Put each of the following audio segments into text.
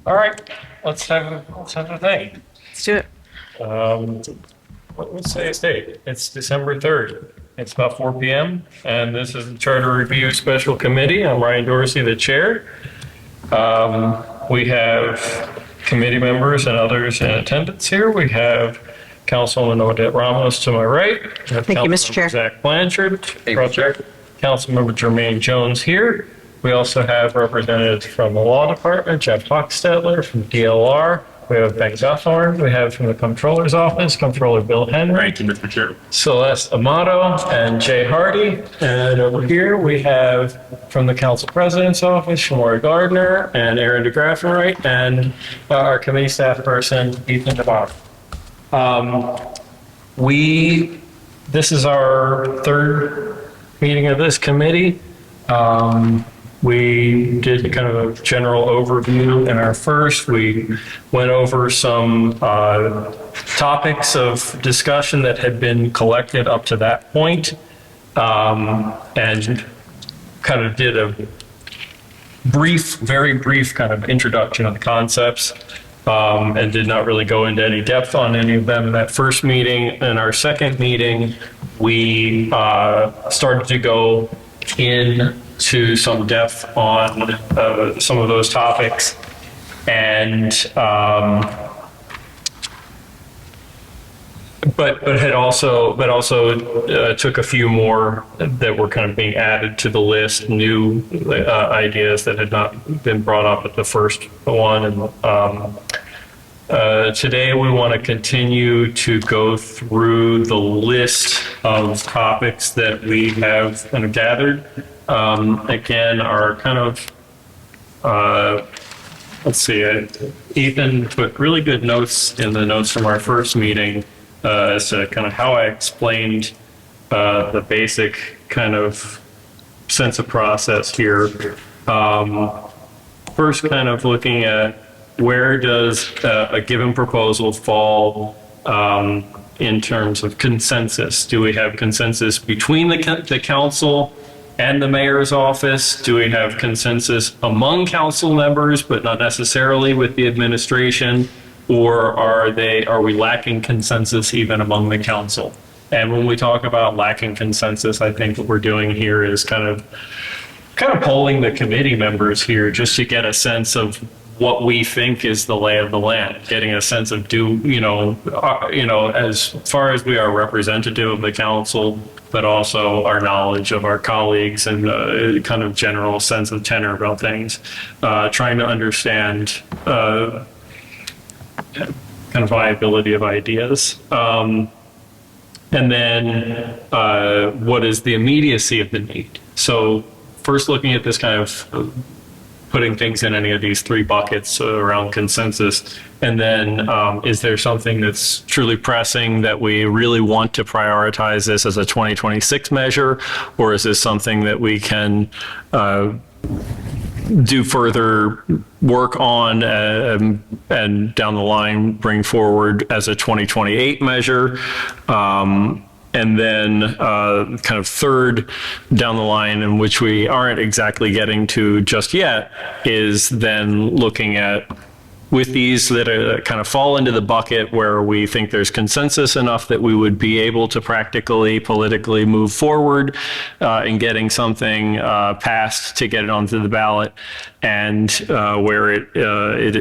All right, let's have a thing. Let's do it. Um, what's today's date? It's December 3rd. It's about 4 p.m. and this is the Charter Review Special Committee. I'm Ryan Dorsey, the chair. We have committee members and others in attendance here. We have Councilwoman Odette Ramos to my right. We have Thank you, Mr. Chair. Zach Blanchard, Project Councilmember Jermaine Jones here. We also have representatives from the Law Department, Jeff Hochstetler from DLR. We have Ben Guthorn. We have from the Comptroller's Office, Comptroller Bill Henry. Thank you, Mr. Chair. Celeste Amato and Jay Hardy. And over here we have from the Council President's Office, Shamora Gardner and Aaron DeGraffenreich, and our committee staff person, Ethan DeBoff. This is our third meeting of this committee. We did kind of a general overview in our first. We went over some topics of discussion that had been collected up to that point, and kind of did a very brief kind of introduction of the concepts, and did not really go into any depth on any of them in that first meeting. In our second meeting, we started to go into some depth on some of those topics, and but also took a few more that were kind of being added to the list, new ideas that had not been brought up at the first one. And today we want to continue to go through the list of topics that we have kind of gathered. Again, our kind of, let's see, Ethan put really good notes in the notes from our first meeting as to kind of how I explained the basic kind of sense of process here. First, kind of looking at where does a given proposal fall in terms of consensus? Do we have consensus between the council and the mayor's office? Do we have consensus among council members, but not necessarily with the administration? Or are we lacking consensus even among the council? And when we talk about lacking consensus, I think what we're doing here is kind of polling the committee members here just to get a sense of what we think is the lay of the land, getting a sense of as far as we are representative of the council, but also our knowledge of our colleagues and kind of general sense of tenor about things, trying to understand kind of viability of ideas. And then what is the immediacy of the need? So first looking at this kind of putting things in any of these three buckets around consensus. And then is there something that's truly pressing that we really want to prioritize this as a 2026 measure? Or is this something that we can do further work on and down the line bring forward as a 2028 measure? And then kind of third down the line, in which we aren't exactly getting to just yet, is then looking at with these that kind of fall into the bucket where we think there's consensus enough that we would be able to practically, politically move forward in getting something passed to get it onto the ballot, and where it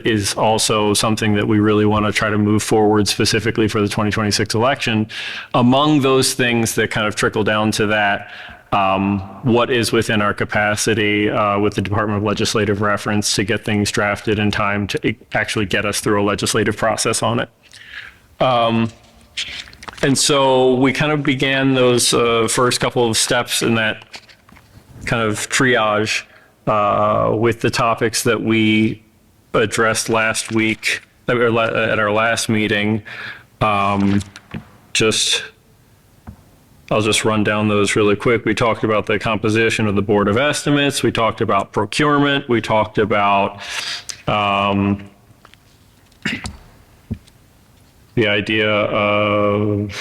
is also something that we really want to try to move forward specifically for the 2026 election. Among those things that kind of trickle down to that, what is within our capacity with the Department of Legislative Reference to get things drafted in time to actually get us through a legislative process on it. And so we kind of began those first couple of steps in that kind of triage with the topics that we addressed last week at our last meeting. I'll just run down those really quick. We talked about the composition of the Board of Estimates. We talked about procurement. We talked about the idea of,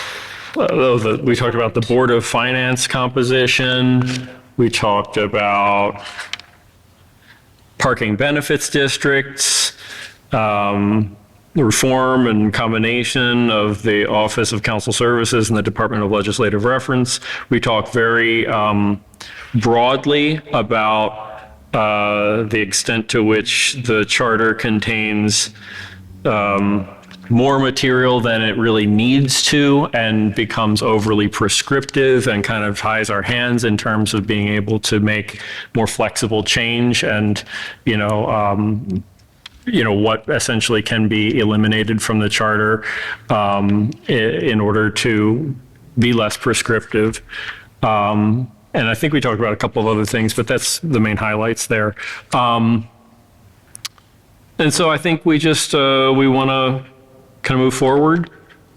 we talked about the Board of Finance composition. We talked about parking benefits districts. the reform and combination of the Office of Council Services and the Department of Legislative Reference. We talk very broadly about the extent to which the charter contains more material than it really needs to and becomes overly prescriptive and kind of ties our hands in terms of being able to make more flexible change and, what essentially can be eliminated from the charter in order to be less prescriptive. And I think we talked about a couple of other things, but that's the main highlights there. And so I think we just, we want to kind of move forward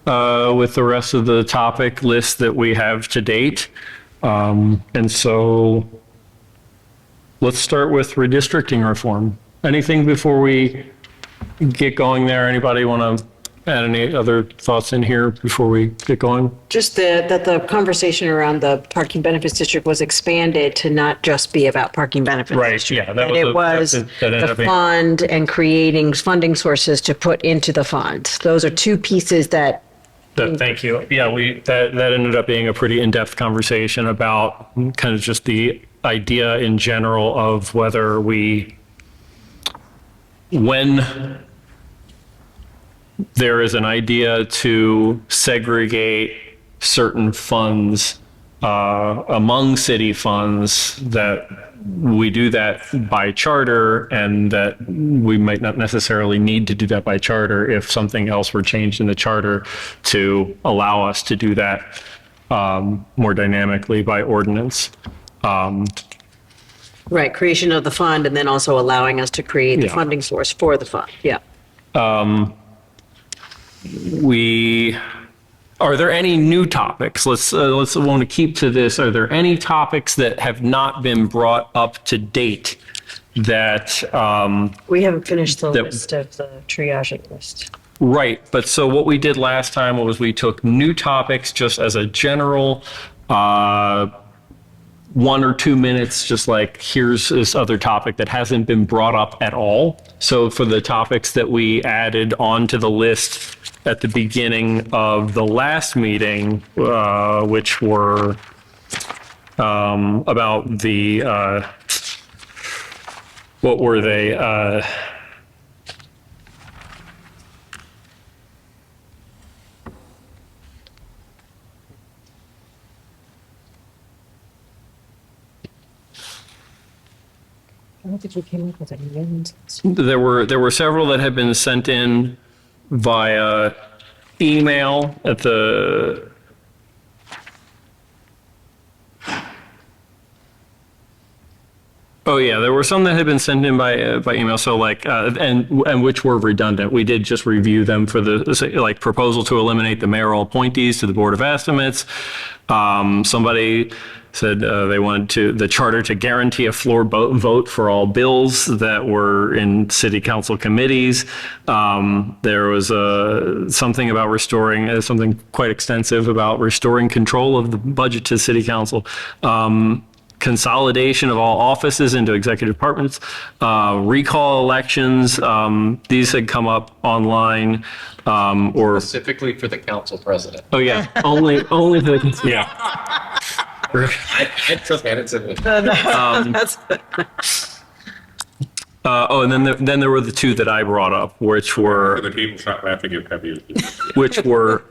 with the rest of the topic list that we have to date. And so let's start with redistricting reform. Anything before we get going there? Anybody want to add any other thoughts in here before we get going? Just that the conversation around the parking benefits district was expanded to not just be about parking benefits. Right, yeah. It was the fund and creating funding sources to put into the fund. Those are two pieces that. Thank you. Yeah, that ended up being a pretty in-depth conversation about kind of just the idea in general of whether when there is an idea to segregate certain funds among city funds, that we do that by charter, and that we might not necessarily need to do that by charter if something else were changed in the charter to allow us to do that more dynamically by ordinance. Right, creation of the fund and then also allowing us to create the funding source for the fund. Yeah. Are there any new topics? Let's want to keep to this. Are there any topics that have not been brought up to date that we haven't finished the list of the triaging list. Right, but so what we did last time was we took new topics just as a general 1 or 2 minutes, just like here's this other topic that hasn't been brought up at all. So for the topics that we added onto the list at the beginning of the last meeting, which were about the, what were they? I don't think we came up with any names. There were several that had been sent in via email at the Oh yeah, there were some that had been sent in by email. So like and which were redundant. We did just review them for the like proposal to eliminate the mayoral appointees to the Board of Estimates. Somebody said they wanted the charter to guarantee a floor vote for all bills that were in city council committees. There was something about restoring, something quite extensive about restoring control of the budget to city council. Consolidation of all offices into executive departments, recall elections. These had come up online, or specifically for the council president. Oh yeah, only for the yeah. I trust that it's oh, and then there were the two that I brought up, which were the people stop laughing at Pepe. which were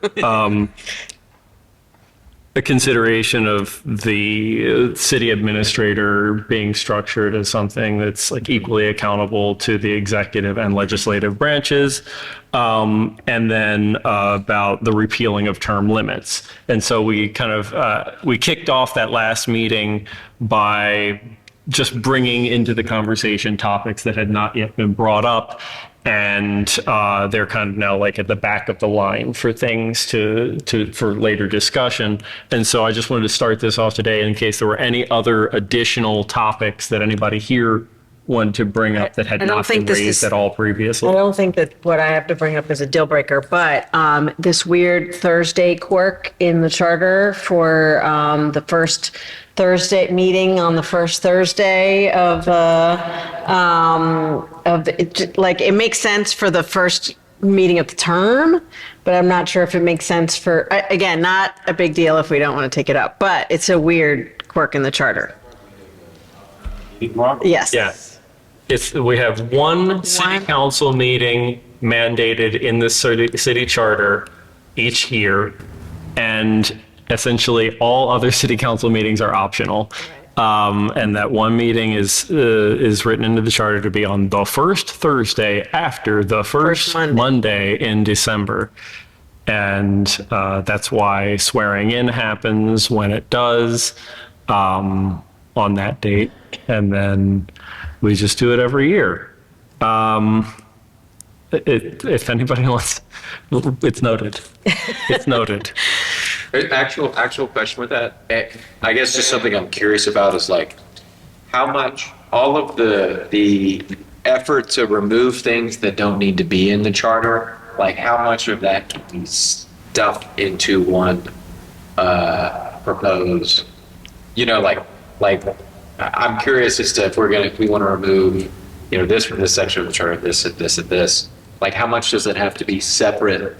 a consideration of the city administrator being structured as something that's like equally accountable to the executive and legislative branches, and then about the repealing of term limits. And so we kind of we kicked off that last meeting by just bringing into the conversation topics that had not yet been brought up. And they're kind of now like at the back of the line for things for later discussion. And so I just wanted to start this off today in case there were any other additional topics that anybody here one to bring up that had I don't not think been this raised is- at all previously. I don't think that what I have to bring up is a deal breaker, but this weird Thursday quirk in the charter for the first Thursday meeting on the first Thursday like it makes sense for the first meeting of the term, but I'm not sure if it makes sense for, again, not a big deal if we don't want to take it up, but it's a weird quirk in the charter. Yes. Yes. We have one city One. council meeting mandated in the city charter each year, and essentially all other city council meetings are optional. And that one meeting is written into the charter to be on the first Thursday after the first Monday in December. And that's why swearing in happens when it does on that date. And then we just do it every year. If anybody wants, it's noted. It's noted. Actual question with that. I guess just something I'm curious about is like, how much all of the effort to remove things that don't need to be in the charter, like how much of that can be stuffed into one proposed, I'm curious as to if we want to remove, this from this section of the charter, this and this and this, like how much does it have to be separate?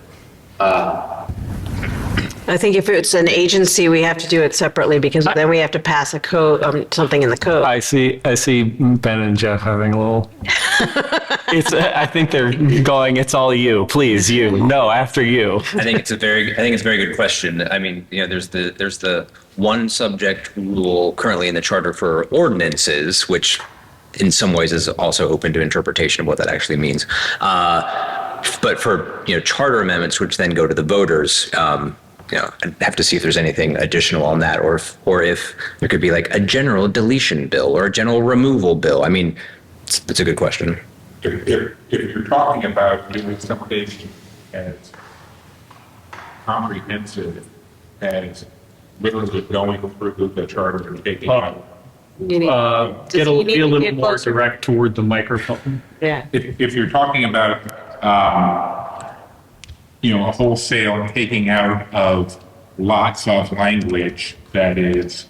I think if it's an agency, we have to do it separately because then we have to pass a code, something in the code. I see Ben and Jeff having a little. I think they're going. It's all you, please. You no, after you. I think it's a very good question. I mean, there's the one subject rule currently in the charter for ordinances, which in some ways is also open to interpretation of what that actually means. But for charter amendments, which then go to the voters, I'd have to see if there's anything additional on that, or if there could be like a general deletion bill or a general removal bill. I mean, it's a good question. If you're talking about doing something as comprehensive as literally going through the charter and taking out. Be a little more direct toward the microphone. Yeah. If you're talking about, a wholesale taking out of lots of language that is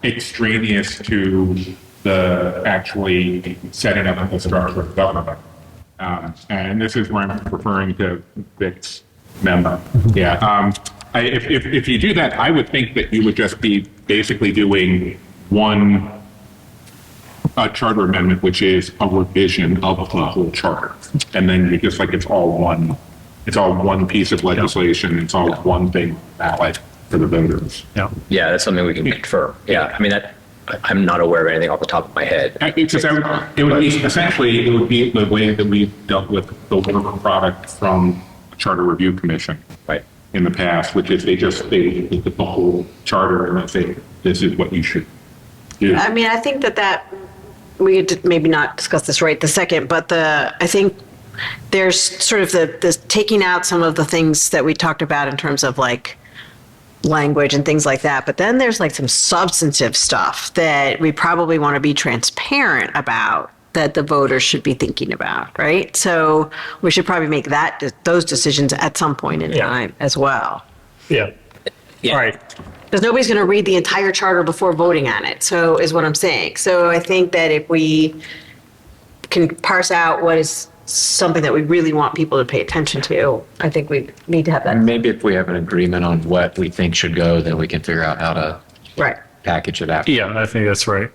extraneous to the actually setting up of the structure of government. And this is where I'm referring to Vic's memo. Yeah. If you do that, I would think that you would just be basically doing a charter amendment, which is a revision of the whole charter. And then you just it's all one piece of legislation. It's all one thing ballot for the voters. Yeah. Yeah, that's something we can confirm. Yeah, I mean, I'm not aware of anything off the top of my head. Because it would be essentially, it would be the way that we've dealt with the work product from Charter Review Commission. Right. In the past, which is they look at the whole charter and they say, this is what you should do. I mean, I think that we could maybe not discuss this right the second, but I think there's sort of the taking out some of the things that we talked about in terms of like language and things like that. But then there's like some substantive stuff that we probably want to be transparent about that the voters should be thinking about, right? So we should probably make those decisions at some point in time as well. Yeah. Yeah. All right. Because nobody's going to read the entire charter before voting on it. So is what I'm saying. So I think that if we can parse out what is something that we really want people to pay attention to, I think we need to have that. Maybe if we have an agreement on what we think should go, then we can figure out how to Right. package it after. Yeah, I think that's right.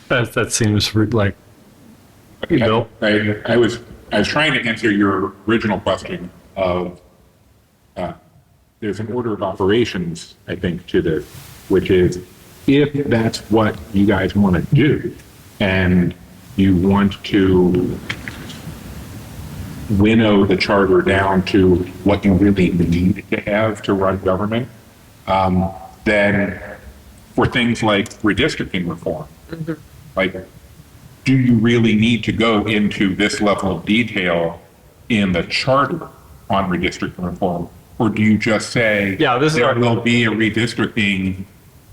That seems like. Bill? I was trying to answer your original question of, there's an order of operations, I think, to this, which is if that's what you guys want to do and you want to winnow the charter down to what you really need to have to run government, then for things like redistricting reform, like, do you really need to go into this level of detail in the charter on redistricting reform? Or do you just say, Yeah, this is there our- will be a redistricting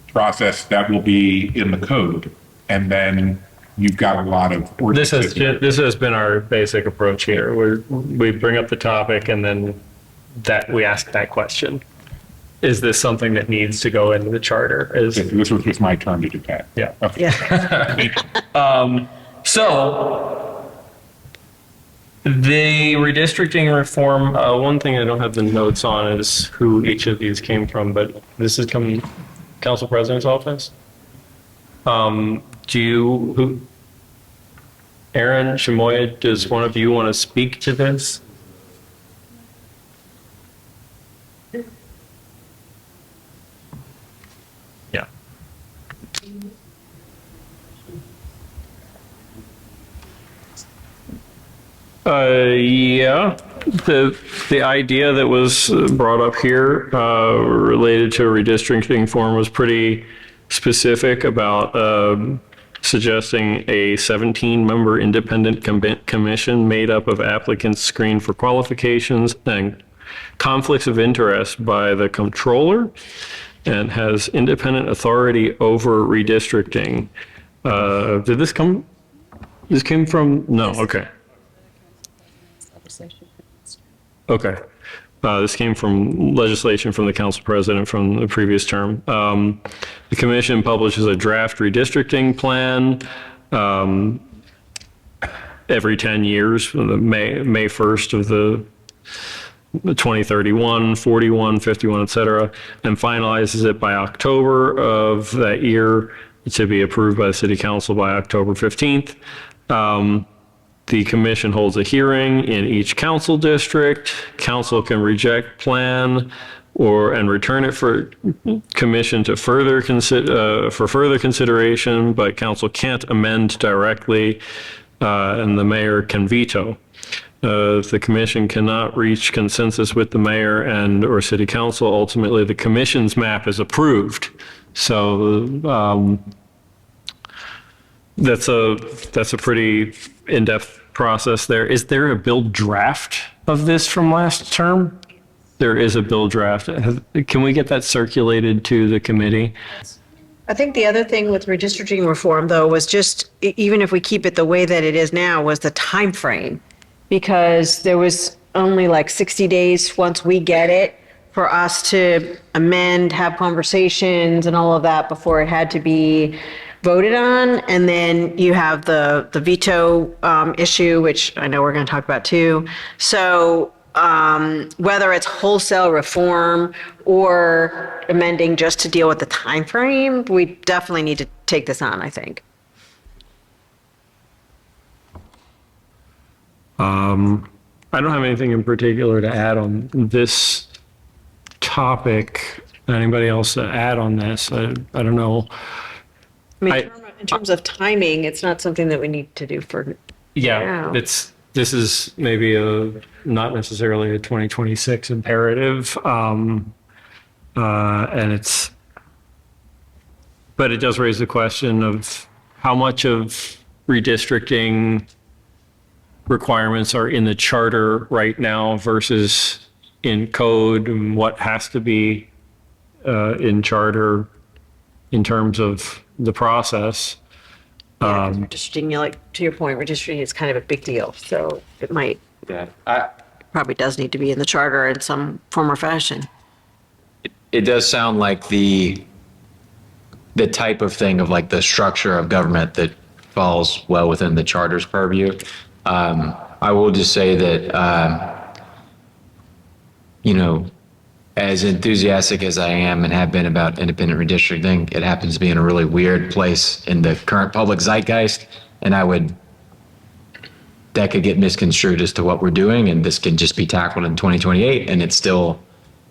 process that will be in the code, and then you've got a lot of This ordinances. this has been our basic approach here. We bring up the topic and then we ask that question. Is this something that needs to go into the charter? This was just my turn to do that. Yeah. Okay. Yeah. So the redistricting reform, one thing I don't have the notes on is who each of these came from, but this is coming Council President's office. Aaron Shamoya, does one of you want to speak to this? Yeah. Yeah, the idea that was brought up here related to a redistricting form was pretty specific about suggesting a 17-member independent commission made up of applicants screened for qualifications and conflicts of interest by the comptroller and has independent authority over redistricting. Did this come? This came from? No. Okay. Okay. This came from legislation from the council president from the previous term. The commission publishes a draft redistricting plan every 10 years, the May 1st of the 2031, 41, 51, et cetera, and finalizes it by October of that year to be approved by the city council by October 15th. The commission holds a hearing in each council district. Council can reject plan and return it for commission to further consideration, but council can't amend directly, and the mayor can veto. If the commission cannot reach consensus with the mayor and or city council, ultimately the commission's map is approved. So that's a pretty in-depth process there. Is there a bill draft of this from last term? There is a bill draft. Can we get that circulated to the committee? I think the other thing with redistricting reform, though, was just, even if we keep it the way that it is now, was the time frame. Because there was only like 60 days once we get it for us to amend, have conversations and all of that before it had to be voted on. And then you have the veto issue, which I know we're going to talk about too. So whether it's wholesale reform or amending just to deal with the time frame, we definitely need to take this on, I think. I don't have anything in particular to add on this topic. Anybody else to add on this? I don't know. I mean, in terms of timing, it's not something that we need to do for Yeah, now. this is maybe not necessarily a 2026 imperative, but it does raise the question of how much of redistricting requirements are in the charter right now versus in code, and what has to be in charter in terms of the process. Yeah, 'cause redistricting, to your point, redistricting is kind of a big deal. So it might, probably does need to be in the charter in some form or fashion. It does sound like the type of thing of like the structure of government that falls well within the charter's purview. I will just say that, as enthusiastic as I am and have been about independent redistricting, it happens to be in a really weird place in the current public zeitgeist. And that could get misconstrued as to what we're doing. And this can just be tackled in 2028. And it's still,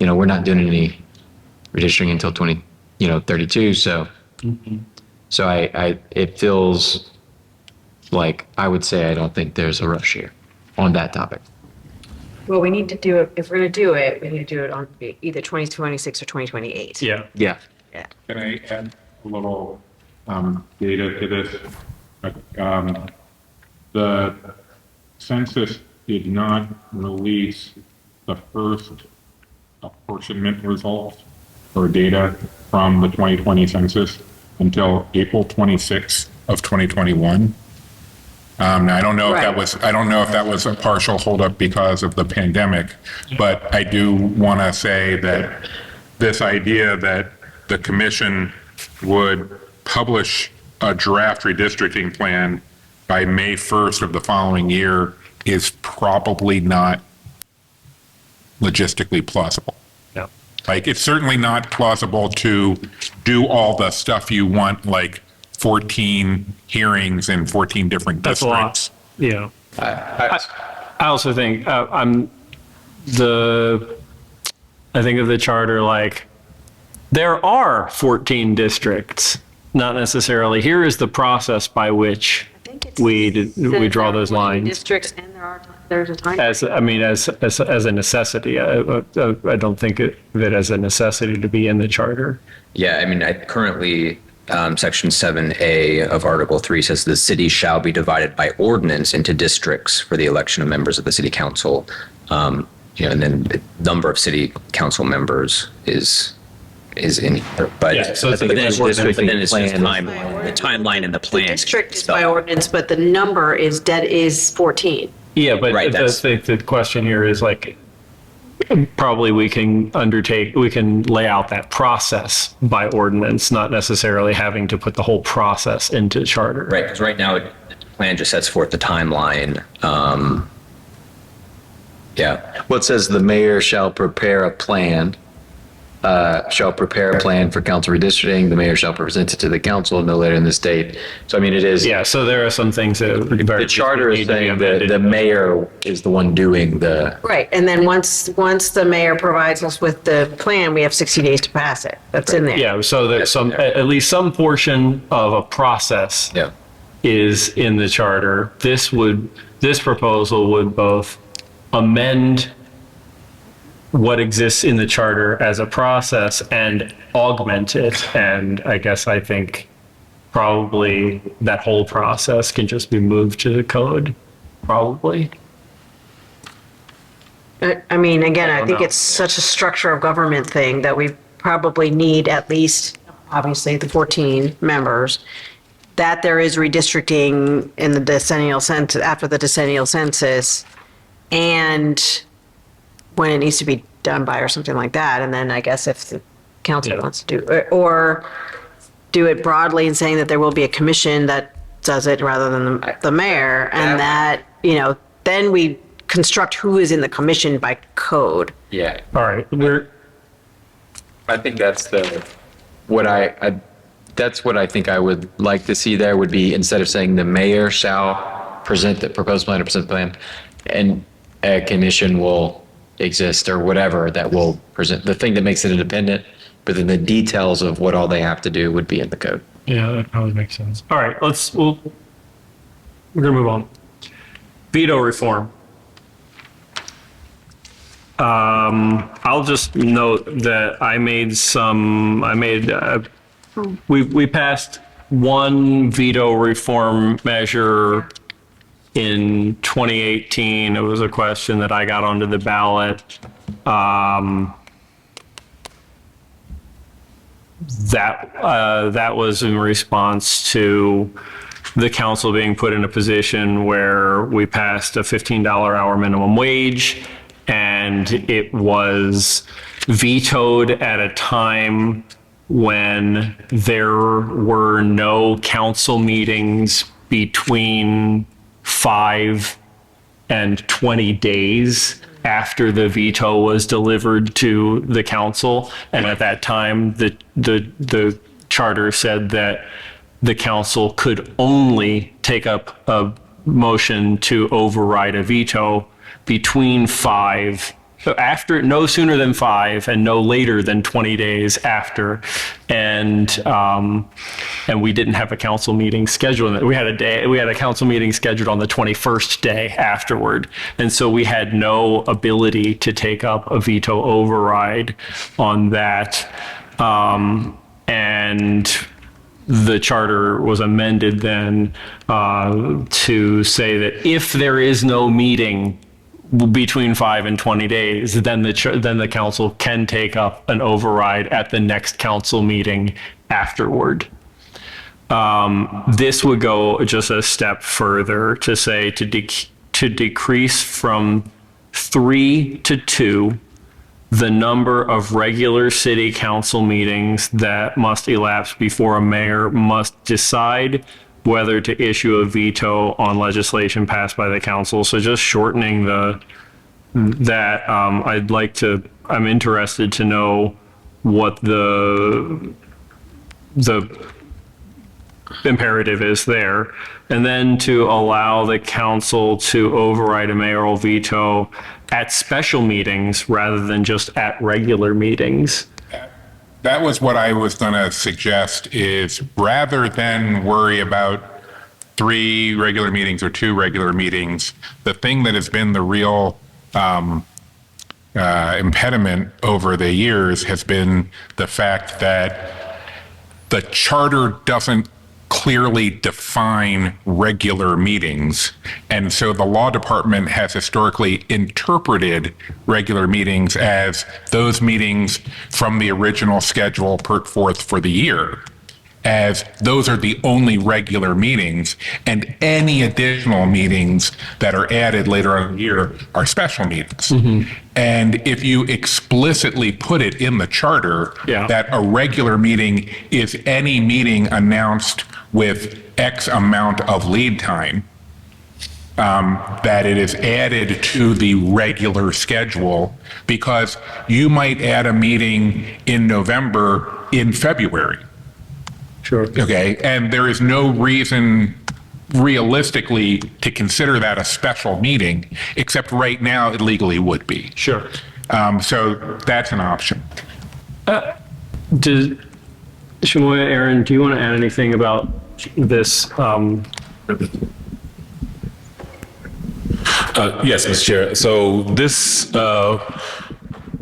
we're not doing any redistricting until 2032. So, it feels like I would say I don't think there's a rush here on that topic. Well, we need to do it, if we're going to do it, we need to do it on either 2026 or 2028. Yeah. Yeah. Yeah. Can I add a little data to this? The census did not release the first apportionment results or data from the 2020 census until April 26th of 2021. Now, I don't know if that Right. was, I don't know if that was a partial holdup because of the pandemic, but I do want to say that this idea that the commission would publish a draft redistricting plan by May 1st of the following year is probably not logistically plausible. Yeah. Like, it's certainly not plausible to do all the stuff you want, like 14 hearings in 14 different That's a lot. districts. Yeah. I- I also think I think of the charter like there are 14 districts, not necessarily. Here is the process by which we draw those lines. Districts and there's a time. As I mean, as a necessity. I don't think of it as a necessity to be in the charter. Yeah, I mean, currently, Section 7A of Article 3 says the city shall be divided by ordinance into districts for the election of members of the city council. And then the number of city council members is in here. But Yeah, so it's but a then it's just districting the plan. timeline in the The plan. district is by ordinance, but the number is 14. Yeah, but Right, the question here is like, probably we can lay out that process by ordinance, not necessarily having to put the whole process into charter. Right, because right now, the plan just sets forth the timeline. Yeah, Well, it says the mayor shall prepare a plan for council redistricting. The mayor shall present it to the council no later than this date. So I mean, it is, Yeah, so there are some things that the charter is saying that the mayor is the one doing the, Right, and then once the mayor provides us with the plan, we have 60 days to pass it. That's in there. Yeah, so there's some, at least some portion of a process yeah. is in the charter. This proposal would both amend what exists in the charter as a process and augment it. And I guess I think probably that whole process can just be moved to the code, probably. I mean, again, I think know. it's such a structure of government thing that we probably need at least, obviously, the 14 members, that there is redistricting in the decennial census, after the decennial census, and when it needs to be done by or something like that. And then I guess if the council Yeah. wants to do, or do it broadly and saying that there will be a commission that does it rather than the mayor, and that, then we construct who is in the commission by code. yeah. All right, I think that's what I think I would like to see there would be, instead of saying the mayor shall present the proposed plan or present the plan, and a commission will exist or whatever that will present the thing that makes it independent, but then the details of what all they have to do would be in the code. yeah, that probably makes sense. All right, we're gonna move on. Veto reform. I'll just note that we passed one veto reform measure in 2018. It was a question that I got onto the ballot. That was in response to the council being put in a position where we passed a $15 hour minimum wage, and it was vetoed at a time when there were no council meetings between 5 and 20 days after the veto was delivered to the council. And at that time, the charter said that the council could only take up a motion to override a veto between 5, after, no sooner than 5 and no later than 20 days after. And we didn't have a council meeting scheduled. We had a council meeting scheduled on the 21st day afterward. And so we had no ability to take up a veto override on that. And the charter was amended then to say that if there is no meeting between 5 and 20 days, then the council can take up an override at the next council meeting afterward. This would go just a step further to say to decrease from 3 to 2 the number of regular city council meetings that must elapse before a mayor must decide whether to issue a veto on legislation passed by the council. So just shortening that, I'm interested to know what the imperative is there. And then to allow the council to override a mayoral veto at special meetings rather than just at regular meetings. That was what I was going to suggest, is rather than worry about 3 regular meetings or 2 regular meetings, the thing that has been the real impediment over the years has been the fact that the charter doesn't clearly define regular meetings. And so the law department has historically interpreted regular meetings as those meetings from the original schedule put forth for the year, as those are the only regular meetings, and any additional meetings that are added later on in the year are special meetings. And if you explicitly put it in the charter that a regular meeting is any meeting announced with X amount of lead time, that it is added to the regular schedule, because you might add a meeting in November in February. Sure. Okay, and there is no reason realistically to consider that a special meeting, except right now it legally would be. Sure. So that's an option. Shamoya, Aaron, do you want to add anything about this? Yes, Mr. Chair. So this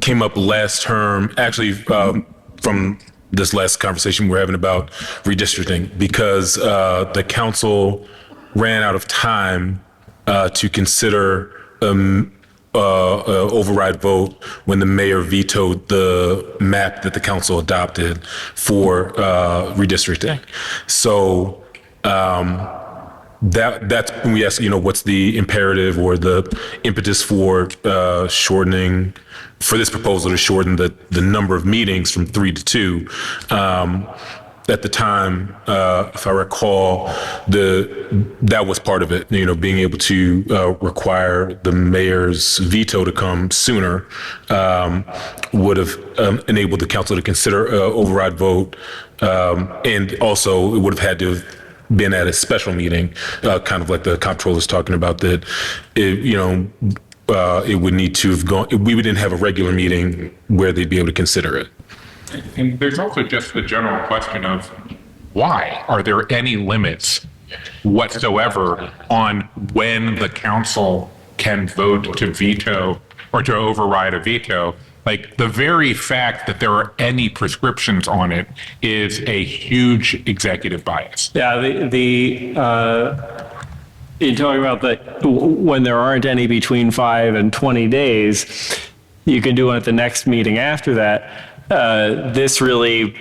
came up last term, actually from this last conversation we're having about redistricting, because the council ran out of time to consider override vote when the mayor vetoed the map that the council adopted for redistricting. So that's when we ask, what's the imperative or the impetus for shortening, for this proposal to shorten the number of meetings from 3 to 2. At the time, if I recall, that was part of it. Being able to require the mayor's veto to come sooner would have enabled the council to consider override vote, and also it would have had to have been at a special meeting, kind of like the comptroller's talking about, that it would need to have gone. We didn't have a regular meeting where they'd be able to consider it. And there's also just the general question of why? Are there any limits whatsoever on when the council can vote to veto or to override a veto? Like, the very fact that there are any prescriptions on it is a huge executive bias. Yeah, you're talking about when there aren't any between 5 and 20 days, you can do it at the next meeting after that. This really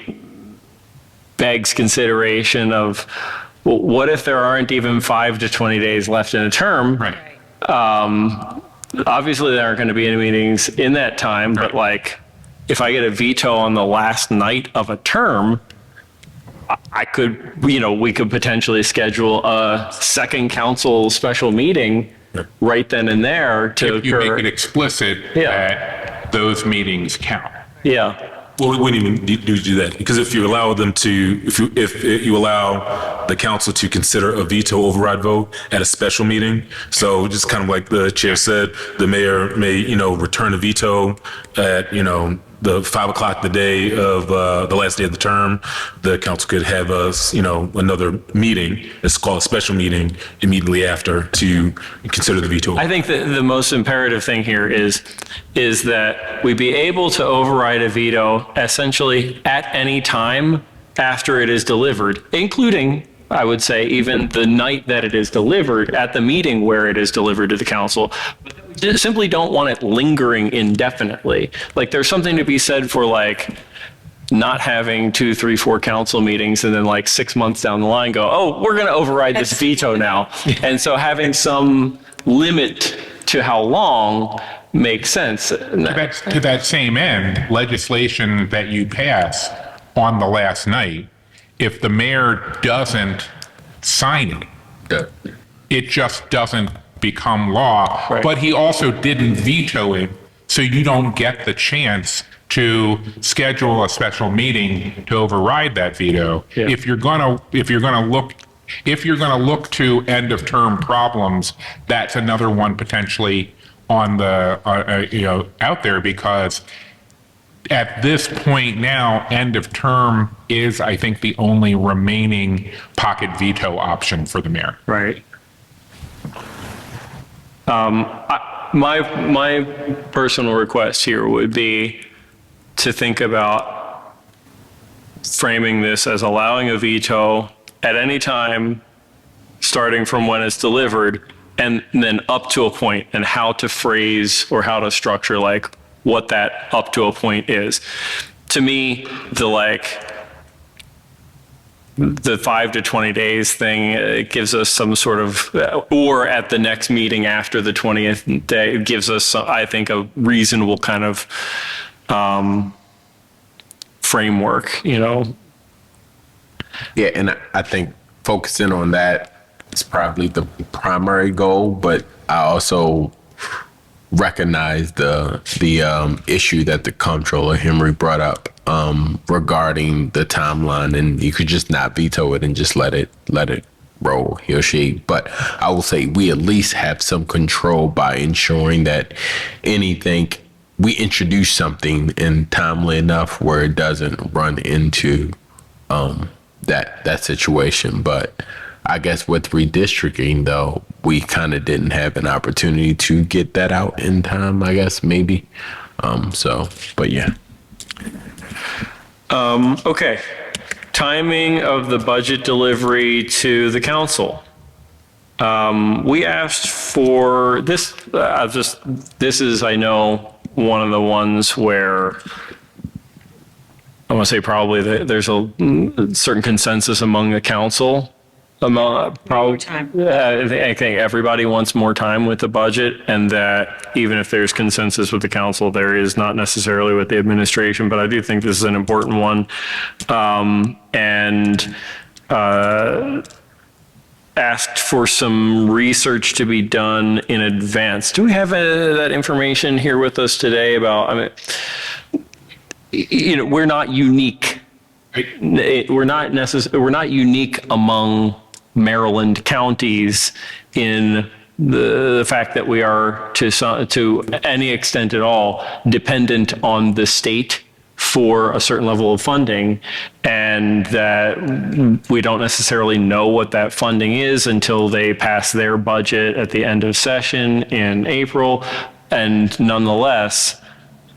begs consideration of, well, what if there aren't even 5 to 20 days left in a term? Right. Obviously, there aren't going to be any meetings in that time, but if I get a veto on the last night of a term, I could, we could potentially schedule a second council special meeting right then and there to If you occur. make it explicit that those meetings count. Yeah. Well, we wouldn't even need to do that, because if you allow them to, if you allow the council to consider a veto override vote at a special meeting, so just kind of like the chair said, the mayor may, return a veto at, the 5 o'clock the day of the last day of the term, the council could have another meeting. It's called a special meeting immediately after to consider the veto. I think that the most imperative thing here is that we be able to override a veto essentially at any time after it is delivered, including, I would say, even the night that it is delivered at the meeting where it is delivered to the council. We simply don't want it lingering indefinitely. Like, there's something to be said for not having 2, 3, 4 council meetings and then like 6 months down the line go, oh, we're going to override this veto now. And so having some limit to how long makes sense. To that same end, legislation that you pass on the last night, if the mayor doesn't sign it, it just doesn't become law. Right. But he also didn't veto it, so you don't get the chance to schedule a special meeting to override that veto. Yeah. If you're gonna look to end of term problems, that's another one potentially on the out there, because at this point now, end of term is, I think, the only remaining pocket veto option for the mayor. Right. My personal request here would be to think about framing this as allowing a veto at any time, starting from when it's delivered, and then up to a point, and how to phrase or how to structure like what that up to a point is. To me, the 5 to 20 days thing, it gives us some sort of, or at the next meeting after the 20th day, it gives us, I think, a reasonable kind of framework, Yeah, and I think focusing on that is probably the primary goal, but I also recognize the issue that the comptroller Henry brought up regarding the timeline, and you could just not veto it and just let it roll, he or she. But I will say we at least have some control by ensuring that we introduce something in timely enough where it doesn't run into that situation. But I guess with redistricting, though, we kind of didn't have an opportunity to get that out in time, I guess, maybe. But yeah. Okay. Timing of the budget delivery to the council. We asked for this, this is, I know, one of the ones where I want to say probably there's a certain consensus among the council. I think everybody wants more time with the budget, and that even if there's consensus with the council, there is not necessarily with the administration, but I do think this is an important one. Asked for some research to be done in advance. Do we have that information here with us today about, we're not unique. We're not unique among Maryland counties in the fact that we are to any extent at all dependent on the state for a certain level of funding, and that we don't necessarily know what that funding is until they pass their budget at the end of session in April. And nonetheless,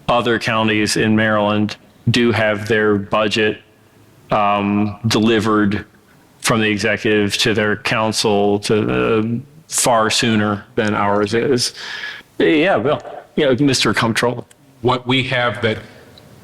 other counties in Maryland do have their budget delivered from the executive to their council far sooner than ours is. Yeah, Bill. Mr. Comptroller. What we have that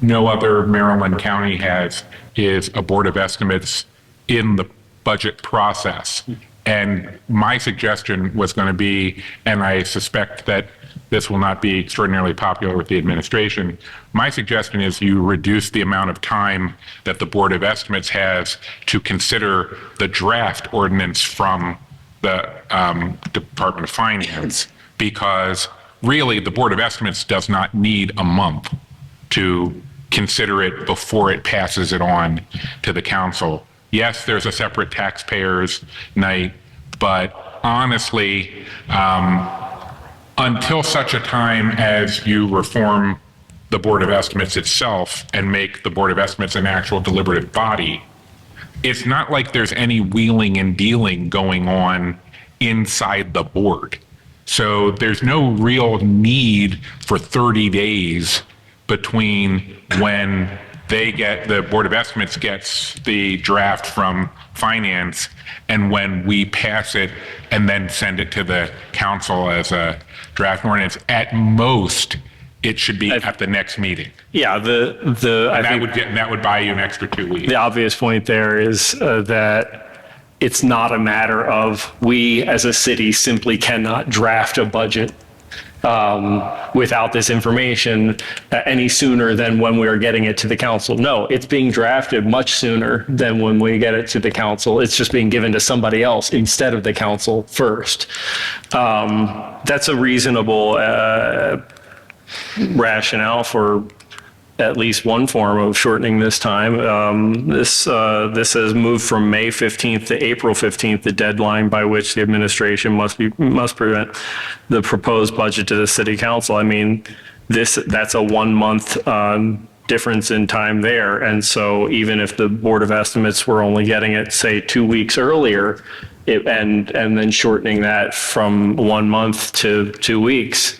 no other Maryland county has is a Board of Estimates in the budget process. And my suggestion was going to be, and I suspect that this will not be extraordinarily popular with the administration, my suggestion is you reduce the amount of time that the Board of Estimates has to consider the draft ordinance from the Department of Finance, because really the Board of Estimates does not need a month to consider it before it passes it on to the council. Yes, there's a separate taxpayers night, but honestly, until such a time as you reform the Board of Estimates itself and make the Board of Estimates an actual deliberative body, it's not like there's any wheeling and dealing going on inside the board. So there's no real need for 30 days between when the Board of Estimates gets the draft from Finance and when we pass it and then send it to the council as a draft ordinance. At most, it should be at the next meeting. Yeah, I think That would buy you an extra 2 weeks. the obvious point there is that it's not a matter of we as a city simply cannot draft a budget without this information any sooner than when we are getting it to the council. No, it's being drafted much sooner than when we get it to the council. It's just being given to somebody else instead of the council first. That's a reasonable rationale for at least one form of shortening this time. This has moved from May 15th to April 15th, the deadline by which the administration must present the proposed budget to the city council. I mean, that's a 1 month difference in time there. And so even if the Board of Estimates were only getting it, say, 2 weeks earlier, and then shortening that from 1 month to 2 weeks,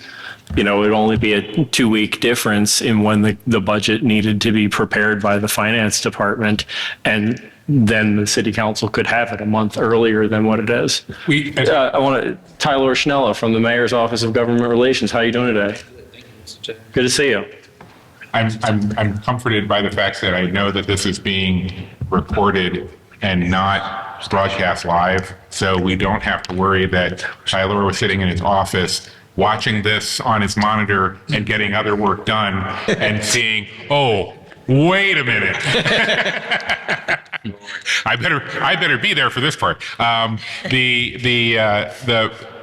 it would only be a 2-week difference in when the budget needed to be prepared by the finance department. And then the city council could have it a month earlier than what it is. Tyler Schnella from the Mayor's Office of Government Relations. How are you doing today? Good to see you. I'm comforted by the fact that I know that this is being recorded and not broadcast live. So we don't have to worry that Tyler was sitting in his office watching this on his monitor and getting other work done and seeing, oh, wait a minute. I better be there for this part.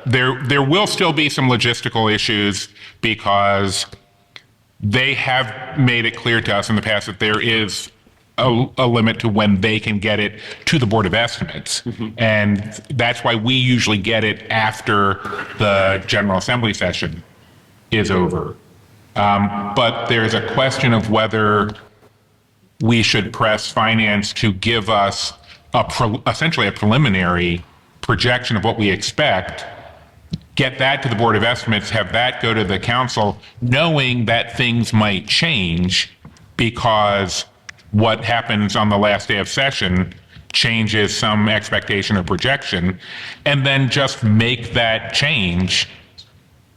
There will still be some logistical issues because they have made it clear to us in the past that there is a limit to when they can get it to the Board of Estimates. And that's why we usually get it after the General Assembly session is over. But there's a question of whether we should press finance to give us essentially a preliminary projection of what we expect, get that to the Board of Estimates, have that go to the council, knowing that things might change because what happens on the last day of session changes some expectation or projection, and then just make that change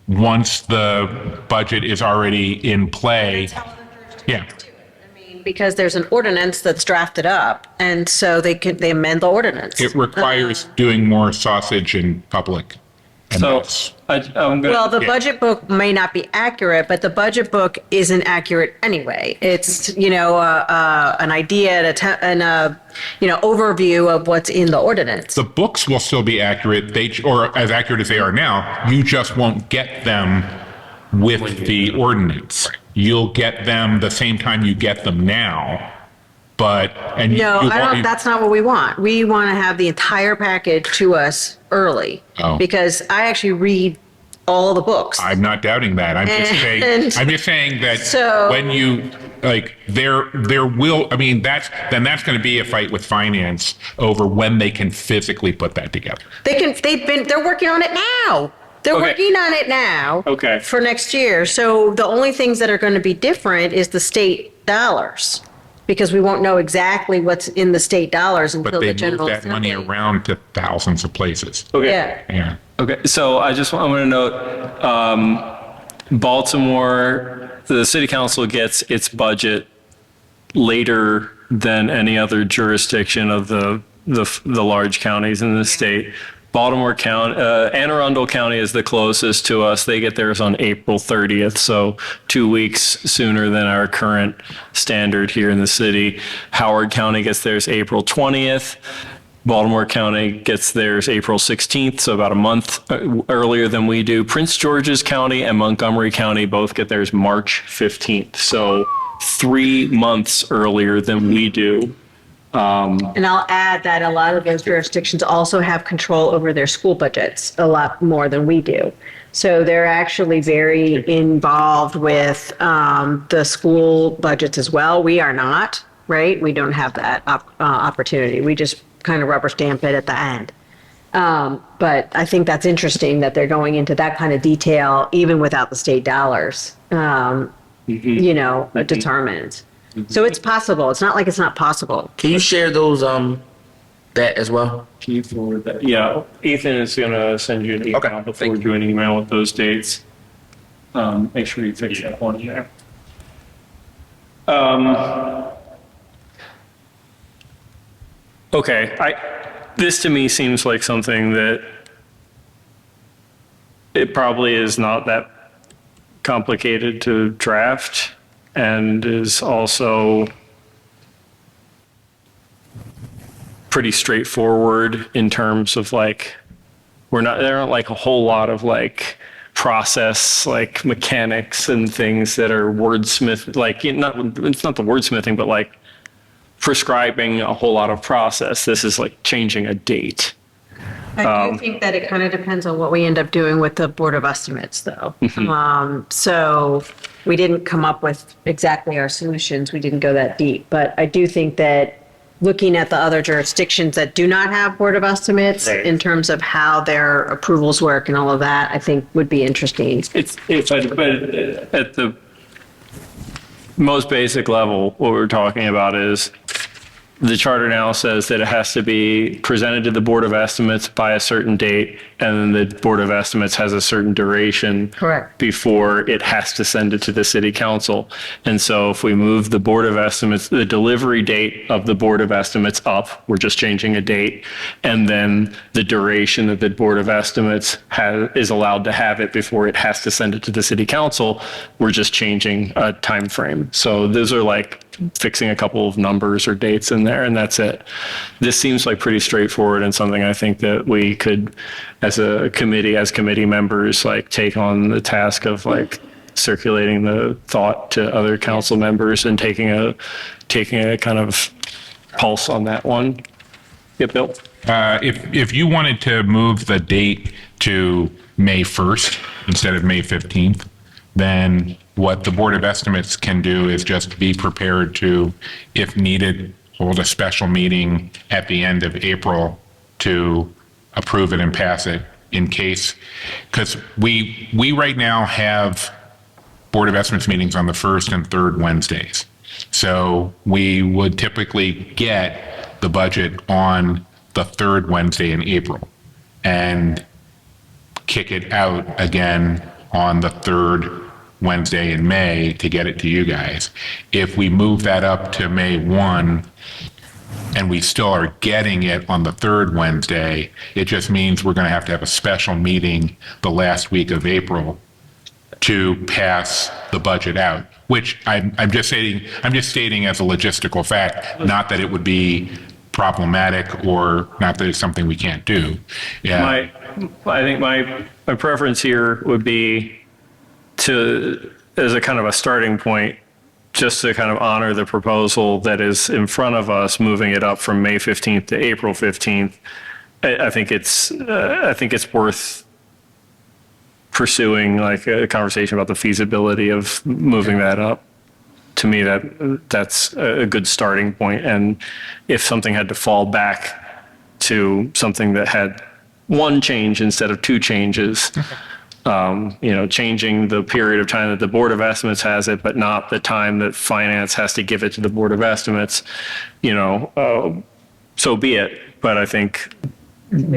once the budget is already in play. Yeah. Because there's an ordinance that's drafted up, and so they amend the ordinance. It requires doing more sausage in public. And So that's- I'm going Well, the Yeah. budget book may not be accurate, but the budget book isn't accurate anyway. It's, an idea and a overview of what's in the ordinance. the books will still be accurate, or as accurate as they are now. You just won't get them with the ordinance. You'll get them the same time you get them now, That's not what we want. We want to have the entire package to us early. Oh. Because I actually read all the books. I'm not doubting that. I'm just saying that So- when you there will, that's going to be a fight with finance over when they can physically put that together. They're working on it now. They're Okay. working on it now. Okay. For next year. So the only things that are going to be different is the state dollars. Because we won't know exactly what's in the state dollars But until they the move general that money assembly. around to thousands of places. Okay. Yeah. Yeah. Okay, so I want to note, Baltimore, the city council gets its budget later than any other jurisdiction of the large counties in the state. Baltimore County, Anne Arundel County is the closest to us. They get theirs on April 30th, so 2 weeks sooner than our current standard here in the city. Howard County gets theirs April 20th. Baltimore County gets theirs April 16th, so about a month earlier than we do. Prince George's County and Montgomery County both get theirs March 15th, so 3 months earlier than we do. And I'll add that a lot of those jurisdictions also have control over their school budgets a lot more than we do. So they're actually very involved with the school budgets as well. We are not, right? We don't have that opportunity. We just kind of rubber stamp it at the end. But I think that's interesting that they're going into that kind of detail even without the state dollars, determined. So it's possible. It's not like it's not possible. Can you share those that as well? Can you forward that? Yeah, Ethan is going to send you an email before you do an email with those dates. Make sure you fix that one in there. Okay, this to me seems like something that it probably is not that complicated to draft and is also pretty straightforward in terms of like, there aren't like a whole lot of like process, like mechanics and things that are wordsmith, like it's not the wordsmithing, but like prescribing a whole lot of process. This is like changing a date. I do think that it kind of depends on what we end up doing with the Board of Estimates, though. So we didn't come up with exactly our solutions. We didn't go that deep. But I do think that looking at the other jurisdictions that do not have Board of Estimates in terms of how their approvals work and all of that, I think would be interesting. But at the most basic level, what we're talking about is the charter now says that it has to be presented to the Board of Estimates by a certain date, and then the Board of Estimates has a certain duration. Correct. Before it has to send it to the City Council. And so if we move the Board of Estimates, the delivery date of the Board of Estimates up, we're just changing a date, and then the duration that the Board of Estimates is allowed to have it before it has to send it to the City Council, we're just changing a time frame. So those are like fixing a couple of numbers or dates in there, and that's it. This seems like pretty straightforward and something I think that we could, as a committee, as committee members, like take on the task of like circulating the thought to other council members and taking a kind of pulse on that one. Yeah, Bill? If you wanted to move the date to May 1st instead of May 15th, then what the Board of Estimates can do is just be prepared to, if needed, hold a special meeting at the end of April to approve it and pass it in case, because we right now have Board of Estimates meetings on the first and third Wednesdays. So we would typically get the budget on the third Wednesday in April and kick it out again on the third Wednesday in May to get it to you guys. If we move that up to May 1 and we still are getting it on the third Wednesday, it just means we're going to have a special meeting the last week of April to pass the budget out, which I'm just stating as a logistical fact, not that it would be problematic or not that it's something we can't do. Yeah. I think my preference here would be to, as a kind of a starting point, just to kind of honor the proposal that is in front of us, moving it up from May 15th to April 15th. I think it's worth pursuing like a conversation about the feasibility of moving that up. To me, that's a good starting point. And if something had to fall back to something that had one change instead of two changes, changing the period of time that the Board of Estimates has it, but not the time that Finance has to give it to the Board of Estimates, so be it. But I think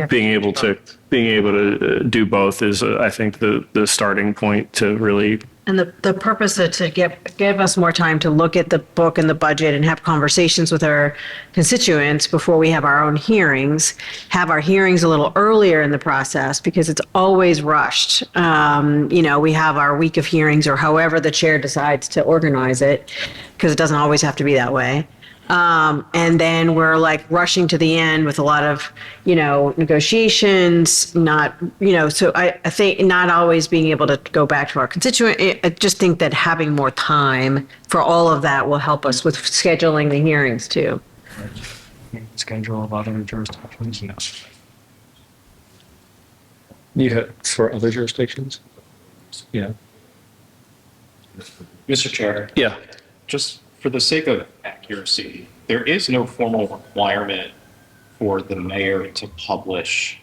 being able to do both is, I think, the starting point to really. And the purpose is to give us more time to look at the book and the budget and have conversations with our constituents before we have our own hearings, have our hearings a little earlier in the process because it's always rushed. We have our week of hearings or however the chair decides to organize it, because it doesn't always have to be that way. And then we're like rushing to the end with a lot of, negotiations, so I think not always being able to go back to our constituent. I just think that having more time for all of that will help us with scheduling the hearings too. Schedule of other jurisdictions? No. Yeah, for other jurisdictions? Yeah. Mr. Chair, Yeah. just for the sake of accuracy, there is no formal requirement for the mayor to publish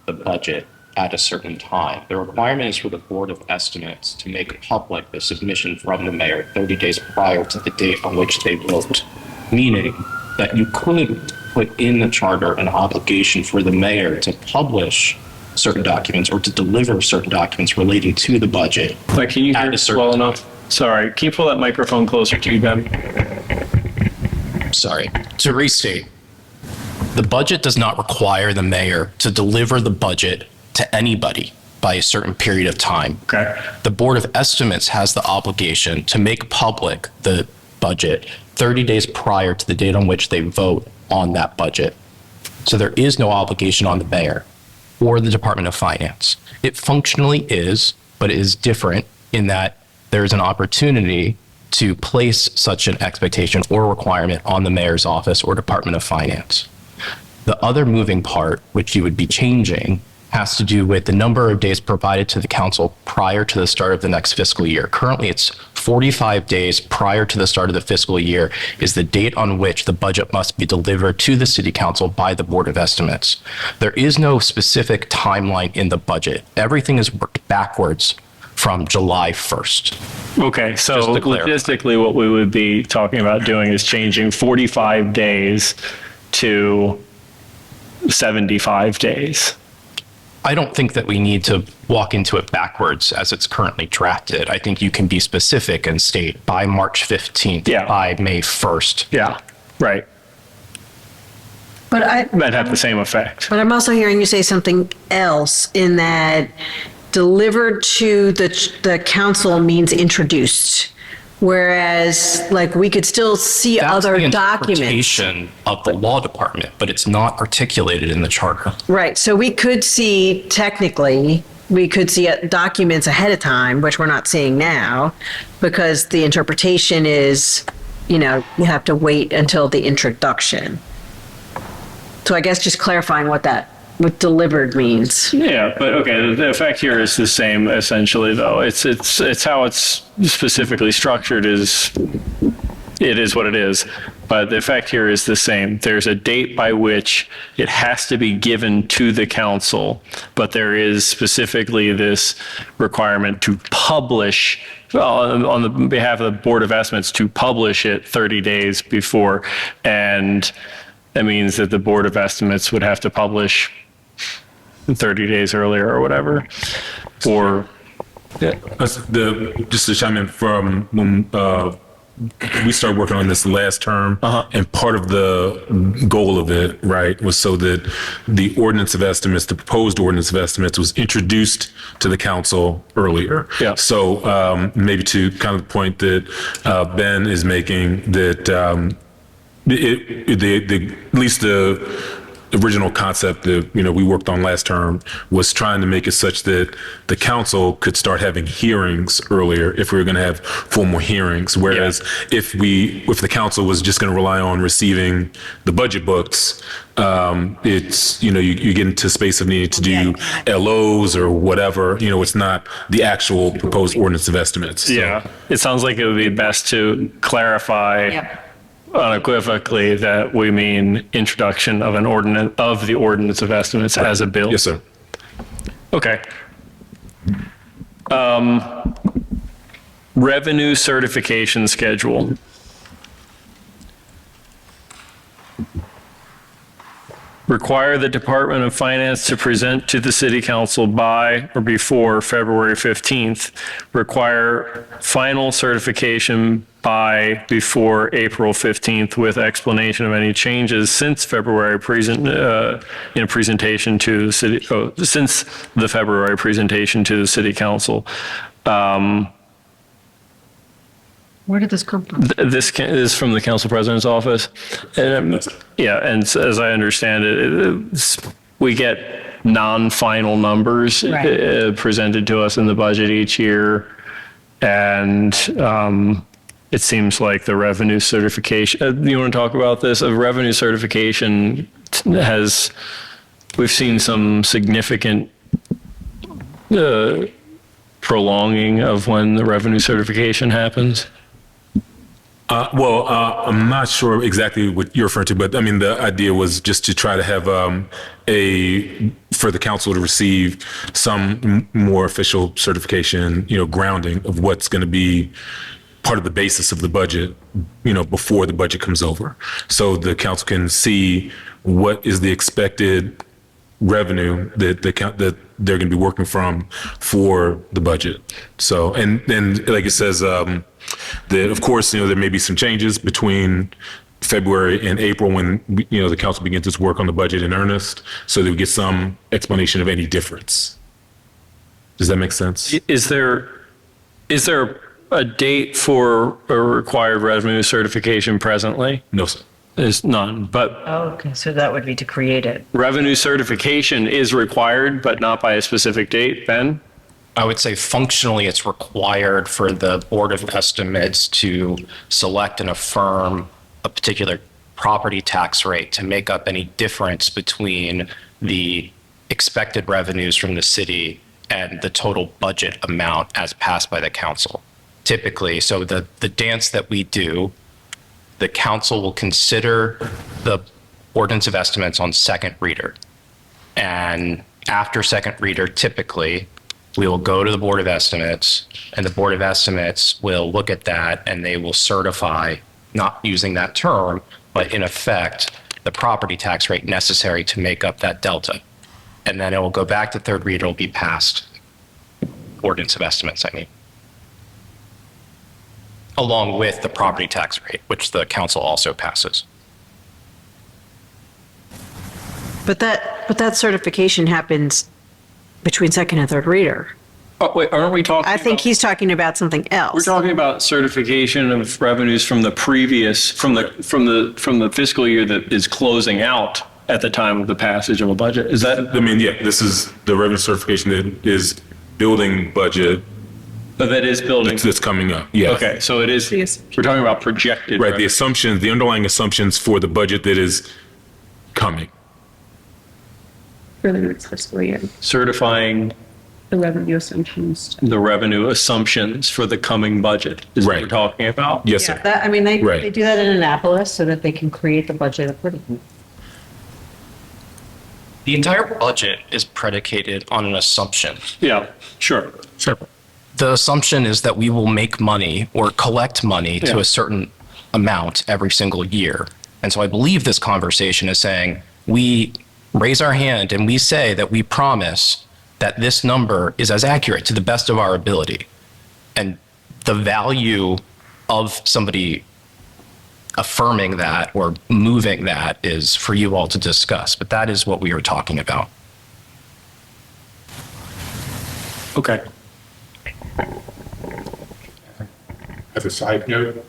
the budget at a certain time. The requirement is for the Board of Estimates to make public the submission from the mayor 30 days prior to the date on which they vote, meaning that you couldn't put in the charter an obligation for the mayor to publish certain documents or to deliver certain documents relating to the budget. Like, can you At hear a us certain well enough? Sorry, can you pull that microphone closer to you, Ben? Sorry. To restate, the budget does not require the mayor to deliver the budget to anybody by a certain period of time. Okay. The Board of Estimates has the obligation to make public the budget 30 days prior to the date on which they vote on that budget. So there is no obligation on the mayor or the Department of Finance. It functionally is, but it is different in that there is an opportunity to place such an expectation or requirement on the mayor's office or Department of Finance. The other moving part, which you would be changing, has to do with the number of days provided to the council prior to the start of the next fiscal year. Currently, it's 45 days prior to the start of the fiscal year is the date on which the budget must be delivered to the city council by the Board of Estimates. There is no specific timeline in the budget. Everything is worked backwards from July 1st. Okay, so Just to clarify. logistically, what we would be talking about doing is changing 45 days to 75 days. I don't think that we need to walk into it backwards as it's currently drafted. I think you can be specific and state by March 15th, Yeah. by May 1st. Yeah, right. But That'd have the same effect. But I'm also hearing you say something else in that delivered to the council means introduced. Whereas, like, we could still see That's other the documents. interpretation of the law department, but it's not articulated in the charter. Right, so we could see, technically, we could see documents ahead of time, which we're not seeing now, because the interpretation is, you have to wait until the introduction. So I guess just clarifying what delivered means. Yeah, but okay, the effect here is the same essentially, though. It's how it's specifically structured is what it is, but the effect here is the same. There's a date by which it has to be given to the council, but there is specifically this requirement to publish, on the behalf of the Board of Estimates, to publish it 30 days before, and that means that the Board of Estimates would have to publish 30 days earlier or whatever, or Just to chime in from when we started working on this last term, and part of the goal of it, right, was so that the ordinance of estimates, the proposed ordinance of estimates, was introduced to the council earlier. Yeah. So maybe to kind of the point that Ben is making, that at least the original concept that we worked on last term was trying to make it such that the council could start having hearings earlier if we were going to have formal hearings. Whereas if the council was just going to rely on receiving the budget books, it's you get into space of needing to do LOs or whatever. It's not the actual proposed ordinance of estimates. So. yeah, it sounds like it would be best to clarify unequivocally that we mean introduction of the ordinance of estimates as a bill. Yes, sir. Okay. Revenue certification schedule. Require the Department of Finance to present to the City Council by or before February 15th. Require final certification by before April 15th with explanation of any changes since February in a presentation to the city, since the February presentation to the City Council. Where did this come from? This is from the council president's office. And and as I understand it, we get non-final numbers presented to us in the budget each year. And it seems like the revenue certification, you want to talk about this? A revenue certification we've seen some significant prolonging of when the revenue certification happens. I'm not sure exactly what you're referring to, but I mean, the idea was just to try to have for the council to receive some more official certification, grounding of what's going to be part of the basis of the budget, before the budget comes over. So the council can see what is the expected revenue that they're going to be working from for the budget. So, and like it says, that of course, there may be some changes between February and April when, the council begins its work on the budget in earnest. So that we get some explanation of any difference. Does that make sense? Is there a date for a required revenue certification presently? No, sir. There's none, but Oh, okay, so that would be to create it. revenue certification is required, but not by a specific date. Ben? I would say functionally, it's required for the Board of Estimates to select and affirm a particular property tax rate to make up any difference between the expected revenues from the city and the total budget amount as passed by the council. Typically, so the dance that we do, the council will consider the ordinance of estimates on second reader. And after second reader, typically, we will go to the Board of Estimates, and the Board of Estimates will look at that and they will certify, not using that term, but in effect, the property tax rate necessary to make up that delta. And then it will go back to third reader, it'll be passed. Ordinance of estimates, I mean. Along with the property tax rate, which the council also passes. But that certification happens between second and third reader. Oh, wait, aren't we talking? I think about- he's talking about something else. We're talking about certification of revenues from the previous, from the fiscal year that is closing out at the time of the passage of a budget. Is that? I mean, yeah, this is the revenue certification that is building budget That is building. that's coming up. Yeah. Okay, so it is, we're talking about projected. Right. The revenue. assumptions, the underlying assumptions for the budget that is coming. For the next fiscal year, Certifying the revenue assumptions. the revenue assumptions for the coming budget is what Right. we're talking about. Yes, sir. That, I mean, they Right. do that in Annapolis so that they can create the budget accordingly. The entire budget is predicated on an assumption. Yeah, sure. Sure. The assumption is that we will make money or collect money to Yeah. a certain amount every single year. And so I believe this conversation is saying we raise our hand and we say that we promise that this number is as accurate to the best of our ability. And the value of somebody affirming that or moving that is for you all to discuss. But that is what we are talking about. Okay. As a side note,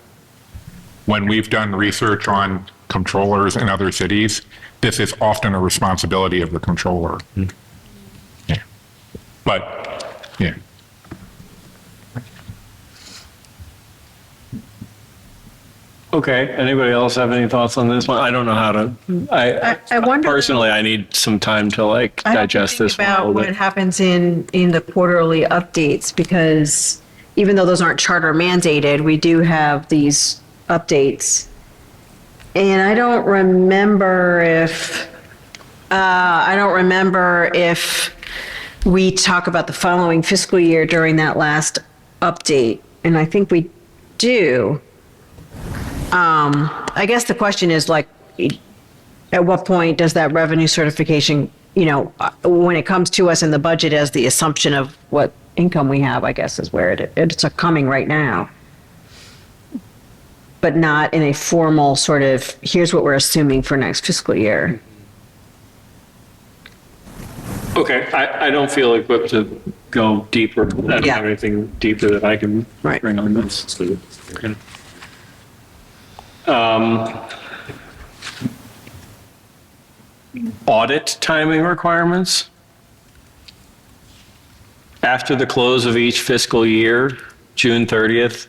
when we've done research on controllers in other cities, this is often a responsibility of the controller. Yeah. But, yeah. Okay, anybody else have any thoughts on this one? I don't know how to, I wonder. personally, I need some time to like I have to digest think this one a about little what bit. happens in the quarterly updates, because even though those aren't charter mandated, we do have these updates. And I don't remember if we talk about the following fiscal year during that last update, and I think we do. I guess the question is like, at what point does that revenue certification, when it comes to us in the budget as the assumption of what income we have, I guess is where it's coming right now. But not in a formal sort of, here's what we're assuming for next fiscal year. Okay, I don't feel equipped to go deeper. I don't Yeah. have anything deeper that I can Right. bring on this. Audit timing requirements. After the close of each fiscal year, June 30th,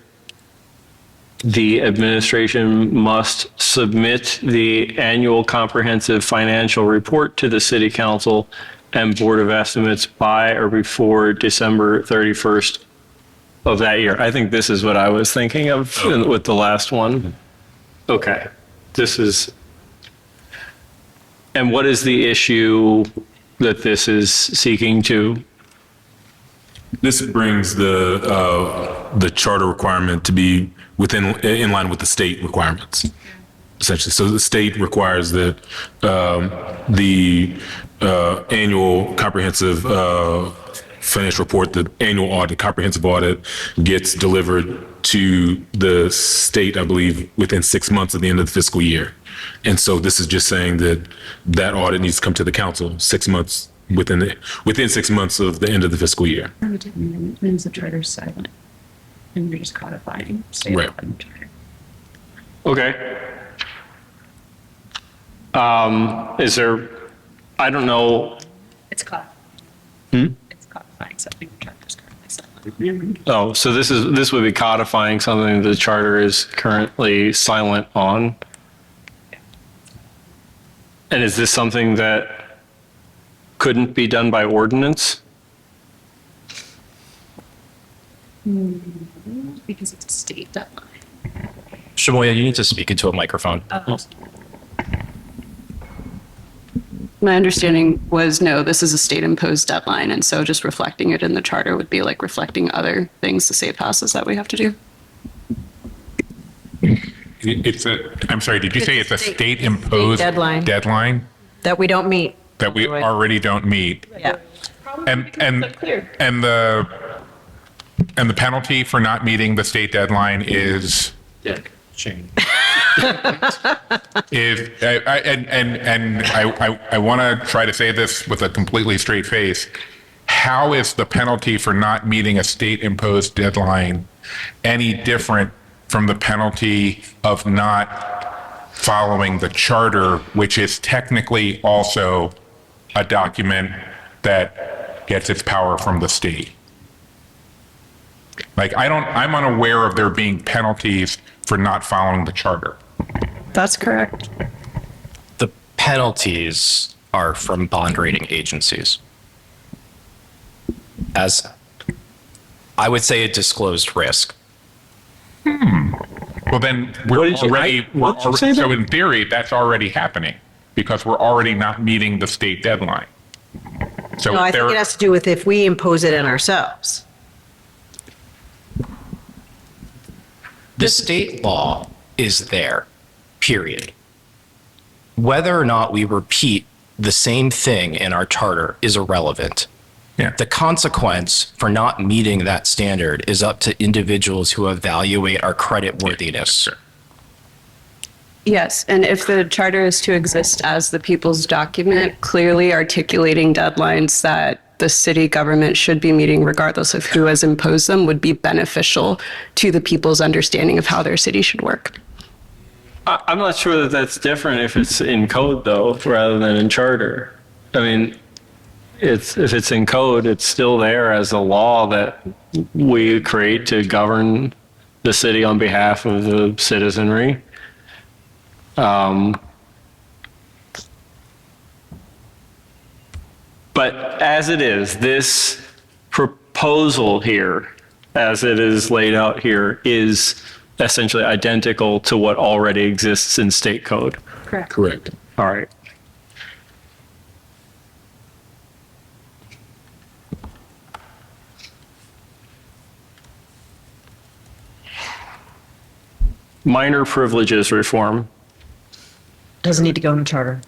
the administration must submit the annual comprehensive financial report to the city council and Board of Estimates by or before December 31st of that year. I think this is what I was thinking of with the last one. Okay, this is, and what is the issue that this is seeking to? This brings the charter requirement to be in line with the state requirements. essentially. So the state requires that the annual comprehensive financial report, the annual audit, comprehensive audit, gets delivered to the state, I believe, within 6 months of the end of the fiscal year. And so this is just saying that that audit needs to come to the council 6 months within 6 months of the end of the fiscal year. Means the charter's silent. And you're just codifying. state Right. law and charter. Okay. Is there, I don't know, It's codifying. It's codifying something the charter's currently silent. oh, so this would be codifying something the charter is currently silent on? And is this something that couldn't be done by ordinance? Because it's a state deadline. Shamoya, you need to speak into a microphone. My understanding was, no, this is a state-imposed deadline, and so just reflecting it in the charter would be like reflecting other things the state passes that we have to do. I'm sorry, did you say it's a state-imposed deadline. deadline That we don't meet. that we already don't meet? Yeah. And the penalty for not meeting the state deadline is I want to try to say this with a completely straight face. How is the penalty for not meeting a state-imposed deadline any different from the penalty of not following the charter, which is technically also a document that gets its power from the state? Like, I'm unaware of there being penalties for not following the charter. That's correct. The penalties are from bond rating agencies. As I would say, a disclosed risk. Well, then so in theory, that's already happening because we're already not meeting the state deadline. So No, I think it has to do with if we impose it on ourselves. The state law is there, period. Whether or not we repeat the same thing in our charter is irrelevant. Yeah. The consequence for not meeting that standard is up to individuals who evaluate our credit worthiness. Yes, and if the charter is to exist as the people's document, clearly articulating deadlines that the city government should be meeting regardless of who has imposed them would be beneficial to the people's understanding of how their city should work. I'm not sure that that's different if it's in code though, rather than in charter. I mean, if it's in code, it's still there as a law that we create to govern the city on behalf of the citizenry. But as it is, this proposal here, as it is laid out here, is essentially identical to what already exists in state code. Correct. Correct. All right. Minor privileges reform. Doesn't need to go in the charter.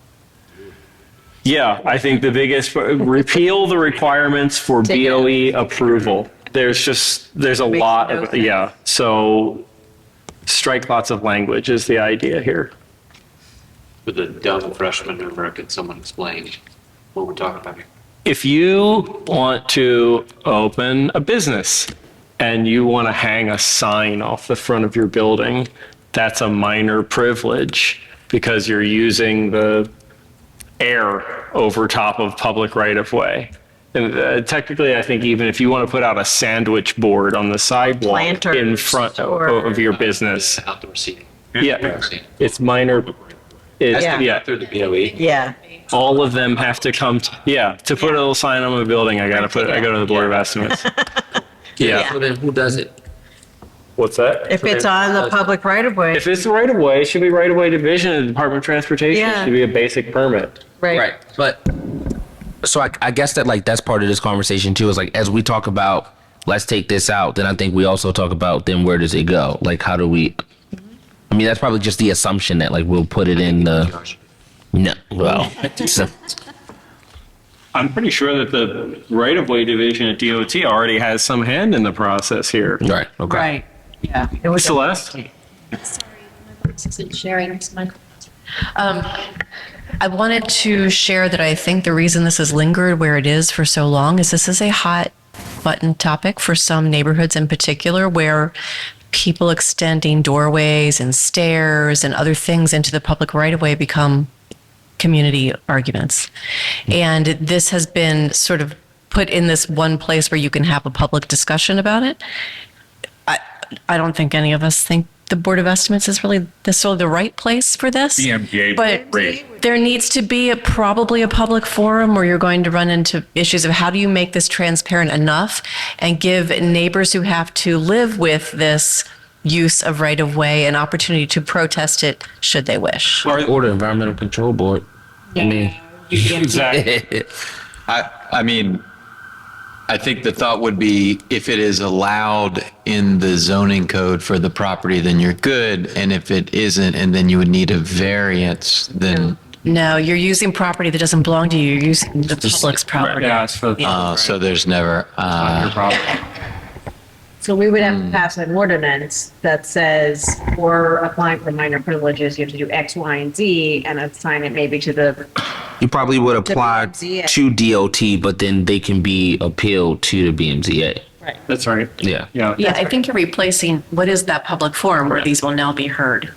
Yeah, I think the biggest, repeal the requirements for BOE approval. There's a lot of, yeah. So strike lots of language is the idea here. For the dumb freshman member, could someone explain what we're talking about here? If you want to open a business and you want to hang a sign off the front of your building, that's a minor privilege because you're using the air over top of public right-of-way. And technically, I think even if you want to put out a sandwich board on the sidewalk Planters in front of your business, Outdoor seating. yeah, it's minor. It's, Yeah. yeah, Through the BOE. Yeah. all of them have to come, to put a little sign on my building, I go to the Board of Estimates. Yeah. So then who does it? What's that? If it's on the public right of way. If it's right of way, it should be right of way division of the Department of Transportation. It Yeah. should be a basic permit. Right. But so I guess that like that's part of this conversation too, is like as we talk about let's take this out, then I think we also talk about then where does it go? Like how do we I mean, that's probably just the assumption that like we'll put it in the. No, well, so, I'm pretty sure that the right-of-way division at DOT already has some hand in the process here. right. Okay. Right, yeah. It was Celeste? Isn't sharing this microphone. I wanted to share that I think the reason this has lingered where it is for so long is this is a hot button topic for some neighborhoods in particular, where people extending doorways and stairs and other things into the public right of way become community arguments. And this has been sort of put in this one place where you can have a public discussion about it. I don't think any of us think the Board of Estimates is really necessarily the right place for this. BMJ But rate. there needs to be probably a public forum where you're going to run into issues of how do you make this transparent enough and give neighbors who have to live with this use of right of way an opportunity to protest it should they wish. Or the Environmental Control Board. I mean, Exactly. I mean, I think the thought would be if it is allowed in the zoning code for the property, then you're good. And if it isn't, and then you would need a variance, then, No, you're using property that doesn't belong to you. You're using the public's property. Yeah, it's for the so there's never, your problem. So we would have to pass an ordinance that says, for applying for minor privileges, you have to do X, Y, and Z, and assign it maybe to the, you probably would apply BMZA. to DOT, but then they can be appealed to the BMZA. That's right. Yeah. Yeah. Yeah, I think you're replacing, what is that public forum where these will now be heard?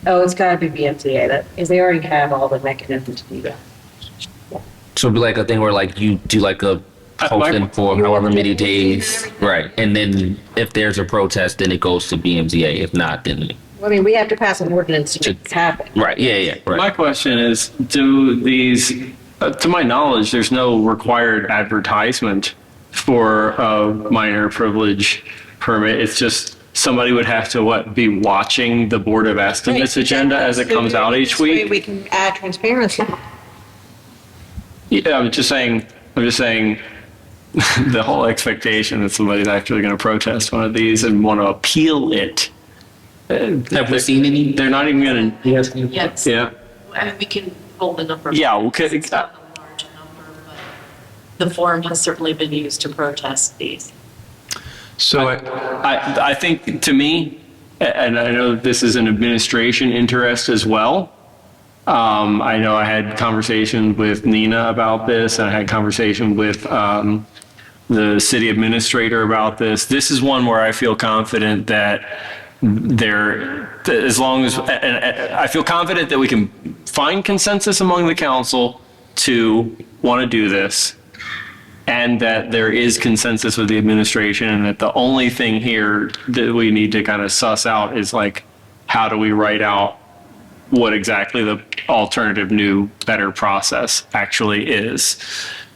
oh, it's gotta be BMCA, that, is they already have all the mechanisms to do that. So it'd be like a thing where like you do like a posting for however many days, right? And then if there's a protest, then it goes to BMZA. If not, then I mean, we have to pass an ordinance to make this happen. right, yeah, right. My question is, do these, to my knowledge, there's no required advertisement for a minor privilege permit. It's just somebody would have to, be watching the Board of Estimates agenda as it comes out each This way week? we can add transparency. Yeah, I'm just saying, the whole expectation that somebody's actually going to protest one of these and want to appeal it. Have we seen any? They're not even going to, Yes. yeah. I mean, we can hold the number. Yeah, okay. It's not a large number, but the forum has certainly been used to protest these. so I think, to me, and I know this is an administration interest as well. I know I had conversations with Nina about this, and I had conversation with the city administrator about this. This is one where I feel confident that as long as, and I feel confident that we can find consensus among the council to want to do this, and that there is consensus with the administration, and that the only thing here that we need to kind of suss out is like, how do we write out what exactly the alternative, new, better process actually is?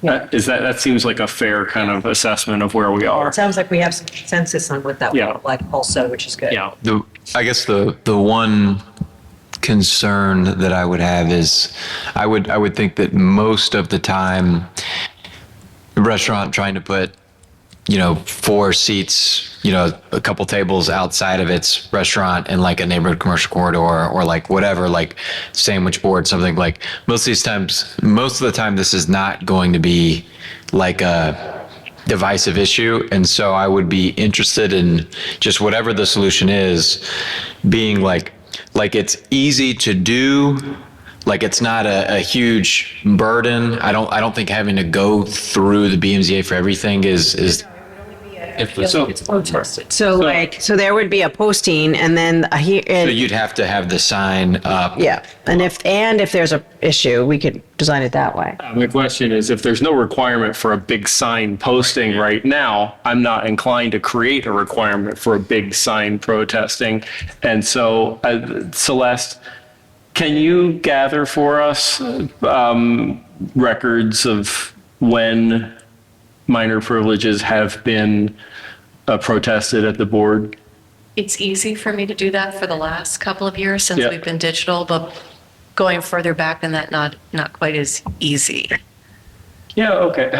That seems like a fair kind of assessment of where we are. It sounds like we have some consensus on what that would Yeah. look like also, which is good. Yeah. I guess the one concern that I would have is I would think that most of the time, a restaurant trying to put, 4 seats, a couple tables outside of its restaurant in like a neighborhood commercial corridor or like whatever, like sandwich board, something like most of the time, this is not going to be like a divisive issue. And so I would be interested in just whatever the solution is being like it's easy to do. Like it's not a huge burden. I don't think having to go through the BMZA for everything is So there would be a posting and then so you'd have to have the sign up. yeah, and if there's a issue, we could design it that way. My question is, if there's no requirement for a big sign posting right now, I'm not inclined to create a requirement for a big sign protesting. And so, Celeste, can you gather for us records of when minor privileges have been protested at the board? It's easy for me to do that for the last couple of years since Yeah. we've been digital, but going further back than that, not quite as easy. Yeah, okay.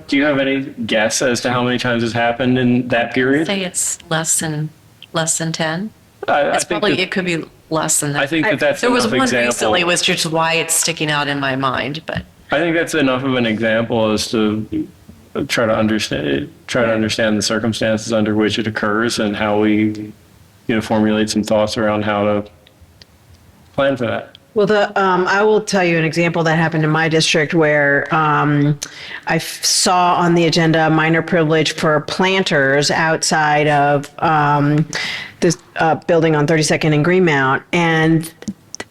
Do you have any guess as to how many times it's happened in that period? Say it's less than 10. I It's think probably, that- it could be less than that. I think that that's There was enough one example. recently, which is why it's sticking out in my mind, but. I think that's enough of an example as to try to understand the circumstances under which it occurs and how we, formulate some thoughts around how to plan for that. Well, I will tell you an example that happened in my district where I saw on the agenda a minor privilege for planters outside of this building on 32nd and Greenmount, and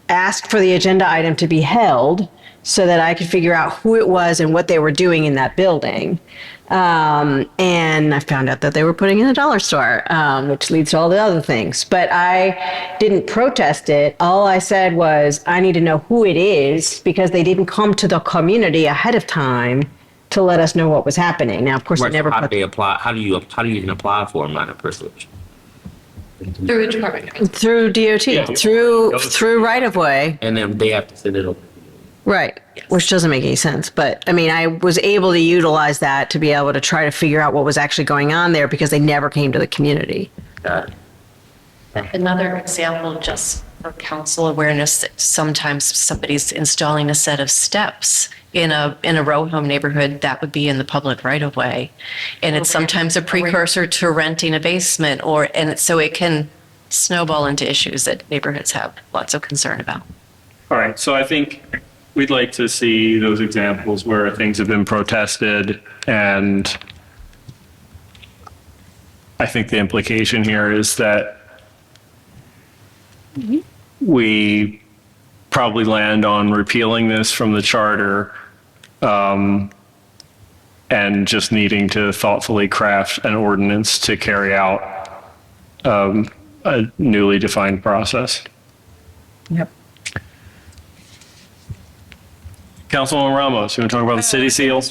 asked for the agenda item to be held so that I could figure out who it was and what they were doing in that building. And I found out that they were putting in a dollar store, which leads to all the other things. But I didn't protest it. All I said was, I need to know who it is because they didn't come to the community ahead of time to let us know what was happening. Now, of course, Right, they never how do put they apply? How do you even apply for a minor privilege? Through the department. through DOT, through right of way. And then they have to send it over. Right, which doesn't make any sense. But I mean, I was able to utilize that to be able to try to figure out what was actually going on there because they never came to the community. Got it. Another example, just for council awareness, that sometimes somebody's installing a set of steps in a row home neighborhood that would be in the public right of way. And it's sometimes a precursor to renting a basement so it can snowball into issues that neighborhoods have lots of concern about. All right, so I think we'd like to see those examples where things have been protested, and I think the implication here is that we probably land on repealing this from the charter, and just needing to thoughtfully craft an ordinance to carry out a newly defined process. Yep. Councilwoman Ramos, you want to talk about the city seal?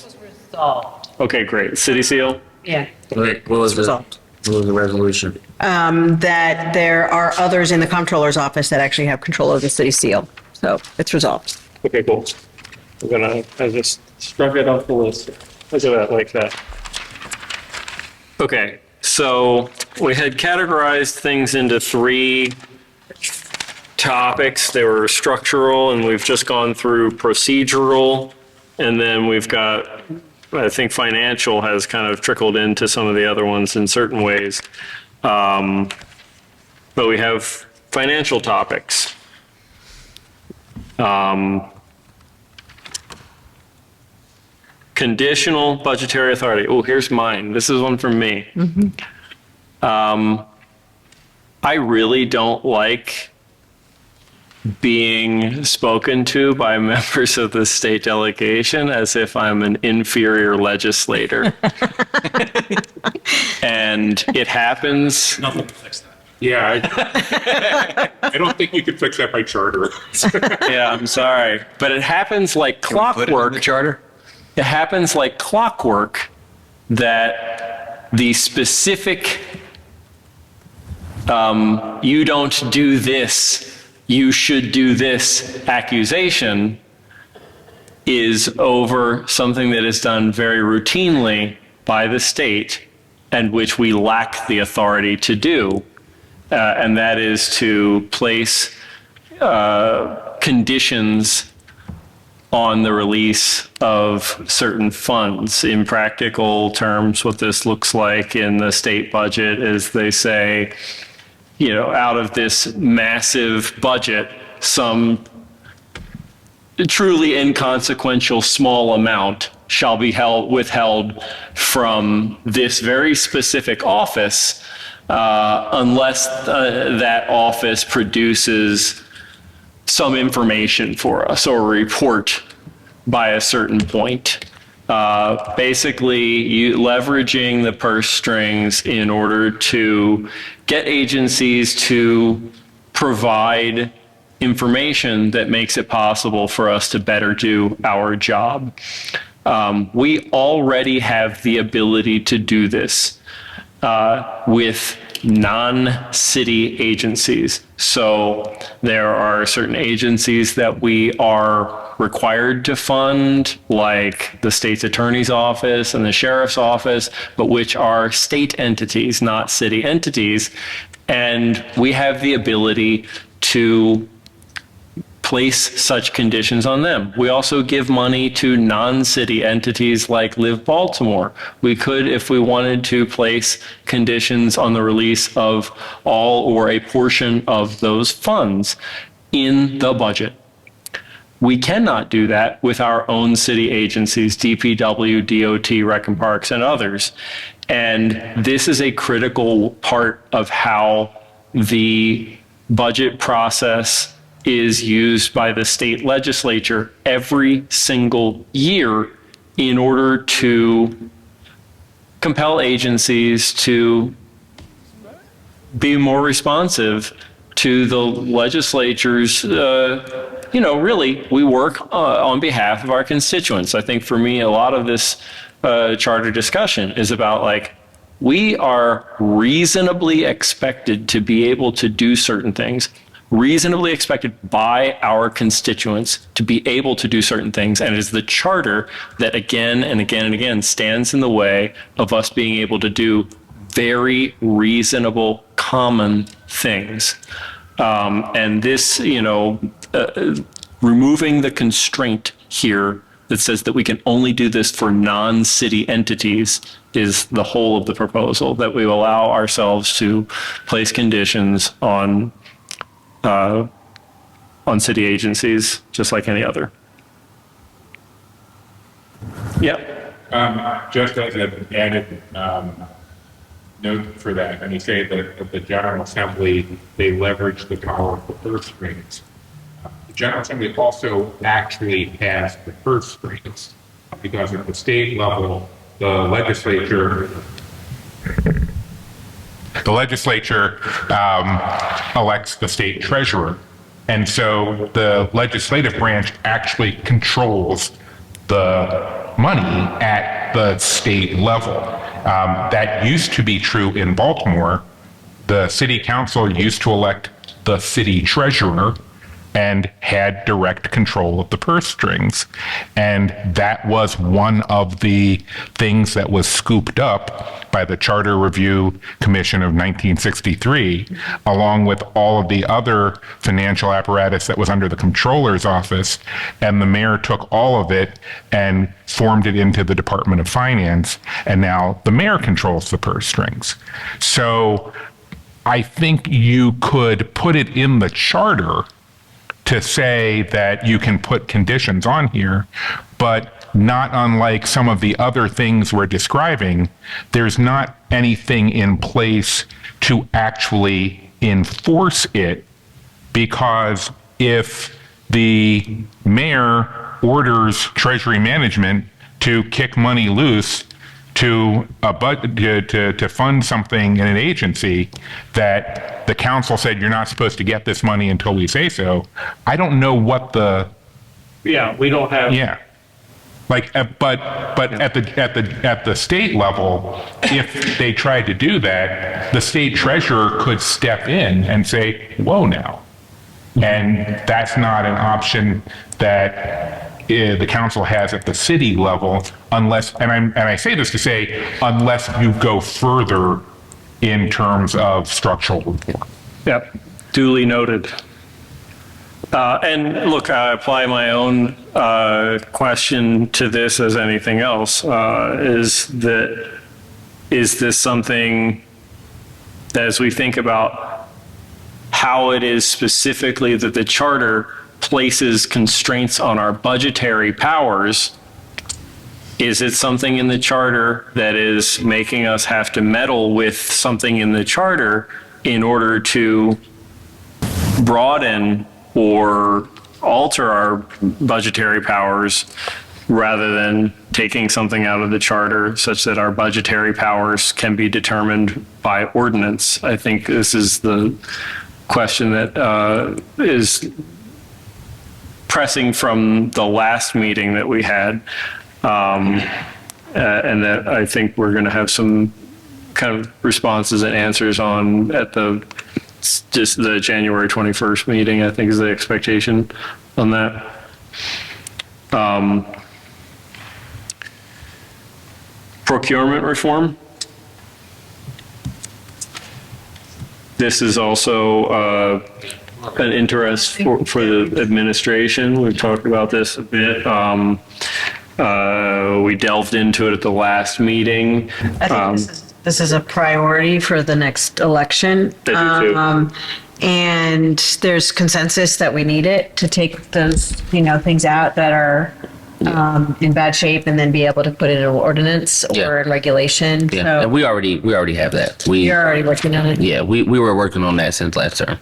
Okay, great. City seal? Yeah. What was the resolution? That there are others in the comptroller's office that actually have control of the city seal. So it's resolved. Okay, cool. I just struck it off the list. Look at that, like that. Okay, so we had categorized things into 3 topics. They were structural, and we've just gone through procedural, and then we've got, I think financial has kind of trickled into some of the other ones in certain ways. But we have financial topics. Conditional budgetary authority. Oh, here's mine. This is one from me. I really don't like being spoken to by members of the state delegation as if I'm an inferior legislator. And it happens. Nothing to fix that. Yeah, I don't think you could fix that by charter. Yeah, I'm sorry. But it happens like clockwork. The charter? It happens like clockwork that the specific, you don't do this, you should do this accusation is over something that is done very routinely by the state and which we lack the authority to do. And that is to place conditions on the release of certain funds. In practical terms, what this looks like in the state budget is they say, out of this massive budget, some truly inconsequential small amount shall be withheld from this very specific office unless that office produces some information for us or a report by a certain point. Basically, leveraging the purse strings in order to get agencies to provide information that makes it possible for us to better do our job. We already have the ability to do this with non-city agencies. So there are certain agencies that we are required to fund, like the state's attorney's office and the sheriff's office, but which are state entities, not city entities. And we have the ability to place such conditions on them. We also give money to non-city entities like Live Baltimore. We could, if we wanted to, place conditions on the release of all or a portion of those funds in the budget. We cannot do that with our own city agencies, DPW, DOT, Rec and Parks, and others. And this is a critical part of how the budget process is used by the state legislature every single year in order to compel agencies to be more responsive to the legislature's, really, we work on behalf of our constituents. I think for me, a lot of this charter discussion is about like, we are reasonably expected to be able to do certain things, reasonably expected by our constituents to be able to do certain things. And it is the charter that again and again and again stands in the way of us being able to do very reasonable, common things. And this, removing the constraint here that says that we can only do this for non-city entities is the whole of the proposal, that we allow ourselves to place conditions on city agencies, just like any other. Yep. Just as an added note for that, and you say that at the General Assembly, they leverage the power of the purse strings. The General Assembly also actually has the purse strings, because at the state level, the legislature elects the state treasurer. And so the legislative branch actually controls the money at the state level. That used to be true in Baltimore. The city council used to elect the city treasurer and had direct control of the purse strings. And that was one of the things that was scooped up by the Charter Review Commission of 1963, along with all of the other financial apparatus that was under the comptroller's office. And the mayor took all of it and formed it into the Department of Finance. And now the mayor controls the purse strings. So I think you could put it in the charter to say that you can put conditions on here, but not unlike some of the other things we're describing, there's not anything in place to actually enforce it, because if the mayor orders Treasury Management to kick money loose to fund something in an agency that the council said you're not supposed to get this money until we say so, I don't know what the We don't have. yeah. Like, but at the state level, if they tried to do that, the state treasurer could step in and say, "Whoa, now," and that's not an option that the council has at the city level, unless, and I say this to say, unless you go further in terms of structural reform. Yep, duly noted. And look, I apply my own question to this as anything else. Is this something that, as we think about how it is specifically that the charter places constraints on our budgetary powers, is it something in the charter that is making us have to meddle with something in the charter in order to broaden or alter our budgetary powers, rather than taking something out of the charter such that our budgetary powers can be determined by ordinance? I think this is the question that is pressing from the last meeting that we had, and that I think we're going to have some kind of responses and answers on at just the January 21st meeting, I think is the expectation on that. Procurement reform. This is also an interest for the administration. We've talked about this a bit. We delved into it at the last meeting. I think this is a priority for the next election. I do too. And there's consensus that we need it to take those, things out that are in bad shape and then be able to put it in an ordinance or in regulation. Yeah, So and we already have that. you're already working on it. Yeah, we were working on that since last term.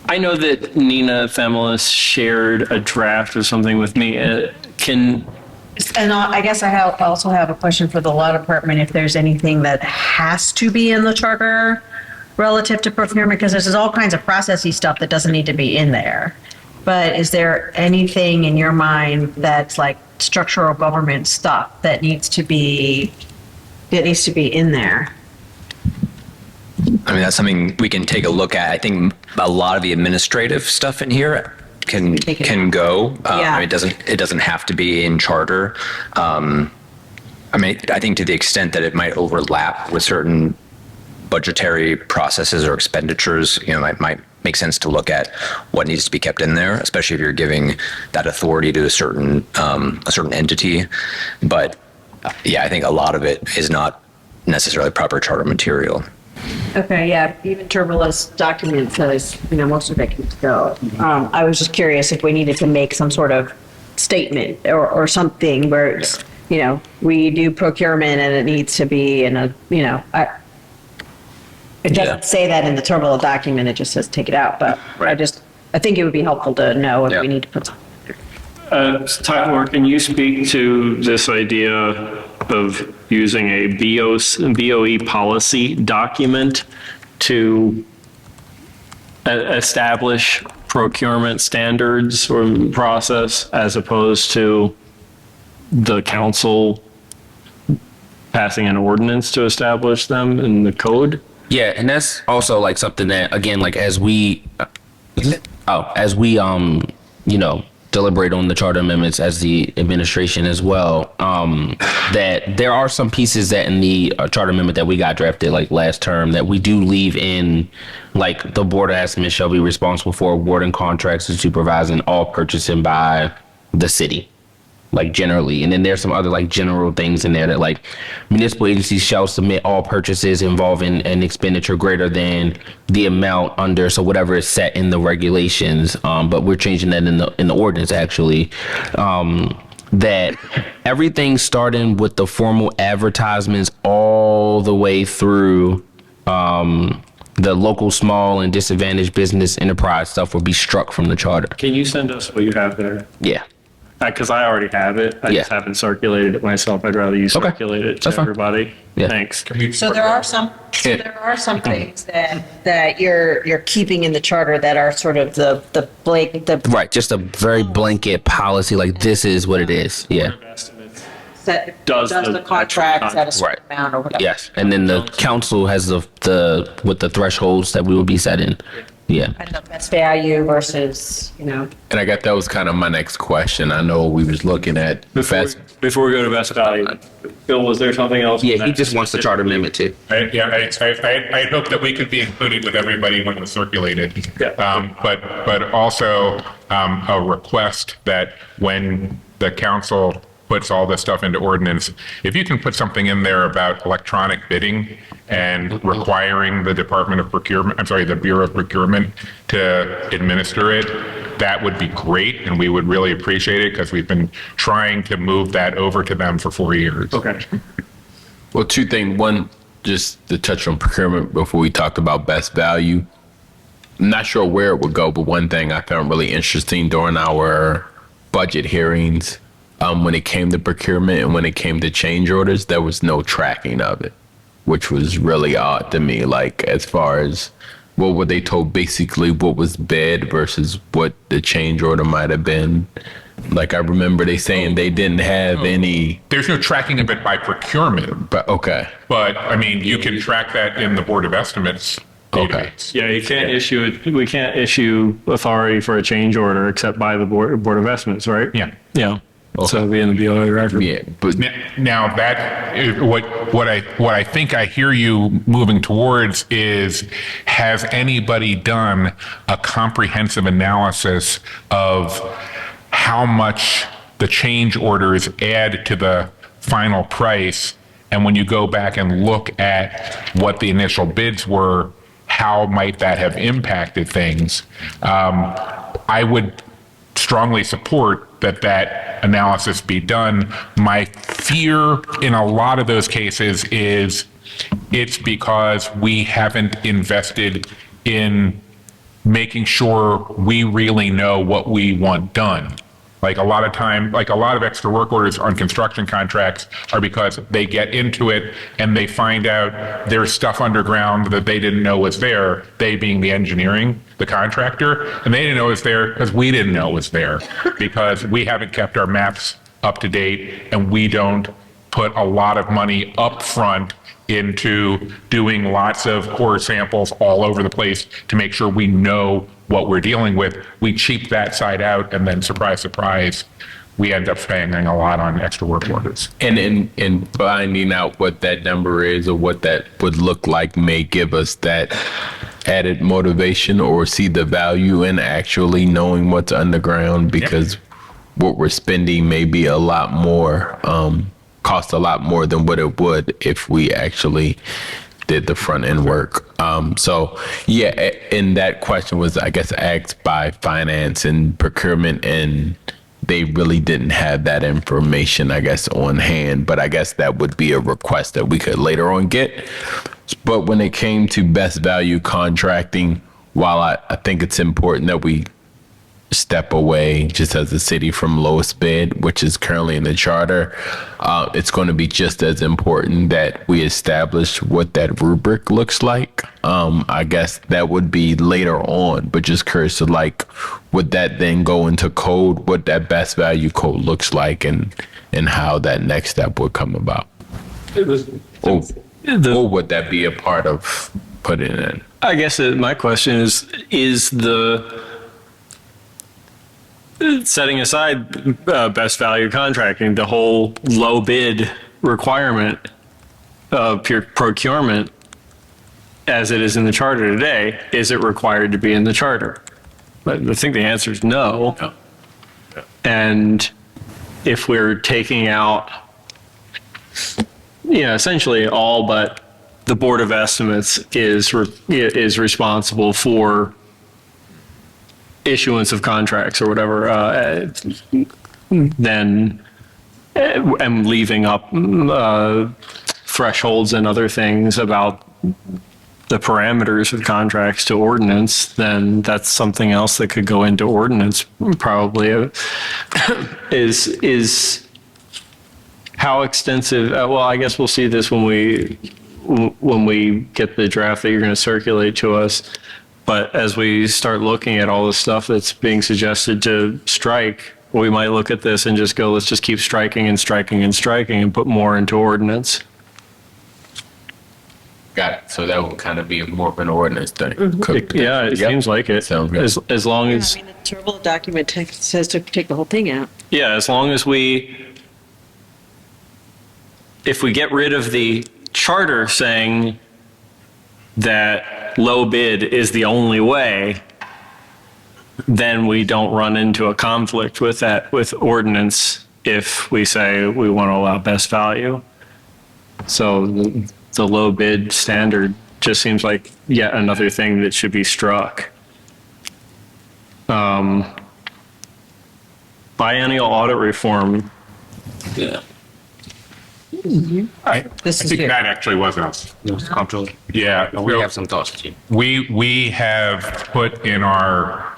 I know that Nina Themelis shared a draft of something with me. And I guess also have a question for the law department, if there's anything that has to be in the charter relative to procurement, because there's all kinds of processy stuff that doesn't need to be in there. But is there anything in your mind that's like structural government stuff that needs to be in there? I mean, that's something we can take a look at. I think a lot of the administrative stuff in here can go. I mean, it doesn't have to be in charter. I mean, I think to the extent that it might overlap with certain budgetary processes or expenditures, it might make sense to look at what needs to be kept in there, especially if you're giving that authority to a certain entity. But yeah, I think a lot of it is not necessarily proper charter material. Okay, yeah, even Turbola's document says, most of it can go. I was just curious if we needed to make some sort of statement or something where it's, we do procurement and it needs to be in a, it doesn't say that in the Turbola document, it just says take it out, but I think it would be helpful to know if we need to put something. Tyler, can you speak to this idea of using a BOE policy document to establish procurement standards or process as opposed to the council passing an ordinance to establish them in the code? Yeah, and that's also like something that, again, like as we deliberate on the charter amendments as the administration as well, that there are some pieces that in the charter amendment that we got drafted like last term that we do leave in, like the board of estimates shall be responsible for awarding contracts and supervising all purchasing by the city, like generally. And then there's some other like general things in there that like municipal agencies shall submit all purchases involving an expenditure greater than the amount under, so whatever is set in the regulations, but we're changing that in the ordinance actually, that everything starting with the formal advertisements all the way through the local small and disadvantaged business enterprise stuff will be struck from the charter. Can you send us what you have there? Yeah. Because I already have it. I just haven't circulated it myself. I'd rather you circulate it to everybody. Yeah. Thanks. So there are some things that you're keeping in the charter that are sort of the Right, just a very blanket policy, like this is what it is. Yeah. that Does does the the contracts at a certain Right. amount or whatever. Yes, and then the council has the with the thresholds that we will be setting. Yeah. And the best value versus, And I guess that was kind of my next question. I know we was looking at Before we go to best value, Bill, was there something else? Yeah, he just wants the charter amendment too. I hope that we could be included with everybody when it's circulated. Yeah. But also a request that when the council puts all this stuff into ordinance, if you can put something in there about electronic bidding and requiring the the Bureau of Procurement to administer it, that would be great, and we would really appreciate it because we've been trying to move that over to them for 4 years. Okay. Well, two things. One, just to touch on procurement before we talked about best value. I'm not sure where it would go, but one thing I found really interesting during our budget hearings, when it came to procurement and when it came to change orders, there was no tracking of it, which was really odd to me. Like, as far as what were they told, basically what was bid versus what the change order might have been. Like I remember they saying they didn't have any, There's no tracking of it by procurement, but okay. but I mean, you can track that in the Board of Estimates Okay. database. Yeah, you can't issue it, we can't issue authority for a change order except by the Board of Estimates, right? Yeah. Yeah. So it'll be in the BOA record. Yeah, but Now that what I think I hear you moving towards is, has anybody done a comprehensive analysis of how much the change orders add to the final price? And when you go back and look at what the initial bids were, how might that have impacted things? I would strongly support that analysis be done. My fear in a lot of those cases is it's because we haven't invested in making sure we really know what we want done. Like a lot of extra work orders on construction contracts are because they get into it and they find out there's stuff underground that they didn't know was there, they being the engineering, the contractor, and they didn't know it was there because we didn't know it was there because we haven't kept our maps up to date and we don't put a lot of money up front into doing lots of core samples all over the place to make sure we know what we're dealing with. We cheap that side out, and then surprise, surprise, we end up spending a lot on extra work orders. and in finding out what that number is or what that would look like may give us that added motivation or see the value in actually knowing what's underground, because what we're spending may be a lot more, cost a lot more than what it would if we actually did the front end work. So yeah, and that question was, I guess, asked by finance and procurement, and they really didn't have that information, I guess, on hand. But I guess that would be a request that we could later on get. But when it came to best value contracting, while I think it's important that we step away just as a city from lowest bid, which is currently in the charter, it's going to be just as important that we establish what that rubric looks like. I guess that would be later on, but just curious to would that then go into code, what that best value code looks like, and how that next step would come about? Or would that be a part of putting it in? I guess my question is the setting aside best value contracting, the whole low bid requirement of pure procurement as it is in the charter today, is it required to be in the charter? But I think the answer is no. And if we're taking out, essentially all but the Board of Estimates is responsible for issuance of contracts or whatever, then I'm leaving up thresholds and other things about the parameters of contracts to ordinance, then that's something else that could go into ordinance probably. Is how extensive, well, I guess we'll see this when we get the draft that you're going to circulate to us. But as we start looking at all the stuff that's being suggested to strike, we might look at this and just go, let's just keep striking and striking and striking and put more into ordinance. Got it. So that will kind of be more of an ordinance thing. Yeah, it seems like it. Sounds good. As long as, I mean, the terrible document says to take the whole thing out. yeah, as long as if we get rid of the charter saying that low bid is the only way, then we don't run into a conflict with that, with ordinance, if we say we want to allow best value. So the low bid standard just seems like yet another thing that should be struck. Biennial audit reform. I This is think here. that actually was us. Yeah. We have some thoughts, Chief. We have put in our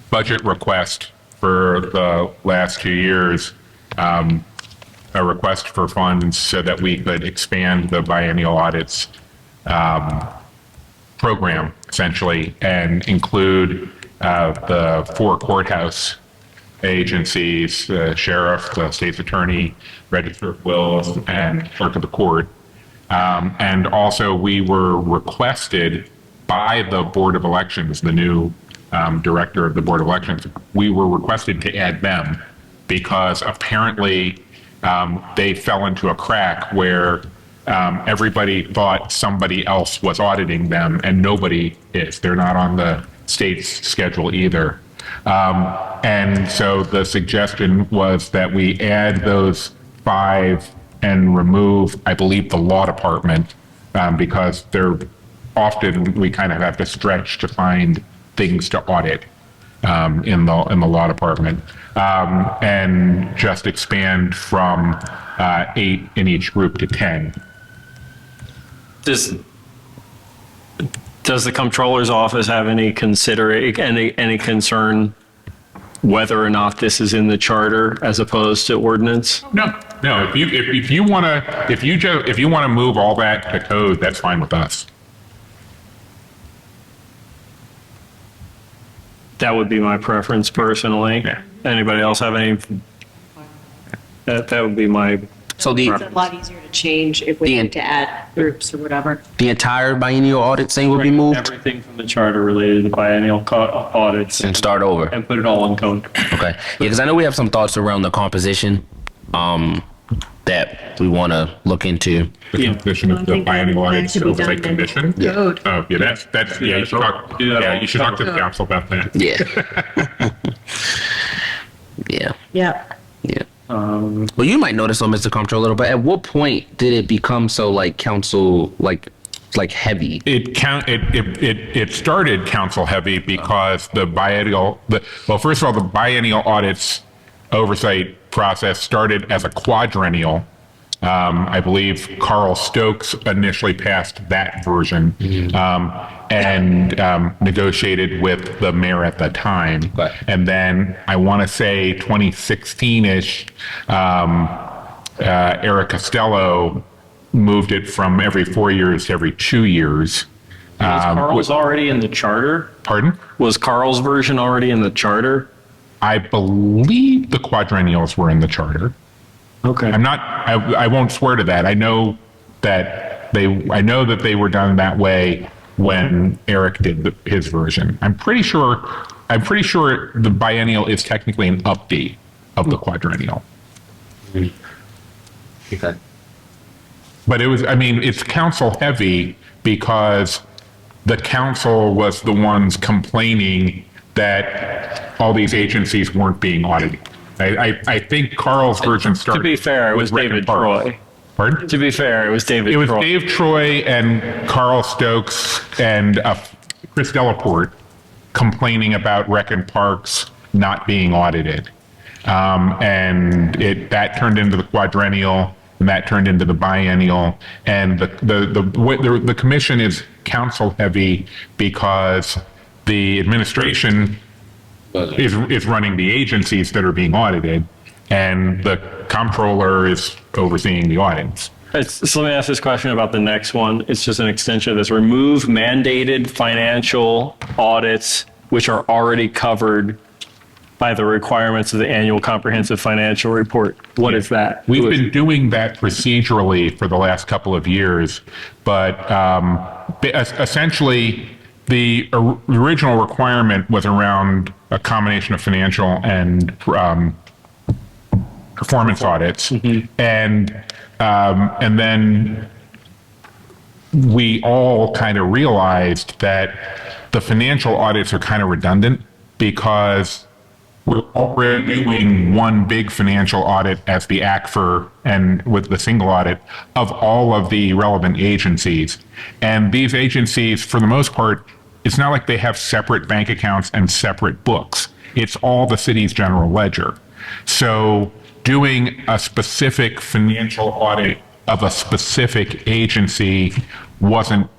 budget request for the last 2 years, a request for funds so that we could expand the biennial audits program, essentially, and include the 4 courthouse agencies, sheriff, the state's attorney, register of wills, and clerk of the court. And also we were requested by the Board of Elections, the new director of the Board of Elections, we were requested to add them because apparently they fell into a crack where everybody thought somebody else was auditing them and nobody is. They're not on the state's schedule either. And so the suggestion was that we add those 5 and remove, I believe, the law department because they're often, we kind of have to stretch to find things to audit in the law department, and just expand from 8 in each group to 10. Does the comptroller's office have any concern whether or not this is in the charter as opposed to ordinance? No. If you want to move all that to code, that's fine with us. That would be my preference personally. Yeah. Anybody else have any? That would be my. So It's a lot easier to change if we need to add groups or whatever. the entire biennial audit thing will be moved Everything from the charter related to biennial audits and start over. and put it all in code. Okay. Yeah, because I know we have some thoughts around the composition that we want to look into. The composition of the biennial audits oversight commission. Code. Oh, yeah, that's yeah. You should talk. Yeah, you should talk to the council about that. Yeah. Yeah. Yeah. Yeah. Well, you might notice, Mr. Comptroller, but at what point did it become so like council like heavy? It started council heavy because the biennial. Well, first of all, the biennial audits oversight process started as a quadrennial. I believe Carl Stokes initially passed that version and negotiated with the mayor at the time. Okay. And then I want to say 2016-ish, Eric Costello moved it from every 4 years to every 2 years. Was Carl's already in the charter? Pardon? Was Carl's version already in the charter? I believe the quadrennials were in the charter. Okay. I won't swear to that. I know that they were done that way when Eric did his version. I'm pretty sure the biennial is technically an update of the quadrennial. Okay. But it's council heavy because the council was the ones complaining that all these agencies weren't being audited. I think Carl's version started. To be fair, it was with David Parks. Troy. Pardon? To be fair, it was David It was Troy. Dave Troy and Carl Stokes and Chris Delaporte complaining about Rec and Parks not being audited. And that turned into the quadrennial, and that turned into the biennial. And the commission is council heavy because the administration is running the agencies that are being audited, and the comptroller is overseeing the audits. So let me ask this question about the next one. It's just an extension of this. Remove mandated financial audits which are already covered by the requirements of the annual comprehensive financial report. What is that? We've been doing that procedurally for the last couple of years, but essentially the original requirement was around a combination of financial and performance audits, and then we all kind of realized that the financial audits are kind of redundant because we're already doing one big financial audit as the ACFR and with the single audit of all of the relevant agencies. And these agencies, for the most part, it's not like they have separate bank accounts and separate books. It's all the city's general ledger. So doing a specific financial audit of a specific agency wasn't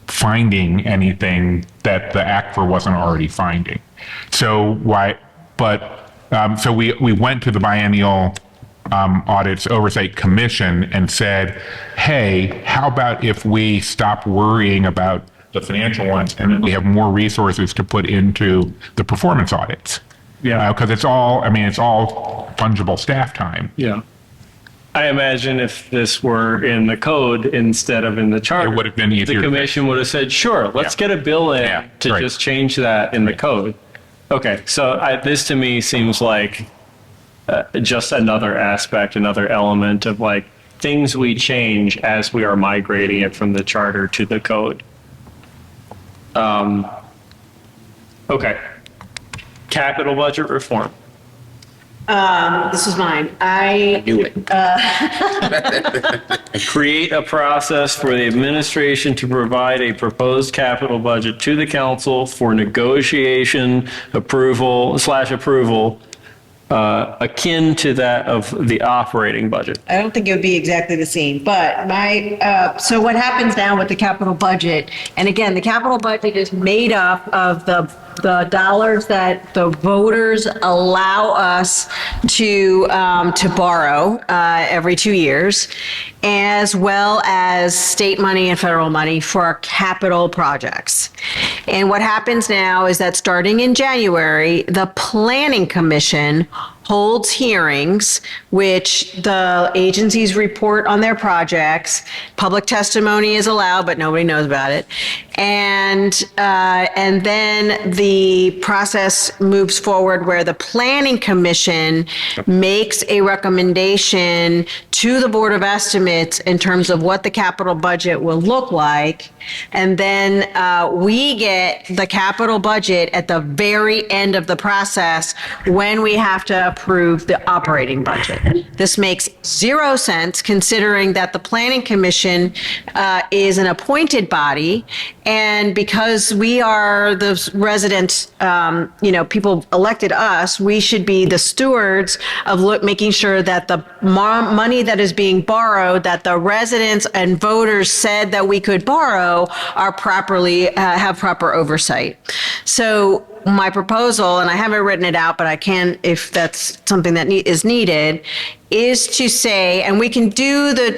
finding anything that the ACFR wasn't already finding. So so we went to the biennial audits oversight commission and said, hey, how about if we stop worrying about the financial ones and we have more resources to put into the performance audits? Yeah. Because it's all fungible staff time. Yeah. I imagine if this were in the code instead of in the charter, It would have been easier the to commission would have said, sure, let's get a bill in Yeah, to right. just change that in the code. Okay, so this to me seems like just another aspect, another element of like things we change as we are migrating it from the charter to the code. Okay. Capital budget reform. This is mine. I Knew it. Create a process for the administration to provide a proposed capital budget to the council for negotiation, approval, akin to that of the operating budget. I don't think it would be exactly the same, but so what happens now with the capital budget, and again, the capital budget is made up of the dollars that the voters allow us to borrow every 2 years, as well as state money and federal money for our capital projects. And what happens now is that starting in January, the Planning Commission holds hearings, which the agencies report on their projects. Public testimony is allowed, but nobody knows about it. And then the process moves forward where the Planning Commission makes a recommendation to the Board of Estimates in terms of what the capital budget will look like. And then we get the capital budget at the very end of the process when we have to approve the operating budget. This makes zero sense considering that the Planning Commission is an appointed body. And because we are the residents, people elected us, we should be the stewards of making sure that the money that is being borrowed, that the residents and voters said that we could borrow, are properly, have proper oversight. So my proposal, and I haven't written it out, but I can, if that's something that is needed, is to say, and we can do the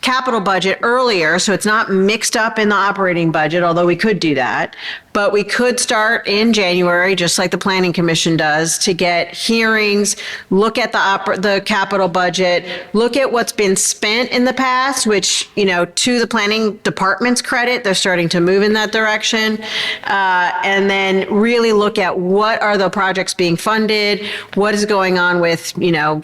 capital budget earlier, so it's not mixed up in the operating budget, although we could do that. But we could start in January, just like the Planning Commission does, to get hearings, look at the capital budget, look at what's been spent in the past, which, to the planning department's credit, they're starting to move in that direction. And then really look at what are the projects being funded, what is going on with,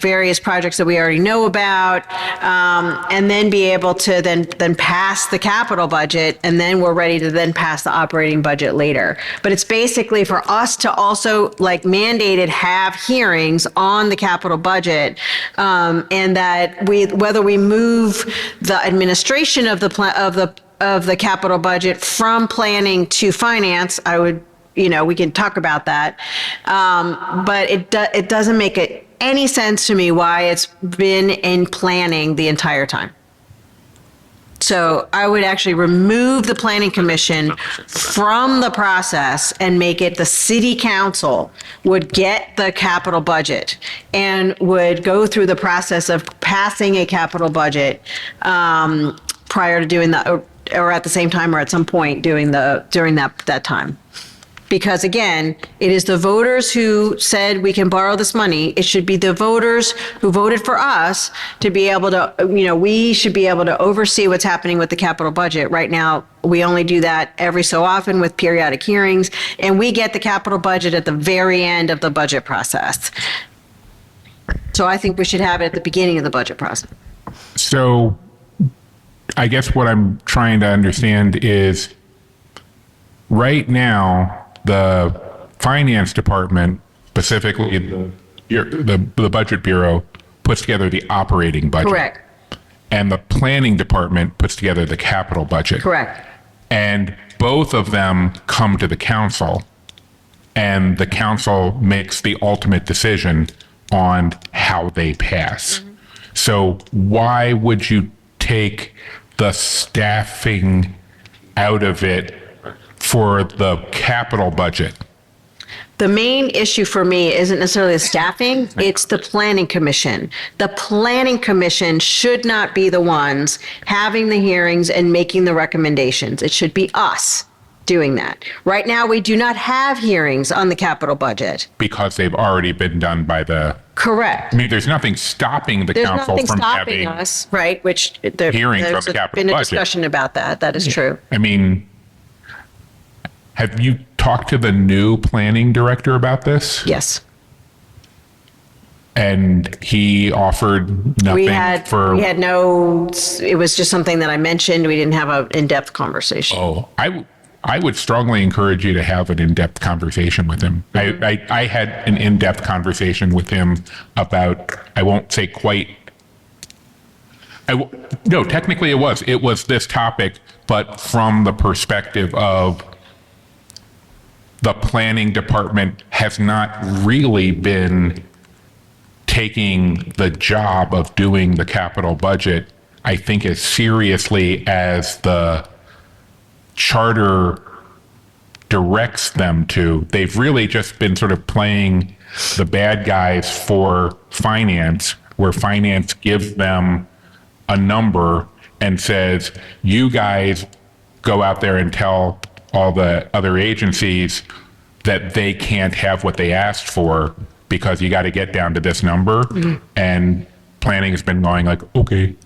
various projects that we already know about, and then be able to then pass the capital budget, and then we're ready to then pass the operating budget later. But it's basically for us to also mandated have hearings on the capital budget, and that whether we move the administration of the capital budget from planning to finance, we can talk about that. But it doesn't make any sense to me why it's been in planning the entire time. So I would actually remove the Planning Commission from the process and make it the city council would get the capital budget and would go through the process of passing a capital budget prior to doing or at the same time or at some point during that time. Because again, it is the voters who said we can borrow this money. It should be the voters who voted for us to be able to, we should be able to oversee what's happening with the capital budget. Right now, we only do that every so often with periodic hearings, and we get the capital budget at the very end of the budget process. So I think we should have it at the beginning of the budget process. So I guess what I'm trying to understand is right now, the finance department, specifically the budget bureau, puts together the operating budget. Correct. And the planning department puts together the capital budget. Correct. And both of them come to the council, and the council makes the ultimate decision on how they pass. Mm-hmm. So why would you take the staffing out of it for the capital budget? The main issue for me isn't necessarily the staffing, it's the Planning Commission. The Planning Commission should not be the ones having the hearings and making the recommendations. It should be us. doing that. Right now, we do not have hearings on the capital budget. Because they've already been done by the, Correct. I mean, there's nothing stopping the There's council nothing from stopping having, us, right, which there- hearings on there's the capital been a budget. discussion about that. That is true. I mean, have you talked to the new planning director about this? Yes. And he offered We nothing had for, no, it was just something that I mentioned. We didn't have an in-depth conversation. oh, I would strongly encourage you to have an in-depth conversation with him. I had an in-depth conversation with him about, I won't say quite, no, technically it was this topic, but from the perspective of the planning department has not really been taking the job of doing the capital budget, I think, as seriously as the charter directs them to. They've really just been sort of playing the bad guys for finance, where finance gives them a number and says, you guys go out there and tell all the other agencies that they can't have what they asked for because you got to get down to this number. And planning has been going like, okay.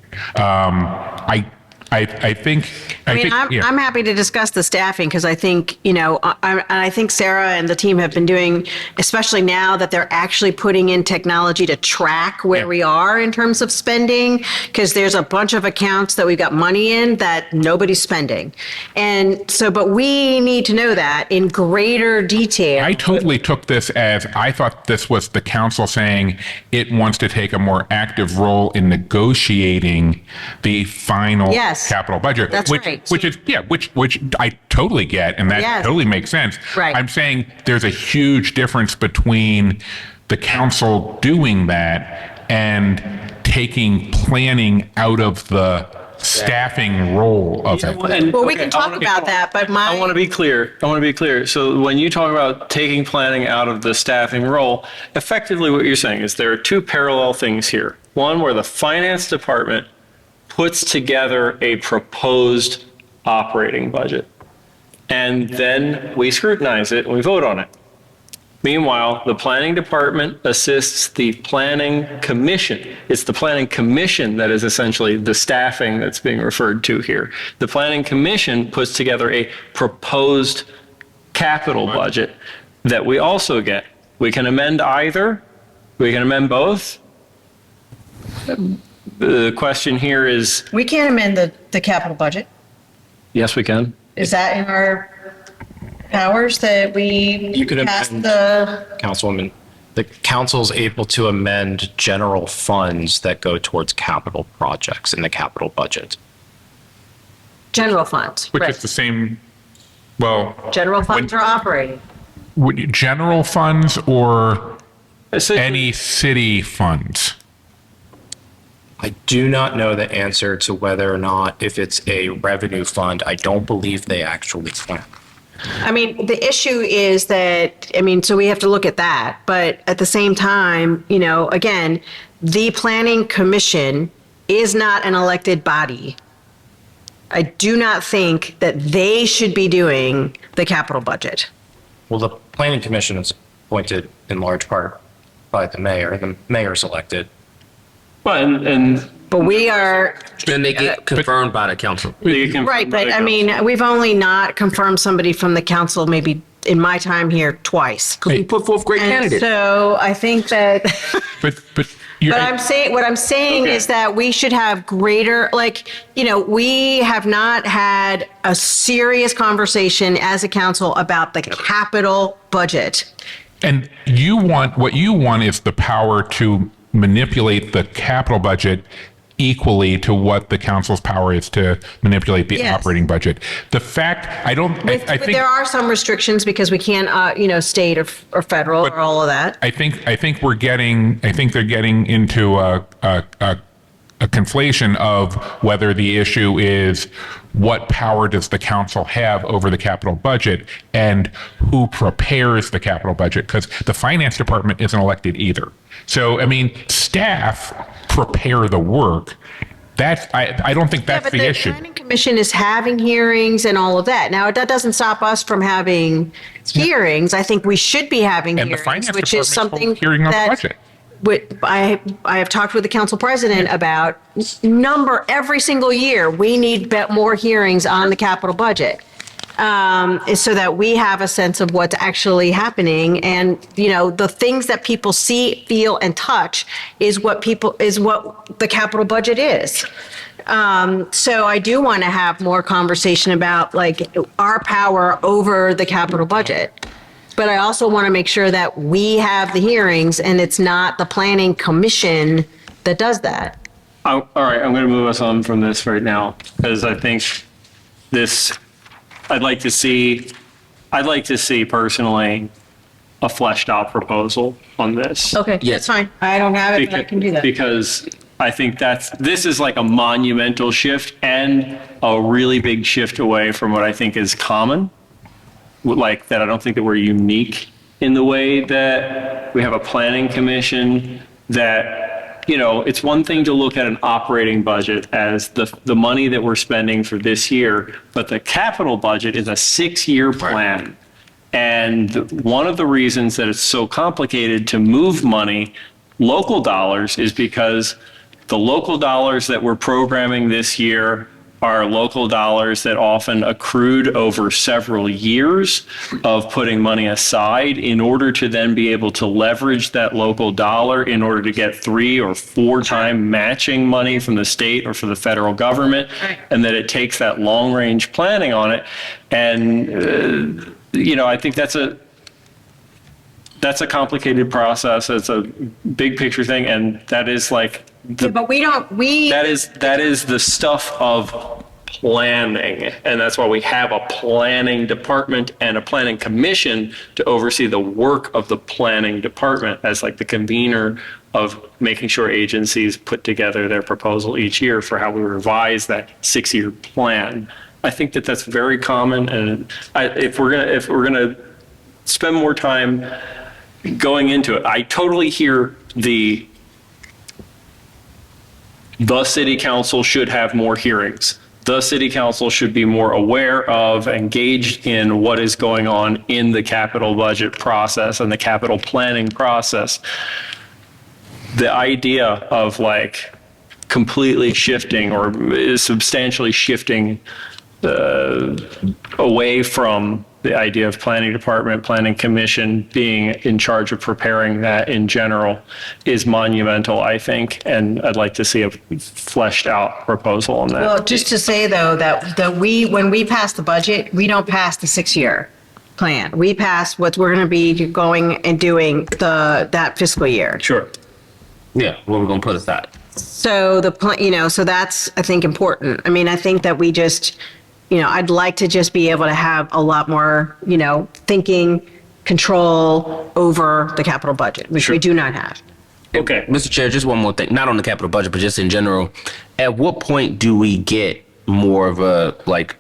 I think, yeah. I'm happy to discuss the staffing because I think, I think Sarah and the team have been doing, especially now that they're actually putting in technology to track where we are in terms of spending, because there's a bunch of accounts that we've got money in that nobody's spending. And so, but we need to know that in greater detail. I totally took this as, I thought this was the council saying it wants to take a more active role in negotiating the final capital budget. That's right. Which is, which I totally get, and that totally makes sense. Right. I'm saying there's a huge difference between the council doing that and taking planning out of the staffing role of it. Well, we can talk about that, but I want to be clear. So when you talk about taking planning out of the staffing role, effectively what you're saying is there are two parallel things here. One where the finance department puts together a proposed operating budget, and then we scrutinize it and we vote on it. Meanwhile, the planning department assists the planning commission. It's the planning commission that is essentially the staffing that's being referred to here. The planning commission puts together a proposed capital budget that we also get. We can amend either, we can amend both. The question here is, we can't amend the capital budget. yes, we can. Is that in our powers that we You could pass amend- the? Councilwoman, the council's able to amend general funds that go towards capital projects in the capital budget. General funds, Which right. is the same, well, General funds are operating. general funds or Essentially- any city funds? I do not know the answer to whether or not if it's a revenue fund. I don't believe they actually can. I mean, the issue is that, so we have to look at that, but at the same time, again, the planning commission is not an elected body. I do not think that they should be doing the capital budget. Well, the planning commission is appointed in large part by the mayor. The mayor's elected. Well, But we are, Then they get confirmed by the council. right, but we've only not confirmed somebody from the council, maybe in my time here, twice. We put forth great And candidates. so I think that, But you're, what I'm saying is that we should have greater, we have not had a serious conversation as a council about the capital budget. and what you want is the power to manipulate the capital budget equally to what the council's power is to manipulate the Yes. operating budget. The fact, I think, There are some restrictions because we can't, state or federal or all of that. I think they're getting into a conflation of whether the issue is what power does the council have over the capital budget and who prepares the capital budget, because the finance department isn't elected either. So, staff prepare the work. I don't think Yeah, that's but the the issue. planning commission is having hearings and all of that. Now, that doesn't stop us from having hearings. I think we should be having And the hearings, finance which is department's something hearing on the that budget. I have talked with the council president about every single year. We need more hearings on the capital budget. Is so that we have a sense of what's actually happening. And, the things that people see, feel, and touch is what the capital budget is. So I do want to have more conversation about like our power over the capital budget. But I also want to make sure that we have the hearings and it's not the planning commission that does that. All right, I'm going to move us on from this right now because I think I'd like to see personally a fleshed out proposal on this. Okay, Yes. that's fine. I don't have it, but I can do that. Because I think this is like a monumental shift and a really big shift away from what I think is common. Like that, I don't think that we're unique in the way that we have a planning commission that, it's one thing to look at an operating budget as the money that we're spending for this year, but the capital budget is a 6-year plan. And one of the reasons that it's so complicated to move money, local dollars, is because the local dollars that we're programming this year are local dollars that often accrued over several years of putting money aside in order to then be able to leverage that local dollar in order to get 3 or 4 time matching money from the state or for the federal government. And that it takes that long range planning on it. And, I think that's a complicated process. It's a big picture thing. And that is like, But that is the stuff of planning. And that's why we have a planning department and a planning commission to oversee the work of the planning department as like the convener of making sure agencies put together their proposal each year for how we revise that 6-year plan. I think that that's very common. And if we're gonna spend more time going into it, I totally hear the city council should have more hearings. The city council should be more aware of, engaged in what is going on in the capital budget process and the capital planning process. The idea of like completely shifting or substantially shifting away from the idea of planning department, planning commission being in charge of preparing that in general is monumental, I think. And I'd like to see a fleshed out proposal on that. Well, just to say though, that when we pass the budget, we don't pass the 6-year plan. We pass what we're going to be going and doing that fiscal year. Sure. Yeah, what we're gonna put aside. So so that's, I think, important. I mean, I think that we just, I'd like to just be able to have a lot more, thinking, control over the capital budget, which we do not have. Okay. Mr. Chair, just one more thing, not on the capital budget, but just in general. At what point do we get more of a, like,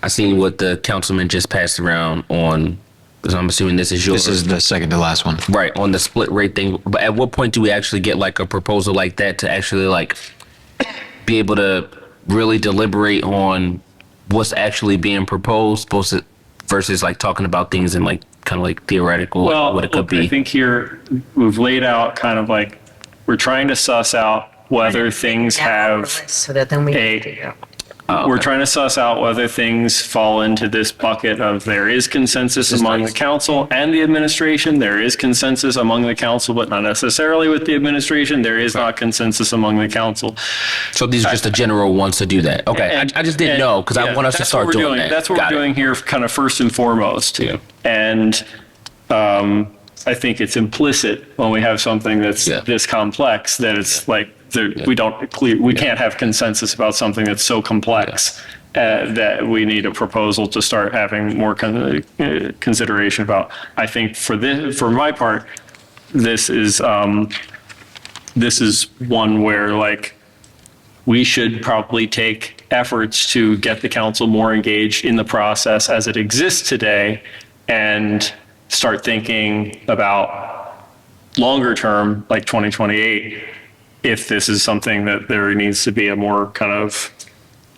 I seen what the councilman just passed around on, because I'm assuming this is yours. This is the second to last one. Right, on the split rate thing. But at what point do we actually get like a proposal like that to actually like be able to really deliberate on what's actually being proposed versus like talking about things in like kind of like theoretical, what it could look, I be? think here we've laid out kind of like, we're trying to suss out whether things have So that then we. we're trying to suss out whether things fall into this bucket of there is consensus among the council and the administration. There is consensus among the council, but not necessarily with the administration. There is not consensus among the council. So these are just the general ones to do that. Okay, I just didn't know because I want us to that's start what we're doing that. That's what Got we're it. doing here, kind of first and foremost. Yeah. And I think it's implicit when we have something that's this complex that it's like we can't have consensus about something that's so complex that we need a proposal to start having more consideration about. I think for my part, this is one where like we should probably take efforts to get the council more engaged in the process as it exists today and start thinking about longer term, like 2028, if this is something that there needs to be a more kind of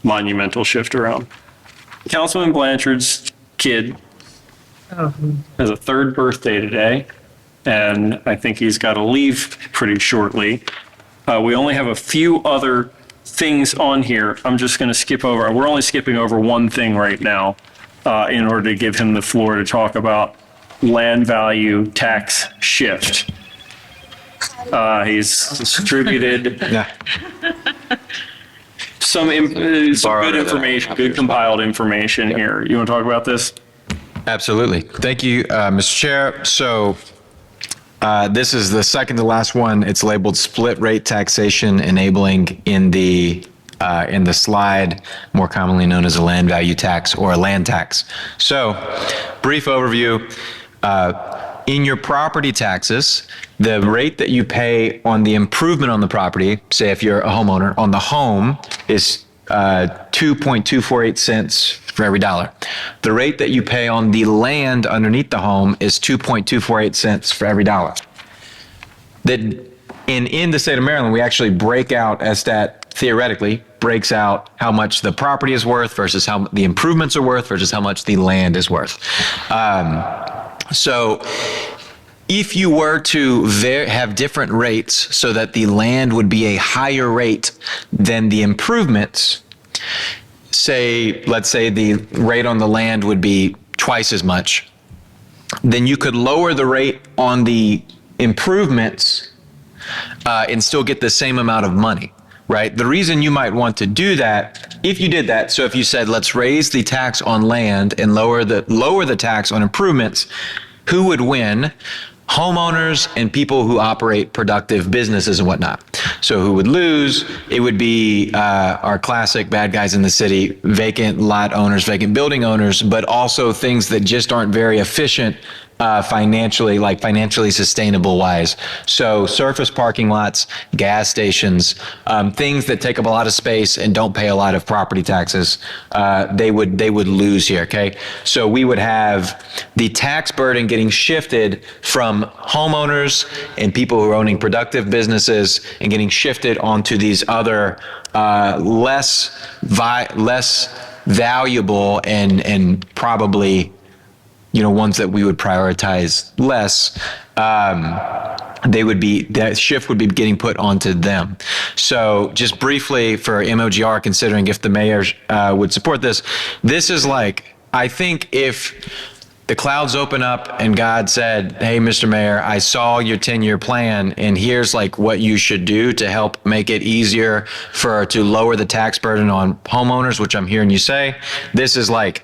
monumental shift around. Councilman Blanchard's kid has a third birthday today, and I think he's got to leave pretty shortly. We only have a few other things on here. I'm just going to skip over. We're only skipping over one thing right now in order to give him the floor to talk about land value tax shift. He's distributed some good information, good compiled information here. You want to talk about this? Absolutely. Thank you, Mr. Chair. So this is the second to last one. It's labeled split rate taxation enabling in the slide, more commonly known as a land value tax or a land tax. So brief overview. In your property taxes, the rate that you pay on the improvement on the property, say if you're a homeowner, on the home is 2.248 cents for every dollar. The rate that you pay on the land underneath the home is 2.248 cents for every dollar. In the state of Maryland, we actually break out, as that theoretically breaks out how much the property is worth versus how the improvements are worth versus how much the land is worth. So if you were to have different rates so that the land would be a higher rate than the improvements, let's say the rate on the land would be twice as much, then you could lower the rate on the improvements and still get the same amount of money, right? The reason you might want to do that, if you did that, so if you said, let's raise the tax on land and lower the tax on improvements, who would win? Homeowners and people who operate productive businesses and whatnot. So who would lose? It would be our classic bad guys in the city, vacant lot owners, vacant building owners, but also things that just aren't very efficient financially sustainable wise. So surface parking lots, gas stations, things that take up a lot of space and don't pay a lot of property taxes, they would lose here, okay? So we would have the tax burden getting shifted from homeowners and people who are owning productive businesses and getting shifted onto these other less valuable and probably ones that we would prioritize less, that shift would be getting put onto them. So just briefly for MOGR, considering if the mayor would support this is like, I think if the clouds open up and God said, hey, Mr. Mayor, I saw your 10-year plan and here's like what you should do to help make it easier to lower the tax burden on homeowners, which I'm hearing you say, this is that.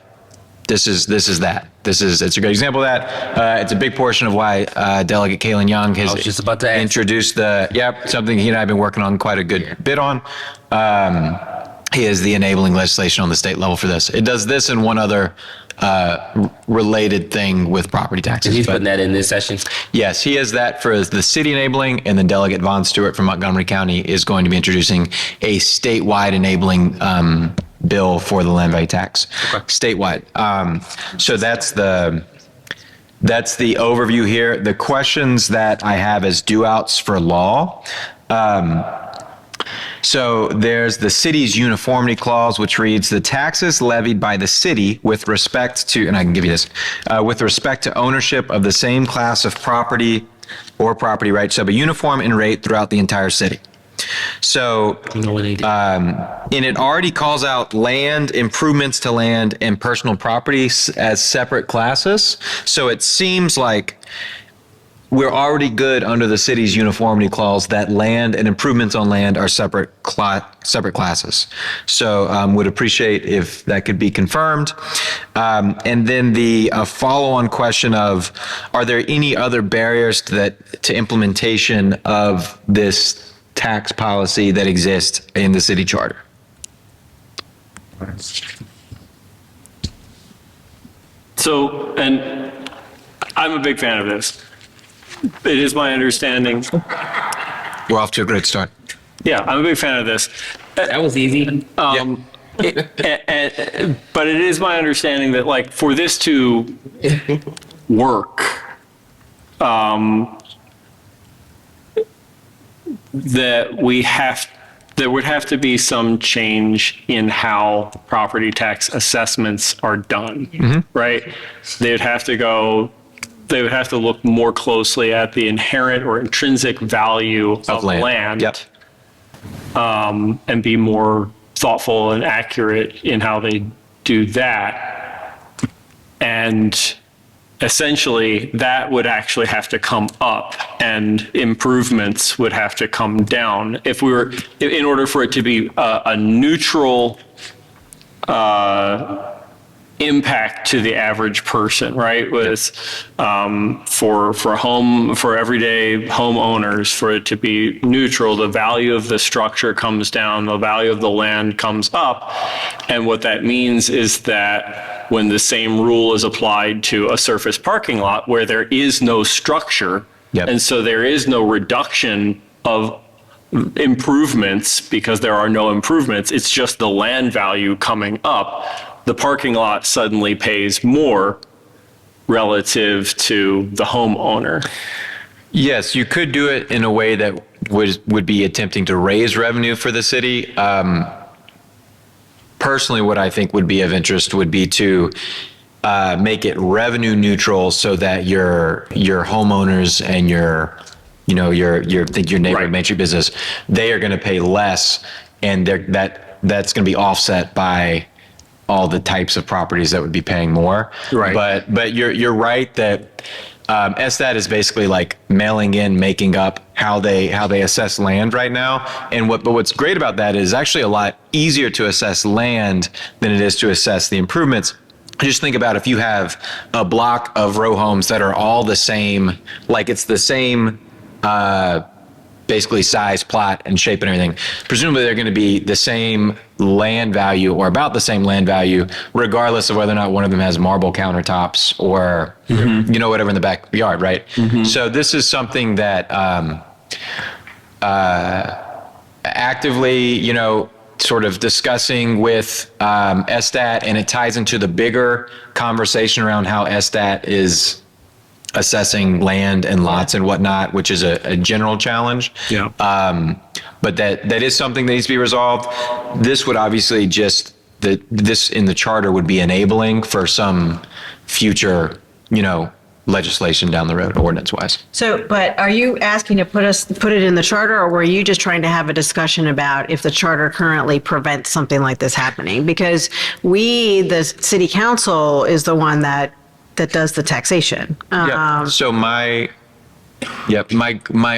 It's a great example of that. It's a big portion of why Delegate Kalen Young has introduced something he and I have been working on quite a good bit on. Is the enabling legislation on the state level for this. It does this and one other related thing with property taxes. And he's putting that in this session? Yes, he has that for the city enabling, and then Delegate Von Stewart from Montgomery County is going to be introducing a statewide enabling bill for the land value tax, statewide. So that's the overview here. The questions that I have as due outs for law. So there's the city's uniformity clause, which reads the taxes levied by the city with respect to, and I can give you this, with respect to ownership of the same class of property or property rights shall be uniform in rate throughout the entire city. So, and it already calls out land, improvements to land, and personal property as separate classes. So it seems like we're already good under the city's uniformity clause that land and improvements on land are separate classes. So would appreciate if that could be confirmed. And then the follow-on question of, are there any other barriers to implementation of this tax policy that exist in the city charter? So, and I'm a big fan of this. It is my understanding. We're off to a great start. Yeah, I'm a big fan of this. That was easy. But it is my understanding that, like, for this to that there would have to be some change in how property tax assessments are done, right? They would have to look more closely at the inherent or intrinsic value of land. Yep. And be more thoughtful and accurate in how they do that. And essentially, that would actually have to come up and improvements would have to come down. In order for it to be a neutral impact to the average person, right? Was for everyday homeowners, for it to be neutral, the value of the structure comes down, the value of the land comes up. And what that means is that when the same rule is applied to a surface parking lot where there is no structure, and so there is no reduction of improvements because there are no improvements, it's just the land value coming up, the parking lot suddenly pays more relative to the homeowner. Yes, you could do it in a way that would be attempting to raise revenue for the city. Personally, what I think would be of interest would be to make it revenue neutral so that your homeowners and your neighborhood Main Street business, they are going to pay less, and that's going to be offset by all the types of properties that would be paying more. Right. But you're right that SDAT is basically like making up how they assess land right now. And what's great about that is actually a lot easier to assess land than it is to assess the improvements. Just think about if you have a block of row homes that are all the same, like it's the same basically size, plot, and shape and everything. Presumably they're going to be the same land value or about the same land value, regardless of whether or not one of them has marble countertops or, whatever in the backyard, right? So this is something that actively, sort of discussing with SDAT, and it ties into the bigger conversation around how SDAT is assessing land and lots and whatnot, which is a general challenge. Yeah. But that is something that needs to be resolved. This would obviously this in the charter would be enabling for some future, legislation down the road, ordinance wise. So, but are you asking to put it in the charter, or were you just trying to have a discussion about if the charter currently prevents something like this happening? Because the city council is the one that does the taxation. So my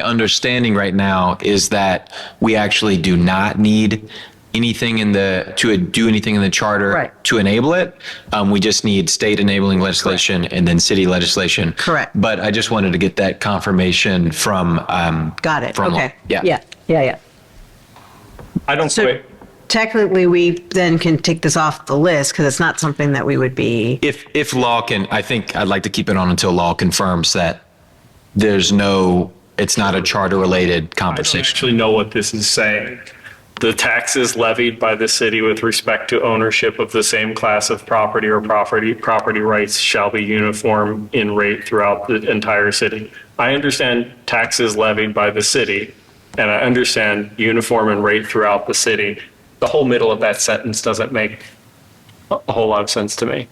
understanding right now is that we actually do not need anything to do anything in the charter to enable it. We just need state enabling legislation and then city legislation. Correct. But I just wanted to get that confirmation from. Got it. From Okay. Yeah. I don't So technically, we then can take this off the list because it's not something that we would be. If law can, I think I'd like to keep it on until law confirms that it's not a charter related I don't conversation. actually know what this is saying. The taxes levied by the city with respect to ownership of the same class of property or property rights shall be uniform in rate throughout the entire city. I understand taxes levied by the city, and I understand uniform in rate throughout the city. The whole middle of that sentence doesn't make a whole lot of sense to me.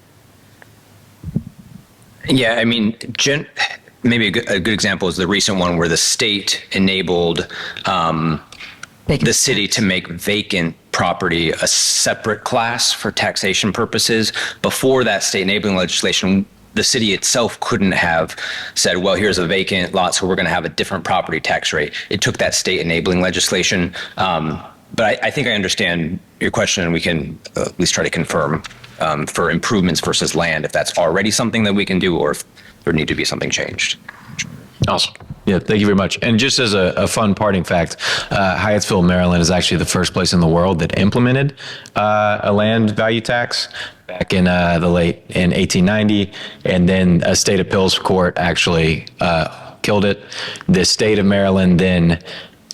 Yeah, I mean, maybe a good example is the recent one where the state enabled the city to make vacant property a separate class for taxation purposes. Before that state enabling legislation, the city itself couldn't have said, well, here's a vacant lot, so we're going to have a different property tax rate. It took that state enabling legislation. But I think I understand your question, and we can at least try to confirm for improvements versus land, if that's already something that we can do or if there need to be something changed. Awesome. Yeah, thank you very much. And just as a fun parting fact, Hyattsville, Maryland is actually the first place in the world that implemented a land value tax back in 1890. And then a state appeals court actually killed it. The state of Maryland then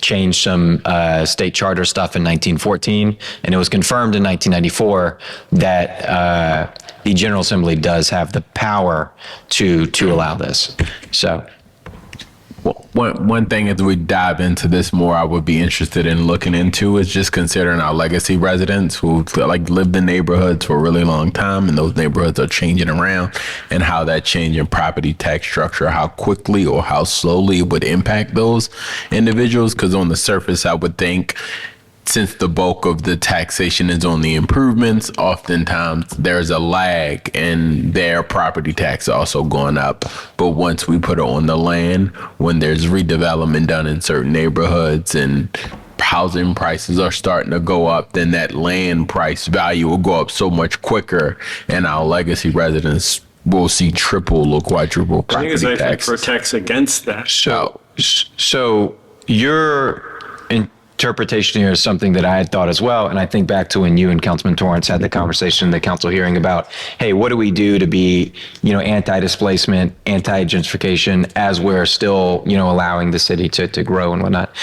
changed some state charter stuff in 1914, and it was confirmed in 1994 that the General Assembly does have the power to allow this. So Well, one thing as we dive into this more, I would be interested in looking into is just considering our legacy residents who like lived in neighborhoods for a really long time, and those neighborhoods are changing around, and how that change in property tax structure, how quickly or how slowly it would impact those individuals. Because on the surface, I would think, since the bulk of the taxation is on the improvements, oftentimes there's a lag in their property tax also going up. But once we put it on the land, when there's redevelopment done in certain neighborhoods and housing prices are starting to go up, then that land price value will go up so much quicker, and our legacy residents will see triple or quadruple property tax. Protects against that. So your interpretation here is something that I had thought as well. And I think back to when you and Councilman Torrance had the conversation in the council hearing about, hey, what do we do to be, anti-displacement, anti-gentrification as we're still, allowing the city to grow and whatnot.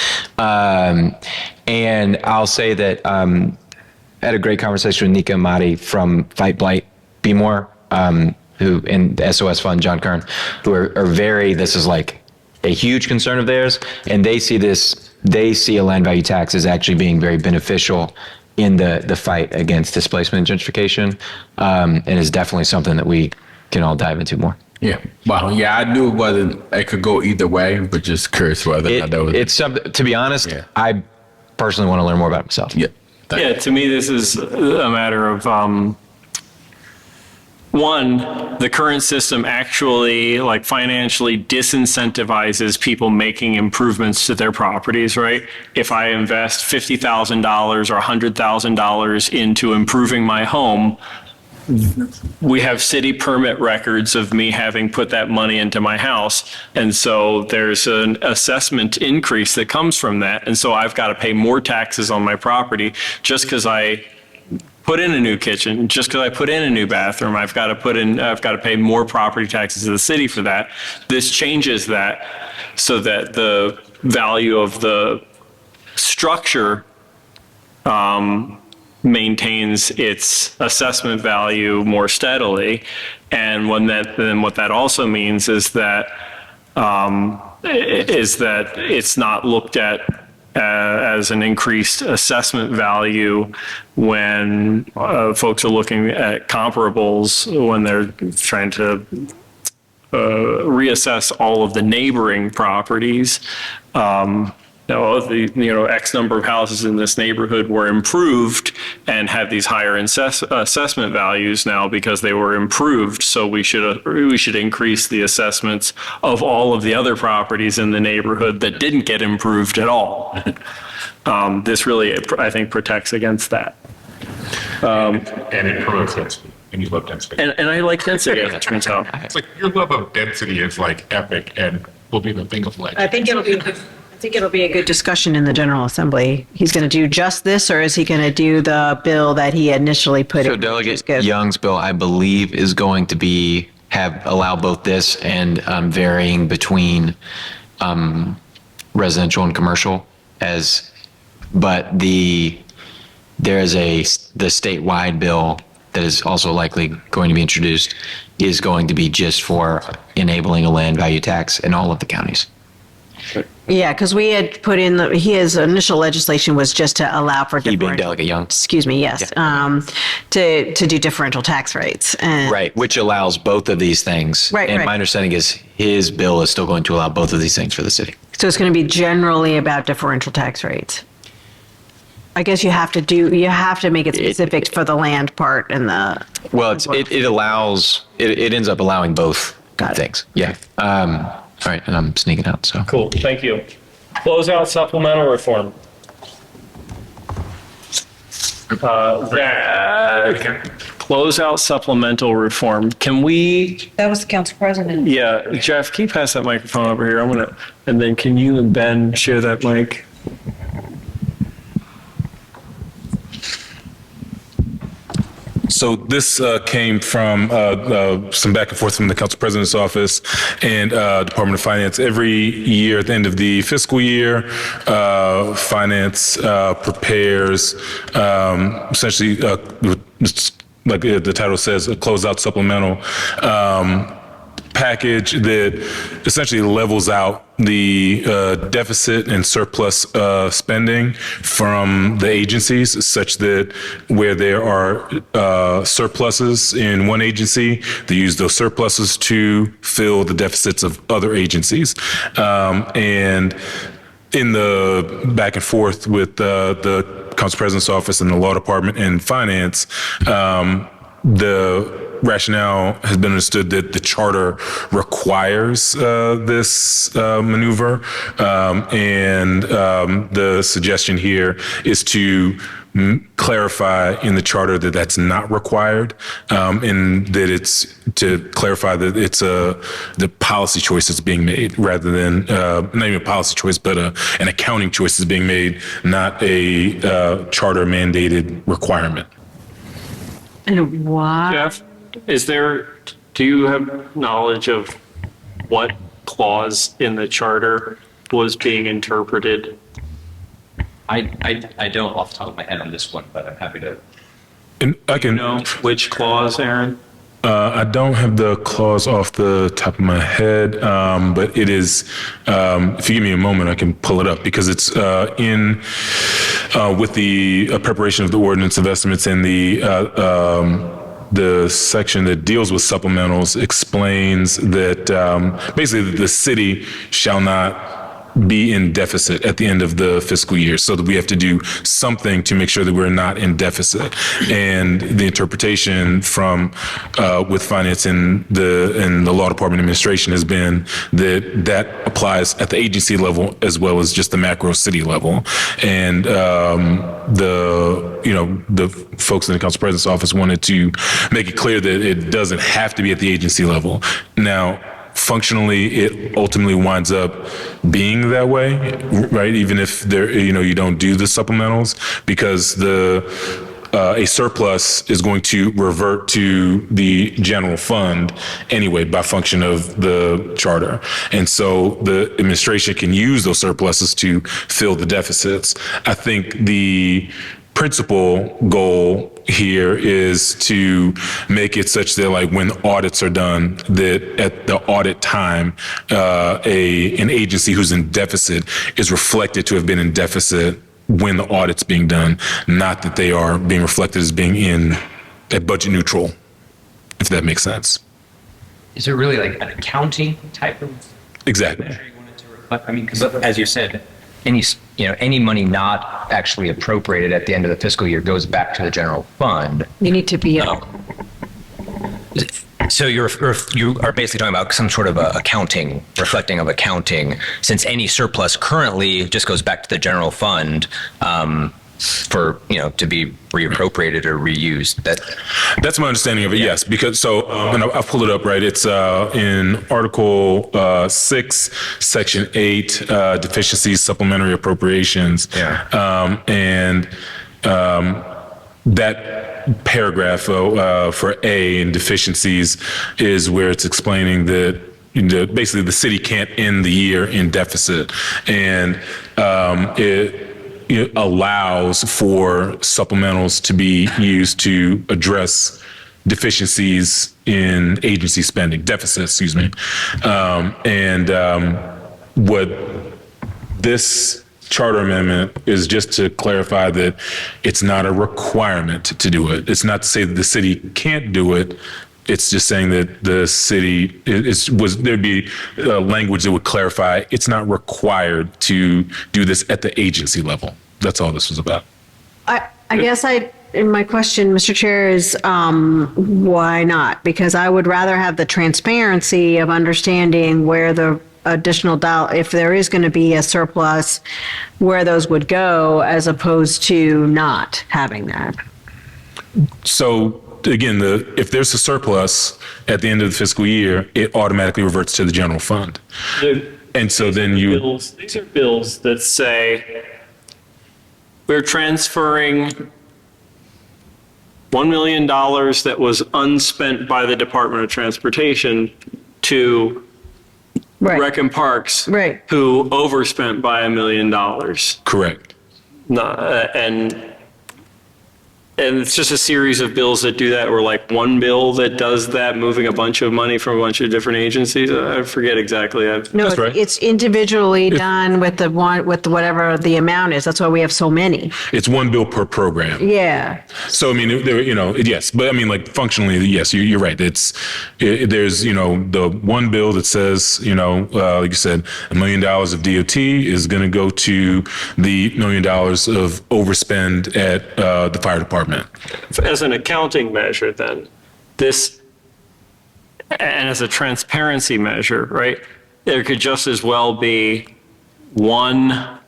And I'll say that I had a great conversation with Nika Amati from Fight Blight Be More, who in the SOS Fund, John Kern, who are very, this is like a huge concern of theirs, and they see a land value tax as actually being very beneficial in the fight against displacement and gentrification, and is definitely something that we can all dive into more. Yeah. Well, yeah, I knew it could go either way, but just curious whether or not that was. It's something, to be honest, I personally want to learn more about it myself. Yeah. Yeah, to me, this is a matter of, one, the current system actually financially disincentivizes people making improvements to their properties, right? If I invest $50,000 or $100,000 into improving my home, we have city permit records of me having put that money into my house. And so there's an assessment increase that comes from that. And so I've got to pay more taxes on my property just because I put in a new kitchen, just because I put in a new bathroom. I've got to pay more property taxes to the city for that. This changes that so that the value of the structure maintains its assessment value more steadily. And then what that also means is that it's not looked at as an increased assessment value when folks are looking at comparables, when they're trying to reassess all of the neighboring properties. X number of houses in this neighborhood were improved and have these higher assessment values now because they were improved. So we should increase the assessments of all of the other properties in the neighborhood that didn't get improved at all. This really, I think, protects against that. And it promotes density, and you love density. And I like density, as it turns out. It's like your love of density is epic and will be the thing of legend. I think it'll be a good discussion in the General Assembly. He's going to do just this, or is he going to do the bill that he initially put in? So Delegate Young's bill, I believe, is going to allow both this and varying between residential and commercial but there is the statewide bill that is also likely going to be introduced is going to be just for enabling a land value tax in all of the counties. Yeah, because we had put in his initial legislation was just to allow for He being Delegate Young. excuse me, yes, to do differential tax rates. And Right, which allows both of these things. Right, And right. my understanding is his bill is still going to allow both of these things for the city. so it's going to be generally about differential tax rates. I guess you have to make it specific for the land part and the. Well, it ends up allowing both things. Yeah. All right, and I'm sneaking out, so. Cool, thank you. Close out supplemental reform. Close out supplemental reform. Can we? That was the council president. Yeah, Jeff, can you pass that microphone over here? And then can you and Ben share that mic? So this came from some back and forth from the council president's office and Department of Finance. Every year at the end of the fiscal year, Finance prepares essentially, like the title says, a closeout supplemental package that essentially levels out the deficit and surplus spending from the agencies, such that where there are surpluses in one agency, they use those surpluses to fill the deficits of other agencies. And in the back and forth with the Council President's Office and the Law Department and Finance, the rationale has been understood that the charter requires this maneuver, and the suggestion here is to clarify in the charter that that's not required, and that it's to clarify that it's the policy choice that's being made rather than not even a policy choice, but an accounting choice is being made, not a charter mandated requirement. And why? Jeff, do you have knowledge of what clause in the charter was being interpreted? I don't off the top of my head on this one, but I'm happy to. And I can Know which clause, Aaron? I don't have the clause off the top of my head, but it is, if you give me a moment, I can pull it up because it's in with the preparation of the ordinance of estimates and the section that deals with supplementals explains that basically the city shall not be in deficit at the end of the fiscal year, so that we have to do something to make sure that we're not in deficit. And the interpretation from with finance and the law department administration has been that that applies at the agency level as well as just the macro city level. And the folks in the Council President's Office wanted to make it clear that it doesn't have to be at the agency level. Now, functionally, it ultimately winds up being that way, right? Even if you don't do the supplementals, because a surplus is going to revert to the general fund anyway by function of the charter. And so the administration can use those surpluses to fill the deficits. I think the principal goal here is to make it such that, like, when audits are done, that at the audit time, an agency who's in deficit is reflected to have been in deficit when the audit's being done, not that they are being reflected as being at budget neutral, if that makes sense. Is it really like an accounting type of Exactly. measure you wanted to reflect? I mean, because as you said, any money not actually appropriated at the end of the fiscal year goes back to the general fund. You need to be. So you are basically talking about some sort of accounting, reflecting of accounting, since any surplus currently just goes back to the general fund for to be reappropriated or reused. That's my understanding of it. Yes, because and I'll pull it up. Right, it's in Article 6, Section 8, deficiencies, supplementary appropriations. Yeah. And that paragraph for A in deficiencies is where it's explaining that basically the city can't end the year in deficit, and it allows for supplementals to be used to address deficiencies in agency spending, deficits, excuse me. What this charter amendment is just to clarify that it's not a requirement to do it. It's not to say that the city can't do it. It's just saying that the city there'd be language that would clarify it's not required to do this at the agency level. That's all this was about. I guess my question, Mr. Chair, is why not? Because I would rather have the transparency of understanding where the additional if there is going to be a surplus, where those would go, as opposed to not having that. So again, if there's a surplus at the end of the fiscal year, it automatically reverts to the general fund. And so then These are bills that say we're transferring $1 million that was unspent by the Department of Transportation to Rec and Parks, who overspent by $1 million. Correct. And and it's just a series of bills that do that, or like one bill that does that, moving a bunch of money from a bunch of different agencies. I forget exactly. No, That's right. it's individually done with the one, with whatever the amount is. That's why we have so many. It's one bill per program. Yeah. So, I mean, there, yes, but I mean, like functionally, yes, you're right. There's, the one bill that says, like you said, $1 million of DOT is going to go to the $1 million of overspend at the fire department. As an accounting measure, then, this, and as a transparency measure, right, there could just as well be one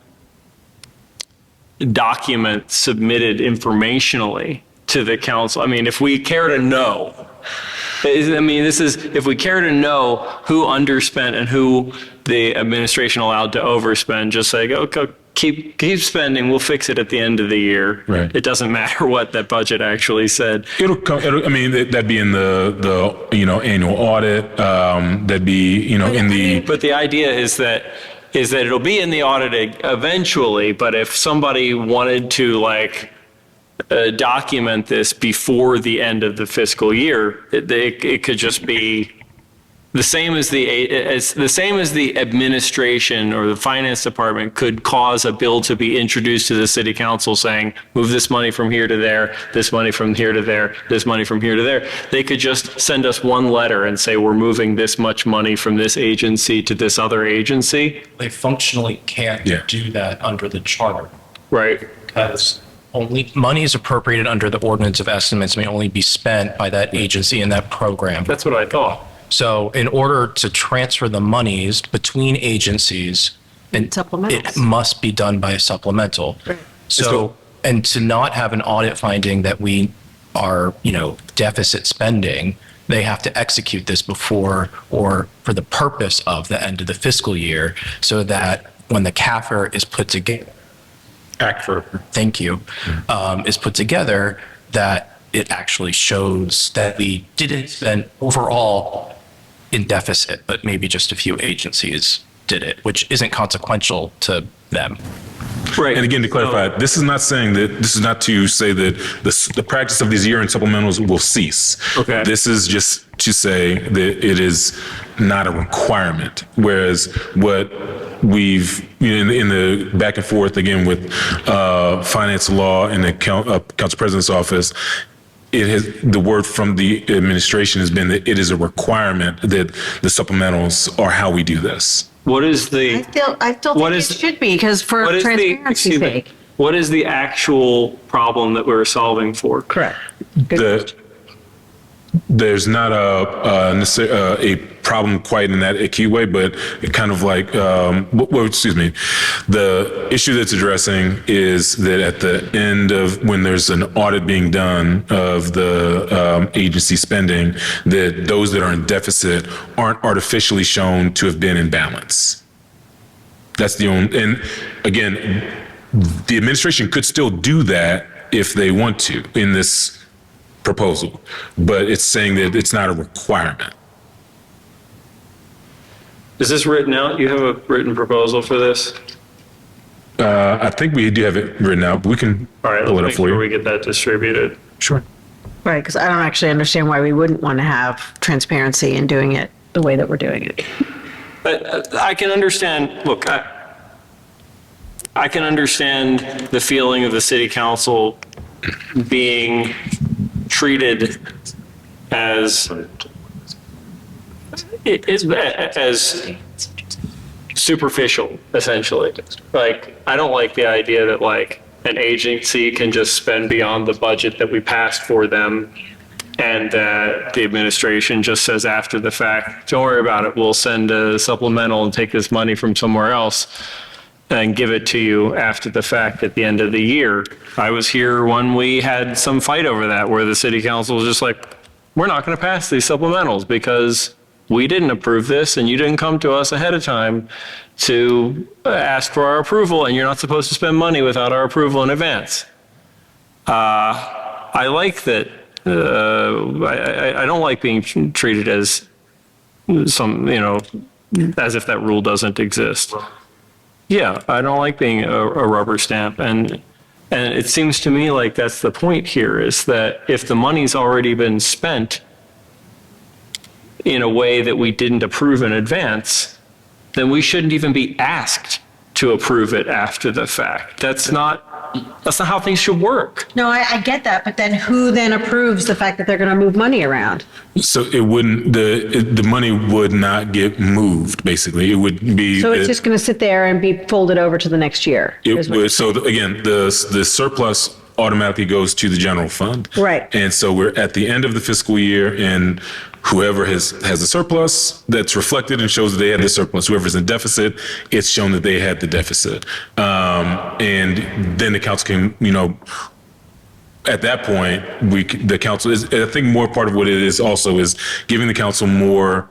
document submitted informationally to the council. I mean, if we care to know, if we care to know who underspent and who the administration allowed to overspend, just say, okay, keep spending, we'll fix it at the end of the year. Right. It doesn't matter what that budget actually said. That'd be in the annual audit, that'd be, in the. But the idea is that it'll be in the audit eventually, but if somebody wanted to document this before the end of the fiscal year, it could just be the same as the administration or the finance department could cause a bill to be introduced to the city council saying, move this money from here to there, this money from here to there, this money from here to there. They could just send us one letter and say, we're moving this much money from this agency to this other agency. They functionally can't do that under the charter. Right. Because only money is appropriated under the ordinance of estimates may only be spent by that agency in that program. That's what I thought. So in order to transfer the monies between agencies, it must be done by a supplemental. Right. So, and to not have an audit finding that we are, deficit spending, they have to execute this before or for the purpose of the end of the fiscal year, so that when the CAFR is put together, thank you, is put together, that it actually shows that we didn't spend overall in deficit, but maybe just a few agencies did it, which isn't consequential to them. Right. And again, to clarify, this is not to say that the practice of these year-end supplementals will cease. Okay. This is just to say that it is not a requirement. Whereas what we've, in the back and forth again with finance law and the council president's office, the word from the administration has been that it is a requirement that the supplementals are how we do this. What is the? I still think it should be, because for transparency's sake. What is the actual problem that we're solving for? Correct. There's not a problem quite in that acute way, but it kind of like, the issue that's addressing is that at the end of when there's an audit being done of the agency spending, that those that are in deficit aren't artificially shown to have been in balance. That's the only, and again, the administration could still do that if they want to in this proposal, but it's saying that it's not a requirement. Is this written out? You have a written proposal for this? I think we do have it written out, but we can pull it up for make sure you. we get that distributed. Sure. Right, because I don't actually understand why we wouldn't want to have transparency in doing it the way that we're doing it. But I can understand, look, I can understand the feeling of the city council being treated as superficial, essentially. Like, I don't like the idea that an agency can just spend beyond the budget that we passed for them, and that the administration just says after the fact, don't worry about it, we'll send a supplemental and take this money from somewhere else and give it to you after the fact at the end of the year. I was here when we had some fight over that, where the city council was just like, we're not going to pass these supplementals because we didn't approve this and you didn't come to us ahead of time to ask for our approval, and you're not supposed to spend money without our approval in advance. I like that. I don't like being treated as as if that rule doesn't exist. Yeah, I don't like being a rubber stamp, and And it seems to me like that's the point here, is that if the money's already been spent in a way that we didn't approve in advance, then we shouldn't even be asked to approve it after the fact. That's not how things should work. No, I get that, but then who then approves the fact that they're going to move money around? So it wouldn't, the money would not get moved, basically. It would be. So it's just going to sit there and be folded over to the next year? It would, so again, the surplus automatically goes to the general fund. Right. And so we're at the end of the fiscal year, and whoever has a surplus, that's reflected and shows that they had the surplus. Whoever's in deficit, it's shown that they had the deficit. And then the council can, at that point, the council is, I think more part of what it is also is giving the council more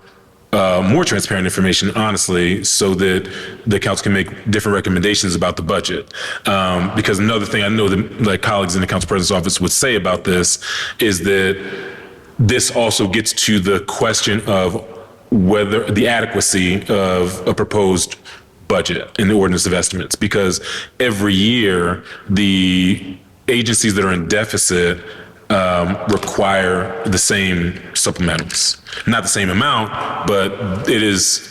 transparent information, honestly, so that the council can make different recommendations about the budget. Because another thing I know that colleagues in the council president's office would say about this is that this also gets to the question of whether the adequacy of a proposed budget in the ordinance of estimates, because every year the agencies that are in deficit require the same supplementals. Not the same amount, but it is,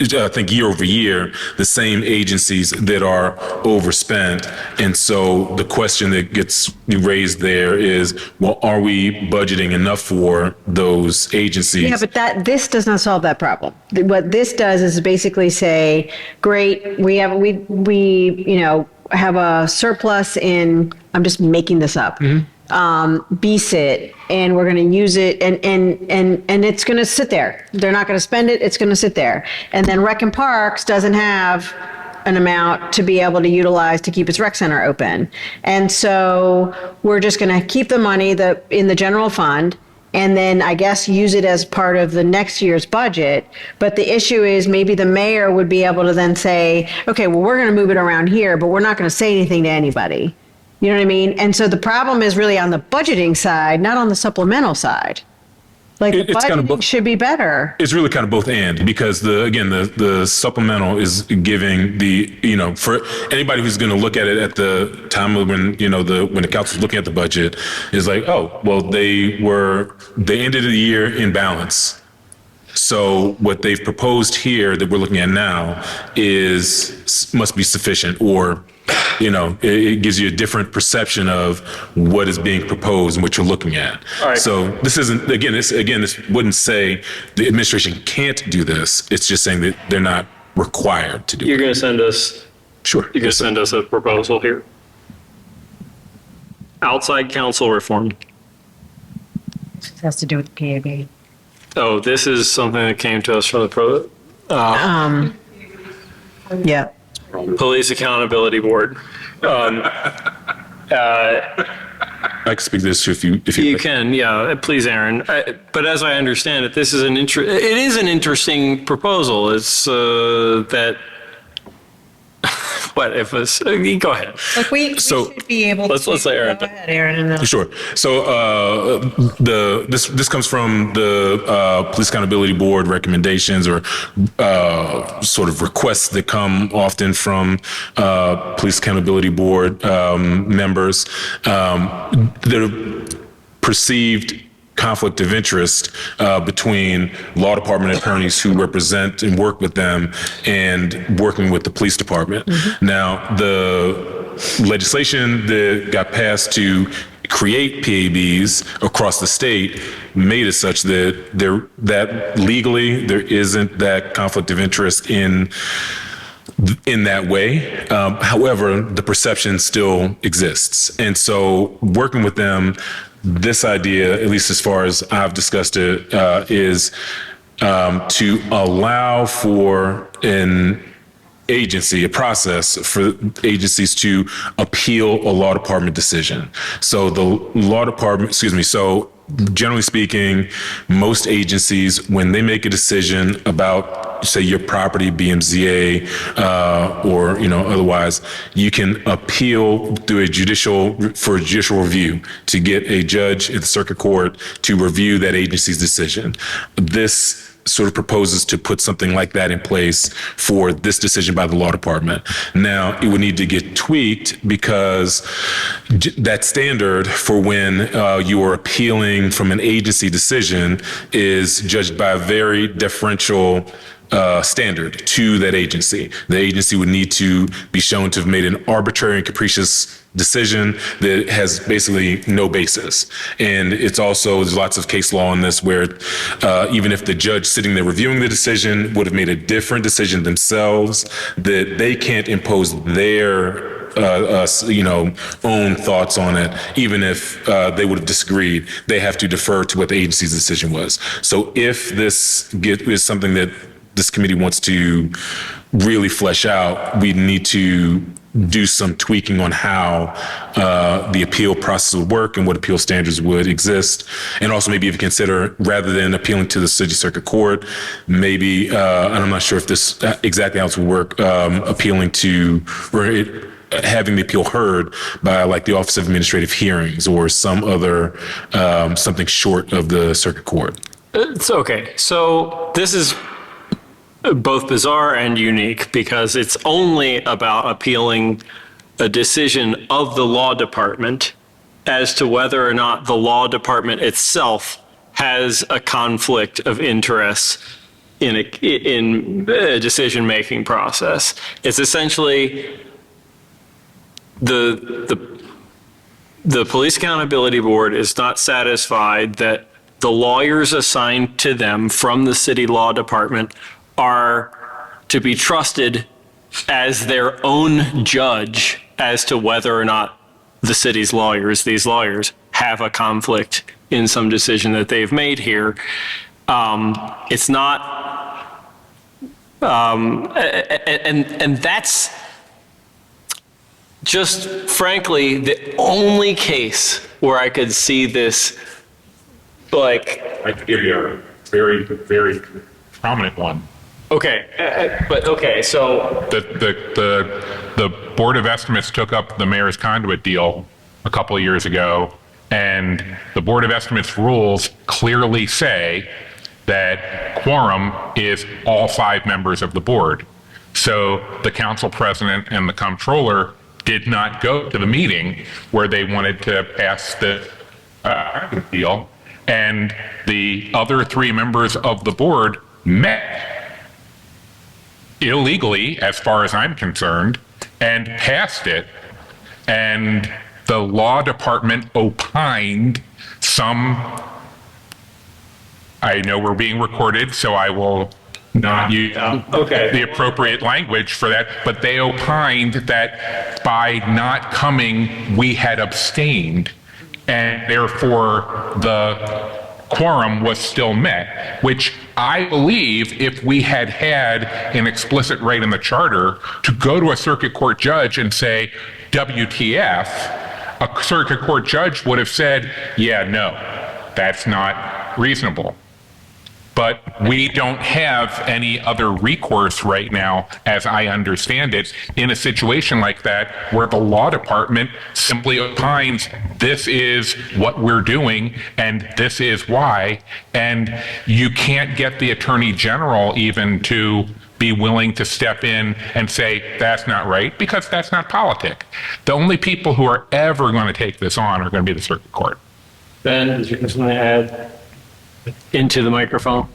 I think, year over year, the same agencies that are overspent. And so the question that gets raised there is, well, are we budgeting enough for those agencies? Yeah, but this does not solve that problem. What this does is basically say, great, we have a surplus in, I'm just making this up, BSIT, and we're going to use it, and it's going to sit there. They're not going to spend it. It's going to sit there. And then Rec and Parks doesn't have an amount to be able to utilize to keep its rec center open. And so we're just going to keep the money in the general fund, and then I guess use it as part of the next year's budget. But the issue is maybe the mayor would be able to then say, okay, well, we're going to move it around here, but we're not going to say anything to anybody. You know what I mean? And so the problem is really on the budgeting side, not on the supplemental side. Like the budgeting should be better. It's really kind of both and, because the supplemental is giving for anybody who's going to look at it at the time of when the council's looking at the budget is like, oh, well, they ended the year in balance. So what they've proposed here that we're looking at now must be sufficient, or it gives you a different perception of what is being proposed and what you're looking at. All right. So this isn't, this wouldn't say the administration can't do this. It's just saying that they're not required to do it. You're going to send us. Sure. You're going to send us a proposal here. Outside council reform. It has to do with the PAB. Oh, this is something that came to us from the Yeah. Police Accountability Board. I can speak to this if you You can, yeah, please, Aaron. But as I understand it, this is it is an interesting proposal. It's that. What if it's? Go ahead. Like we should be able to. Let's let Aaron. Go ahead, Aaron. And then. Sure. So this comes from the Police Accountability Board recommendations, or sort of requests that come often from Police Accountability Board members that are perceived conflict of interest between law department attorneys who represent and work with them and working with the police department. Mm-hmm. Now, the legislation that got passed to create PABs across the state made it such that legally there isn't that conflict of interest in that way. However, the perception still exists. And so working with them, this idea, at least as far as I've discussed it, is to allow for a process for agencies to appeal a law department decision. So generally speaking, most agencies, when they make a decision about, say, your property, BMZA, or otherwise, you can appeal through for a judicial review to get a judge at the circuit court to review that agency's decision. This sort of proposes to put something like that in place for this decision by the law department. Now, it would need to get tweaked because that standard for when you are appealing from an agency decision is judged by a very deferential standard to that agency. The agency would need to be shown to have made an arbitrary and capricious decision that has basically no basis. And it's also, there's lots of case law on this where even if the judge sitting there reviewing the decision would have made a different decision themselves, that they can't impose their own thoughts on it, even if they would have disagreed. They have to defer to what the agency's decision was. So if this is something that this committee wants to really flesh out, we need to do some tweaking on how the appeal process would work and what appeal standards would exist. And also maybe if you consider, rather than appealing to the city circuit court, maybe, and I'm not sure if this exactly how this would work, appealing to, or having the appeal heard by like the Office of Administrative Hearings or some other, something short of the circuit court. It's okay. So this is both bizarre and unique because it's only about appealing a decision of the law department as to whether or not the law department itself has a conflict of interest in a decision-making process. It's essentially the Police Accountability Board is not satisfied that the lawyers assigned to them from the city law department are to be trusted as their own judge as to whether or not the city's lawyers, these lawyers, have a conflict in some decision that they've made here. It's not, and that's just frankly the only case where I could see this, like. I could give you a very, very prominent one. Okay, but okay, so. The Board of Estimates took up the mayor's conduit deal a couple of years ago, and the Board of Estimates rules clearly say that quorum is all 5 members of the board. So the council president and the comptroller did not go to the meeting where they wanted to pass the deal, and the other 3 members of the board met illegally, as far as I'm concerned, and passed it. And the law department opined some, I know we're being recorded, so I will not use the appropriate language for that, but they opined that by not coming, we had abstained, and therefore the quorum was still met, which I believe if we had had an explicit right in the charter to go to a circuit court judge and say, WTF, a circuit court judge would have said, yeah, no, that's not reasonable. But we don't have any other recourse right now, as I understand it, in a situation like that where the law department simply opines, this is what we're doing and this is why, and you can't get the attorney general even to be willing to step in and say, that's not right, because that's not politic. The only people who are ever going to take this on are going to be the circuit court. Ben, is there something to add into the microphone?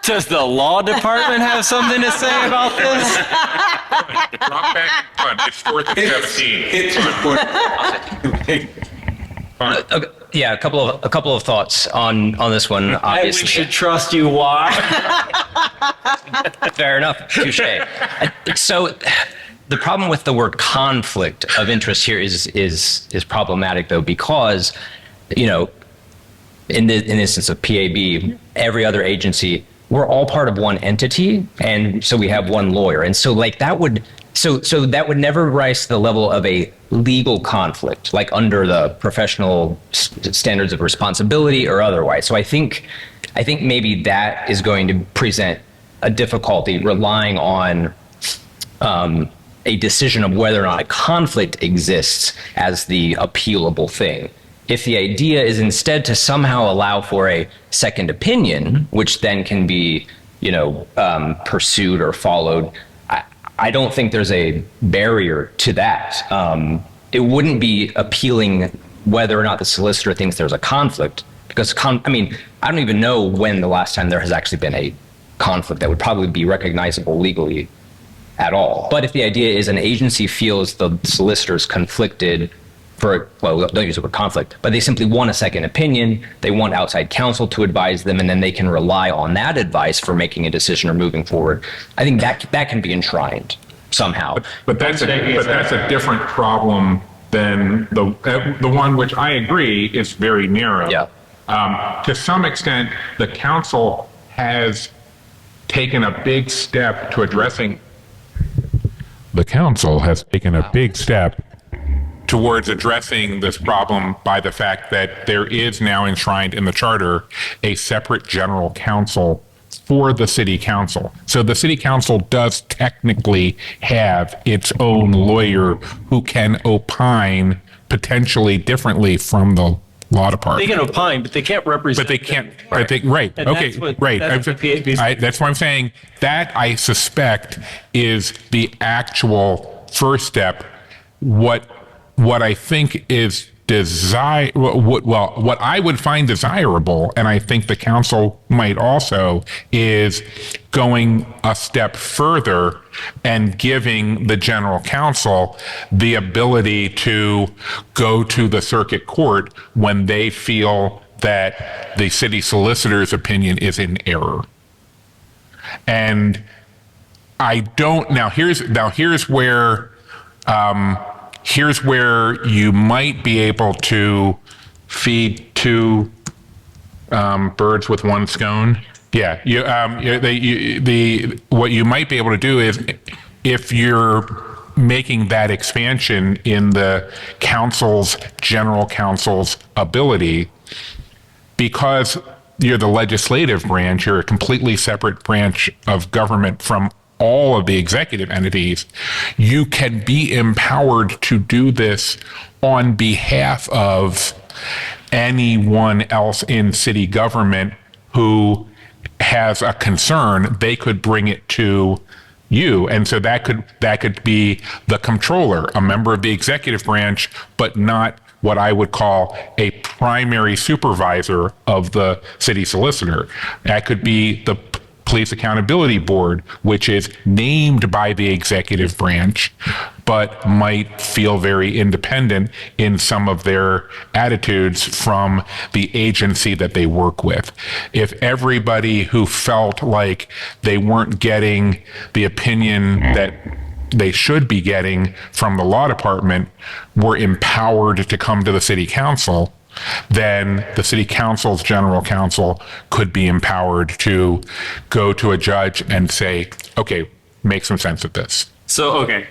Does the law department have something to say about this? Drop back in front. It's 4th and 17. Yeah, a couple of thoughts on this one. Obviously, we should trust you. Why? Fair enough. Touche. So, the problem with the word conflict of interest here is problematic, though, because, you know, in the instance of PAB, every other agency, we're all part of one entity, and so we have one lawyer, and so like that would that would never rise to the level of a legal conflict, like under the professional standards of responsibility or otherwise. So I think maybe that is going to present a difficulty relying on a decision of whether or not a conflict exists as the appealable thing. If the idea is instead to somehow allow for a second opinion, which then can be, pursued or followed, I don't think there's a barrier to that. It wouldn't be appealing whether or not the solicitor thinks there's a conflict, because I don't even know when the last time there has actually been a conflict that would probably be recognizable legally at all. But if the idea is an agency feels the solicitor's conflicted don't use the word conflict, but they simply want a second opinion, they want outside counsel to advise them, and then they can rely on that advice for making a decision or moving forward, I think that can be enshrined somehow. But that's a different problem than the one which I agree is very narrow. Yeah. To some extent, the council has taken a big step to addressing. The council has taken a big step towards addressing this problem by the fact that there is now enshrined in the charter a separate general counsel for the city council. So the city council does technically have its own lawyer who can opine potentially differently from the law department. They can opine, but they can't represent. But they can't. Right. And Okay. that's what- Right. that's what PABC That's what I'm saying. That I suspect is the actual first step. What I think is what I would find desirable, and I think the council might also, is going a step further and giving the general counsel the ability to go to the circuit court when they feel that the city solicitor's opinion is in error. And I don't, here's where you might be able to feed two birds with one stone. Yeah, what you might be able to do is, if you're making that expansion in the general counsel's ability, because you're the legislative branch, you're a completely separate branch of government from all of the executive entities, you can be empowered to do this on behalf of anyone else in city government who has a concern. They could bring it to you. And so that could be the comptroller, a member of the executive branch, but not what I would call a primary supervisor of the city solicitor. That could be the Police Accountability Board, which is named by the executive branch, but might feel very independent in some of their attitudes from the agency that they work with. If everybody who felt like they weren't getting the opinion that they should be getting from the law department were empowered to come to the city council, then the city council's general counsel could be empowered to go to a judge and say, okay, make some sense of this. So, okay.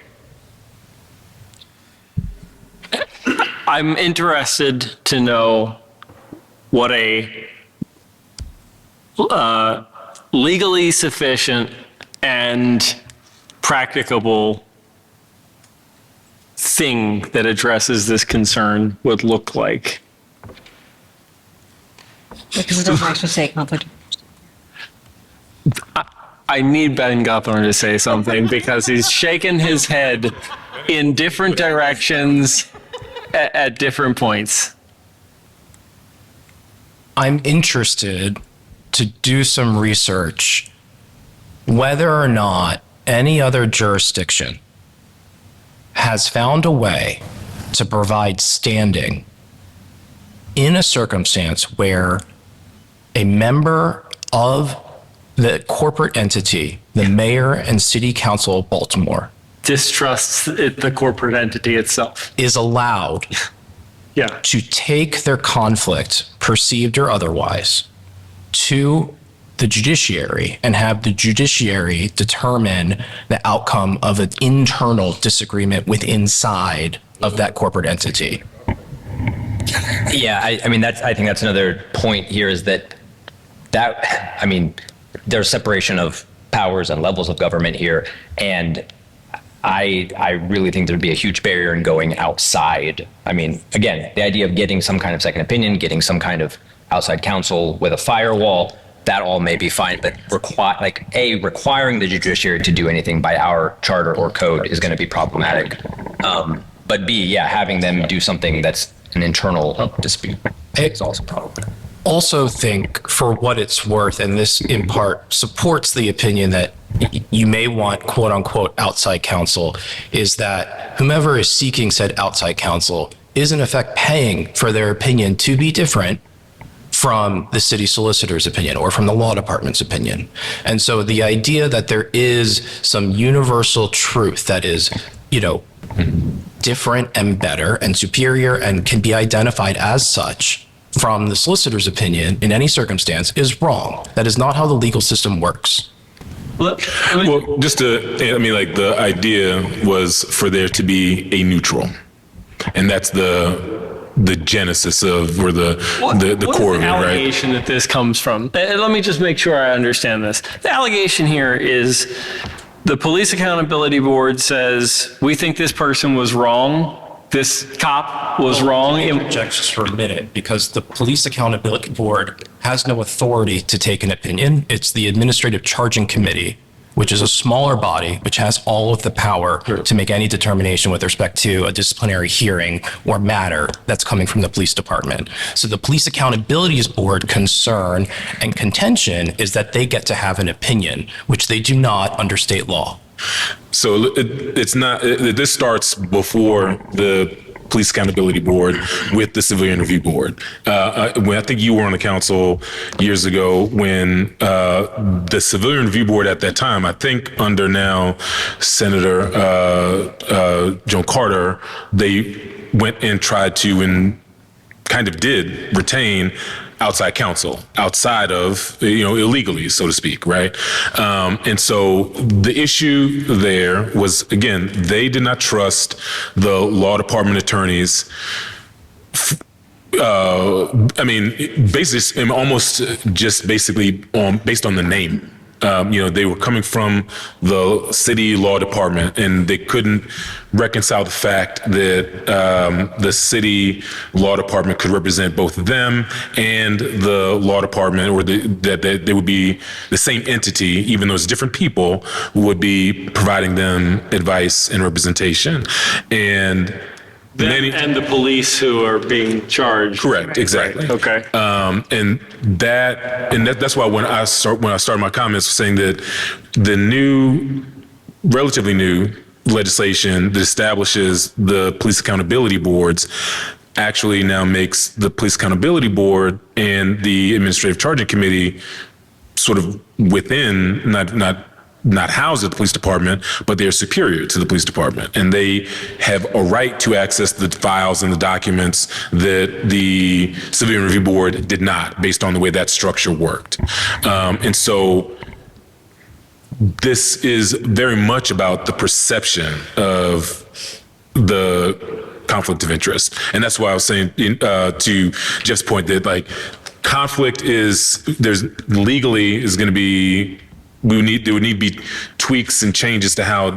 I'm interested to know what a legally sufficient and practicable thing that addresses this concern would look like. Because it doesn't actually say conflict. I need Ben Guthorn to say something because he's shaking his head in different directions at different points. I'm interested to do some research whether or not any other jurisdiction has found a way to provide standing in a circumstance where a member of the corporate entity, the mayor and city council of Baltimore, Distrusts the corporate entity itself. is allowed Yeah. to take their conflict, perceived or otherwise, to the judiciary and have the judiciary determine the outcome of an internal disagreement inside of that corporate entity. Yeah, I mean, I think that's another point here is that there's separation of powers and levels of government here. And I really think there'd be a huge barrier in going outside. I mean, again, the idea of getting some kind of second opinion, getting some kind of outside counsel with a firewall, that all may be fine, but requiring the judiciary to do anything by our charter or code is going to be problematic. But B, yeah, having them do something that's an internal dispute is also problematic. Also think, for what it's worth, and this in part supports the opinion that you may want quote unquote outside counsel, is that whomever is seeking said outside counsel is in effect paying for their opinion to be different from the city solicitor's opinion or from the law department's opinion. And so the idea that there is some universal truth that is, different and better and superior and can be identified as such from the solicitor's opinion in any circumstance is wrong. That is not how the legal system works. Well, the idea was for there to be a neutral, and that's the genesis of, or the core of it, right? What is the allegation that this comes from? Let me just make sure I understand this. The allegation here is the Police Accountability Board says, we think this person was wrong. This cop was wrong. Object just for a minute, because the Police Accountability Board has no authority to take an opinion. It's the Administrative Charging Committee, which is a smaller body, which has all of the power to make any determination with respect to a disciplinary hearing or matter that's coming from the police department. So the Police Accountability Board concern and contention is that they get to have an opinion, which they do not under state law. So it's not, this starts before the Police Accountability Board with the Civilian Review Board. When I think you were on the council years ago, when the Civilian Review Board at that time, I think under now Senator Joan Carter, they went and tried to, and kind of did, retain outside counsel, outside of, illegally, so to speak, right? And so the issue there was, again, they did not trust the law department attorneys. Basically, almost just basically based on the name. They were coming from the city law department, and they couldn't reconcile the fact that the city law department could represent both them and the law department, or that they would be the same entity, even though it's different people, would be providing them advice and representation. And the police who are being charged. Correct, exactly. Right. Okay. That's why when I started my comments saying that the relatively new legislation that establishes the police accountability boards actually now makes the Police Accountability Board and the Administrative Charging Committee sort of within, not housed at the police department, but they're superior to the police department. And they have a right to access the files and the documents that the Civilian Review Board did not, based on the way that structure worked. And so this is very much about the perception of the conflict of interest. And that's why I was saying to Jeff's point that conflict there would need to be tweaks and changes to how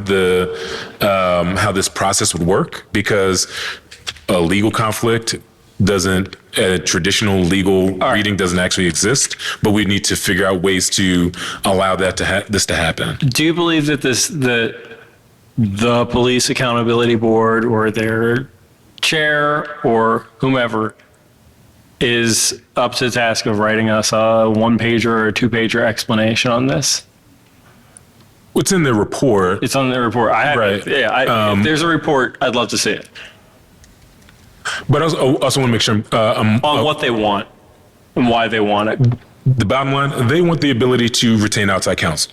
how this process would work, because a legal conflict a traditional legal reading doesn't actually exist, but we need to figure out ways to allow this to happen. Do you believe that the Police Accountability Board or their chair or whomever is up to the task of writing us a 1-pager or a 2-pager explanation on this? What's in the report? It's on the report. Right. If there's a report, I'd love to see it. But I also want to make sure on what they want and why they want it. The bottom line, they want the ability to retain outside counsel,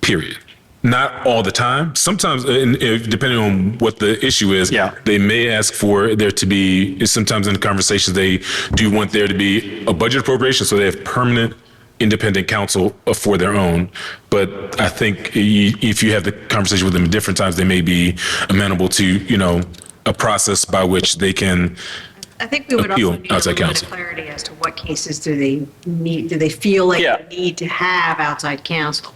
period. Not all the time. Sometimes, depending on what the issue is, they may ask for there to be, sometimes in the conversations, they do want there to be a budget appropriation, so they have permanent independent counsel for their own. But I think if you have the conversation with them at different times, they may be amenable to, a process by which they can I think we would appeal also need a outside little bit counsel. of clarity as to what cases do they feel like they need to have outside counsel?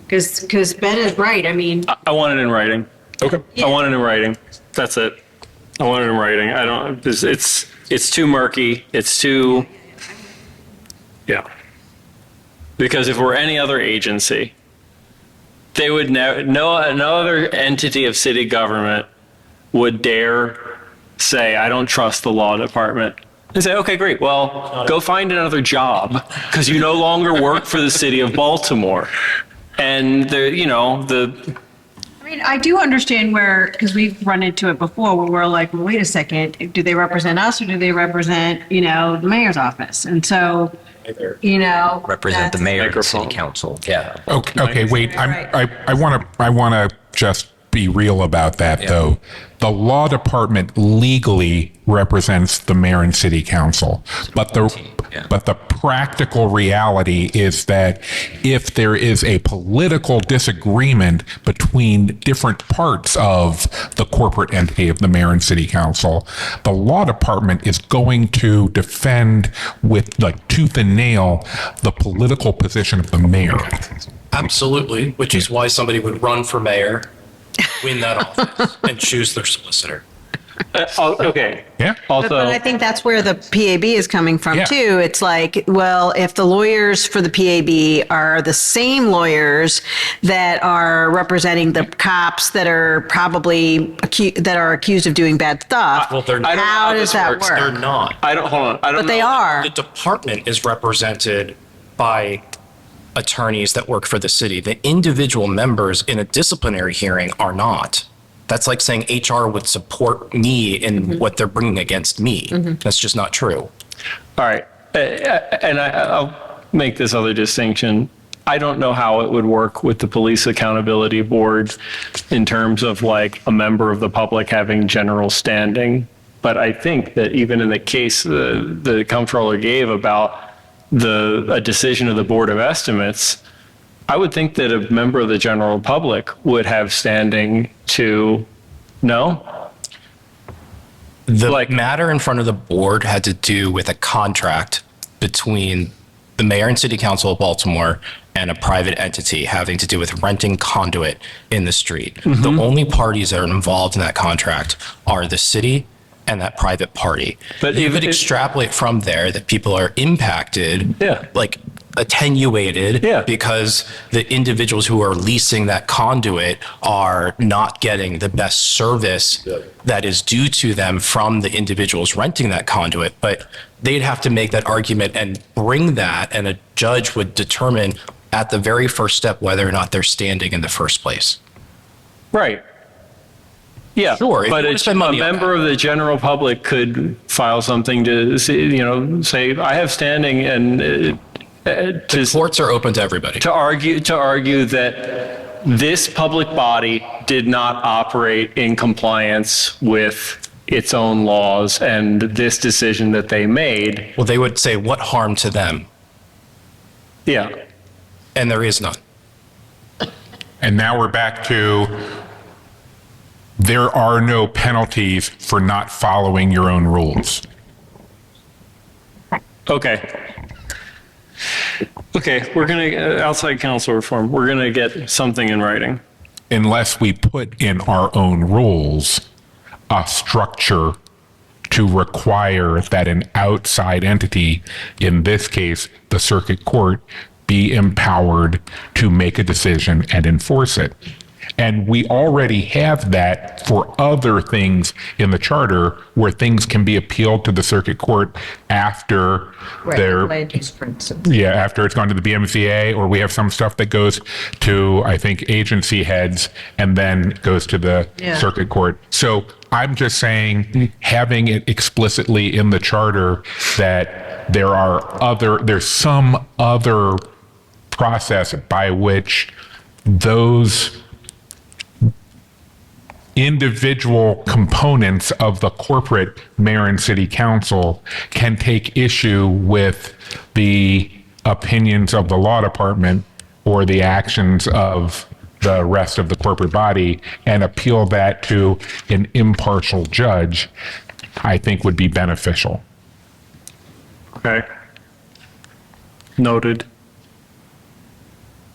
Because Ben is right. I mean, I want it in writing. Okay. I want it in writing. That's it. I want it in writing. I don't, it's too murky. It's too, yeah. Because if we're any other agency, they would never, no other entity of city government would dare say, I don't trust the law department. And say, okay, great. Well, go find another job because you no longer work for the city of Baltimore. And the I mean, I do understand where, because we've run into it before, where we're like, well, wait a second, do they represent us or do they represent, the mayor's office? And so, Represent the mayor and the city Microphone. council. Yeah. Okay, wait, I want to just be real about that, though. The law department legally represents the mayor and city council, but the practical reality is that if there is a political disagreement between different parts of the corporate entity of the mayor and city council, the law department is going to defend with like tooth and nail the political position of the mayor. Absolutely, which is why somebody would run for mayor, win that office, and choose their solicitor. okay. Yeah. Also, but I think that's where the PAB is coming from Yeah. too. It's like, well, if the lawyers for the PAB are the same lawyers that are representing the cops that are probably accused of doing bad stuff, Well, they're not. how does that work? They're not. I don't, hold on. I don't But they know. are. The department is represented by attorneys that work for the city. The individual members in a disciplinary hearing are not. That's like saying HR would support me in what they're bringing against me. That's just not true. All right. And I'll make this other distinction. I don't know how it would work with the Police Accountability Board in terms of like a member of the public having general standing. But I think that even in the case the comptroller gave about a decision of the Board of Estimates, I would think that a member of the general public would have standing to know. The matter in front of the board had to do with a contract between the mayor and city council of Baltimore and a private entity having to do with renting conduit in the street. The only parties that are involved in that contract are the city and that private party. But you if could it- extrapolate from there that people are impacted, Yeah. like attenuated, Yeah. because the individuals who are leasing that conduit are not getting the best service that is due to them from the individuals renting that conduit. But they'd have to make that argument and bring that, and a judge would determine at the very first step whether or not they're standing in the first place. Right. Yeah. Sure, if you But wanna it's, spend money a on member of the general public could file something to say, I have standing and The courts are open to everybody. to argue that this public body did not operate in compliance with its own laws and this decision that they made. Well, they would say, what harm to them? Yeah. And there is none. And now we're back to there are no penalties for not following your own rules. Okay. Okay, we're going to, outside council reform, we're going to get something in writing. Unless we put in our own rules a structure to require that an outside entity, in this case, the circuit court, be empowered to make a decision and enforce it. And we already have that for other things in the charter where things can be appealed to the circuit court after they're, after it's gone to the BMCA, or we have some stuff that goes to, I think, agency heads and then goes to the circuit court. So I'm just saying, having it explicitly in the charter that there's some other process by which those individual components of the corporate mayor and city council can take issue with the opinions of the law department or the actions of the rest of the corporate body and appeal that to an impartial judge, I think would be beneficial. Okay. Noted.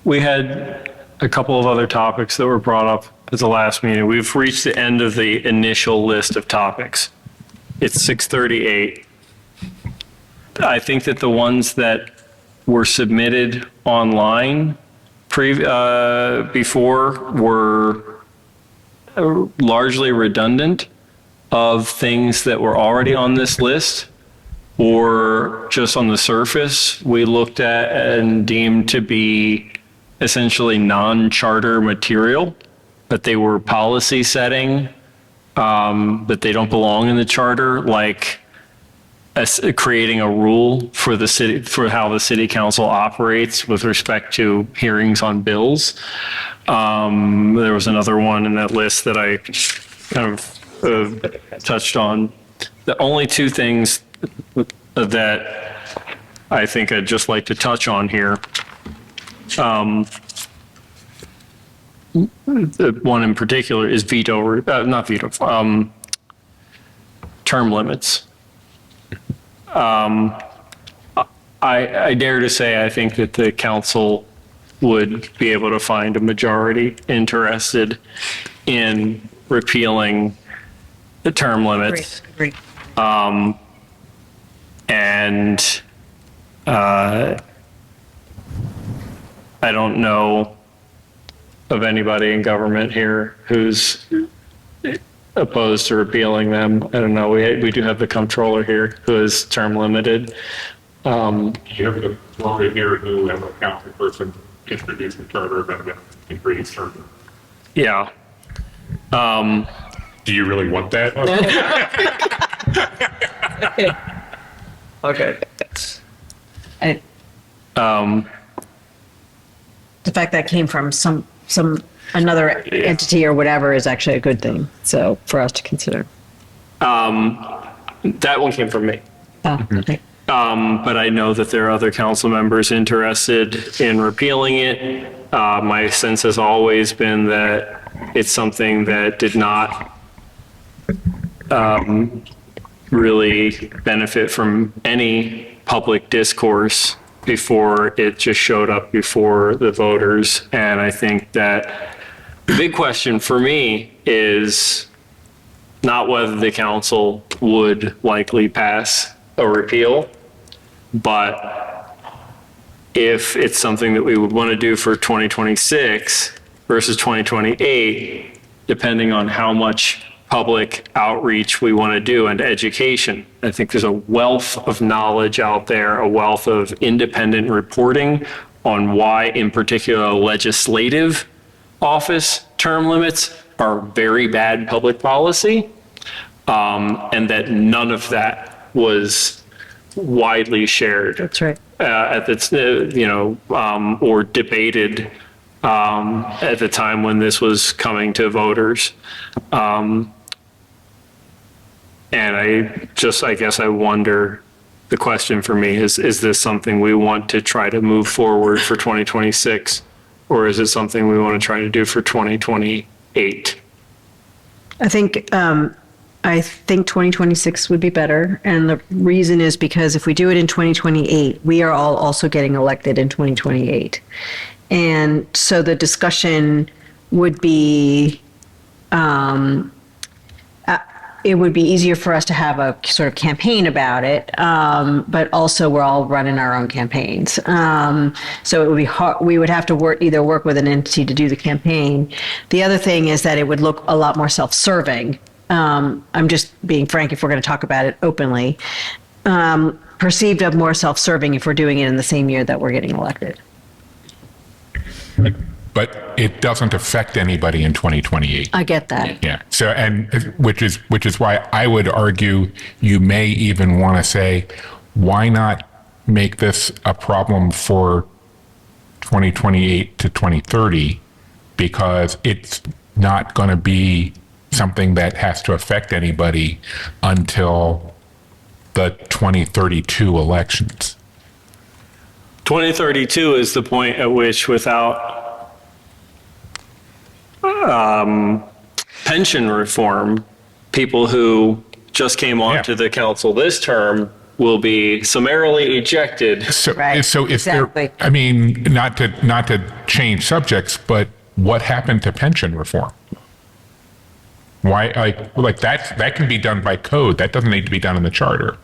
We had a couple of other topics that were brought up at the last meeting. We've reached the end of the initial list of topics. It's 6:38. I think that the ones that were submitted online before were largely redundant of things that were already on this list, or just on the surface we looked at and deemed to be essentially non-charter material, that they were policy setting, that they don't belong in the charter, like creating a rule for the city, for how the city council operates with respect to hearings on bills. There was another one in that list that I kind of touched on. The only two things that I think I'd just like to touch on here. The one in particular is term limits. I dare to say I think that the council would be able to find a majority interested in repealing the term limits. Agreed. And I don't know of anybody in government here who's opposed to repealing them. I don't know. We do have the comptroller here who is term limited. You have the voter here who have a council person introduce the charter amendment increase or. Yeah. Do you really want that? Okay. The fact that came from another entity or whatever is actually a good thing. So for us to consider. That one came from me. Oh, okay. But I know that there are other council members interested in repealing it. My sense has always been that it's something that did not really benefit from any public discourse before it just showed up before the voters. And I think that the big question for me is not whether the council would likely pass a repeal, but if it's something that we would want to do for 2026 versus 2028, depending on how much public outreach we want to do and education. I think there's a wealth of knowledge out there, a wealth of independent reporting on why, in particular, legislative office term limits are very bad public policy, and that none of that was widely shared. That's right. At the, or debated at the time when this was coming to voters. And I guess I wonder, the question for me is this something we want to try to move forward for 2026? Or is it something we want to try to do for 2028? I think 2026 would be better. And the reason is because if we do it in 2028, we are all also getting elected in 2028. And so the discussion would be, it would be easier for us to have a sort of campaign about it, but also we're all running our own campaigns. So it would be hard, we would have to either work with an entity to do the campaign. The other thing is that it would look a lot more self-serving. I'm just being frank if we're going to talk about it openly. Perceived of more self-serving if we're doing it in the same year that we're getting elected. But it doesn't affect anybody in 2028. I get that. Yeah. So, and which is why I would argue you may even want to say, why not make this a problem for 2028 to 2030? Because it's not going to be something that has to affect anybody until the 2032 elections. 2032 is the point at which, without pension reform, people who just came onto the council this term will be summarily ejected. So, Right, so if exactly. there, I mean, not to change subjects, but what happened to pension reform? Why, like that can be done by code. That doesn't need to be done in the charter.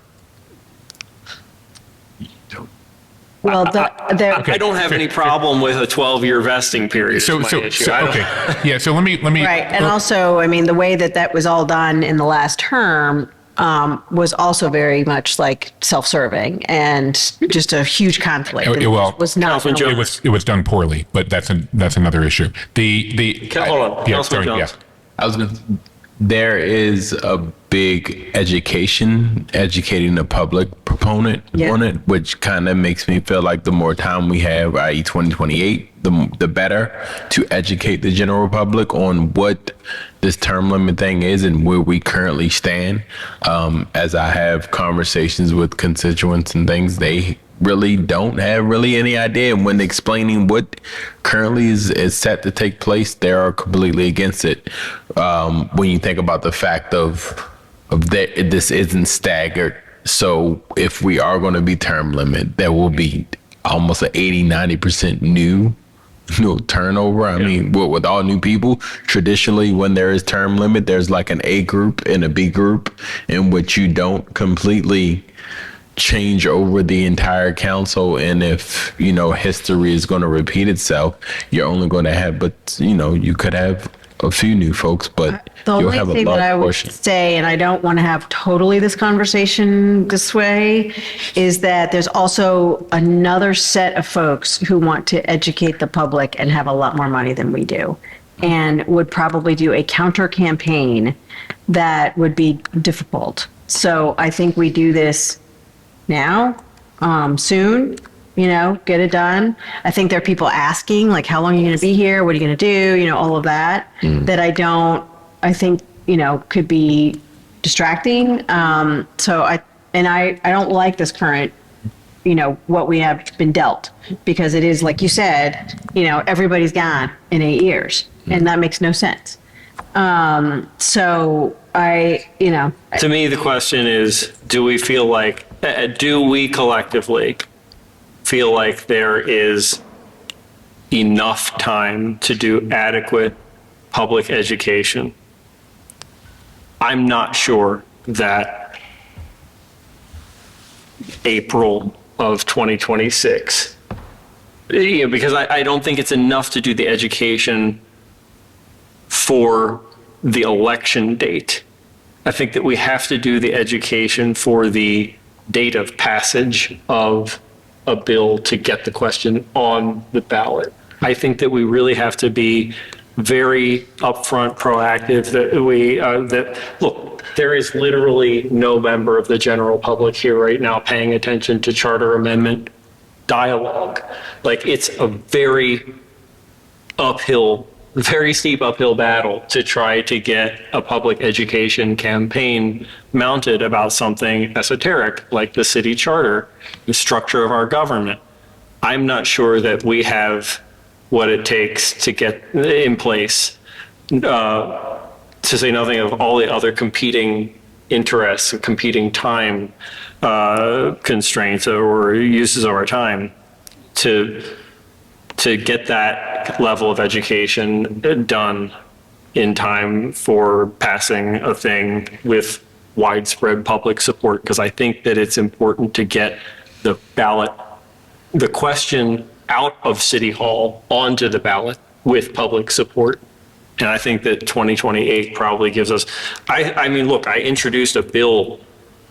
Well, I don't have any problem with a 12-year vesting period. So, is my so, issue. so I don't- okay, yeah. So let me. right. And also, I mean, the way that was all done in the last term was also very much like self-serving and just a huge conflict. And Well, was not. Councilman Jones. it was done poorly, but that's another issue. Hold on, Councilman Jones. I was gonna, there is a big educating the public proponent Yeah. on it, which kind of makes me feel like the more time we have, i.e. 2028, the better to educate the general public on what this term limit thing is and where we currently stand. As I have conversations with constituents and things, they really don't have any idea. And when explaining what currently is set to take place, they are completely against it. When you think about the fact of that this isn't staggered. So if we are going to be term limit, there will be almost an 80-90% new turnover. I mean, with all new people, traditionally when there is term limit, there's like an A group and a B group in which you don't completely change over the entire council. And if, history is going to repeat itself, you're only going to have, you could have a few new folks, but The you'll only have a thing that I large would portion. say, and I don't want to have totally this conversation this way, is that there's also another set of folks who want to educate the public and have a lot more money than we do, and would probably do a counter campaign that would be difficult. So I think we do this now, soon, get it done. I think there are people asking, like, how long are you going to be here? What are you going to do? All of that, that I think, could be distracting. So I don't like this current, what we have been dealt, because it is, like you said, everybody's gone in 8 years, and that makes no sense. So To me, the question is, do we collectively feel like there is enough time to do adequate public education? I'm not sure that April of 2026, because I don't think it's enough to do the education for the election date. I think that we have to do the education for the date of passage of a bill to get the question on the ballot. I think that we really have to be very upfront, proactive, look, there is literally no member of the general public here right now paying attention to charter amendment dialogue. Like, it's a very steep uphill battle to try to get a public education campaign mounted about something esoteric like the city charter, the structure of our government. I'm not sure that we have what it takes to get in place, to say nothing of all the other competing interests, competing time constraints or uses of our time to get that level of education done in time for passing a thing with widespread public support. Because I think that it's important to get the ballot, the question out of City Hall onto the ballot with public support. And I think that 2028 probably gives us, I mean, look, I introduced a bill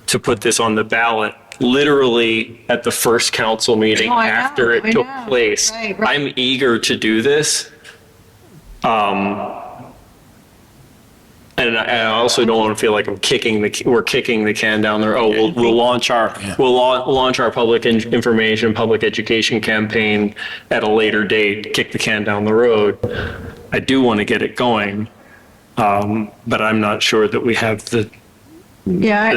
to put this on the ballot literally at the first council meeting after it took place. Right. I'm eager to do this. And I also don't want to feel like we're kicking the can down there. Oh, we'll launch our public information, public education campaign at a later date, kick the can down the road. I do want to get it going, but I'm not sure that we have the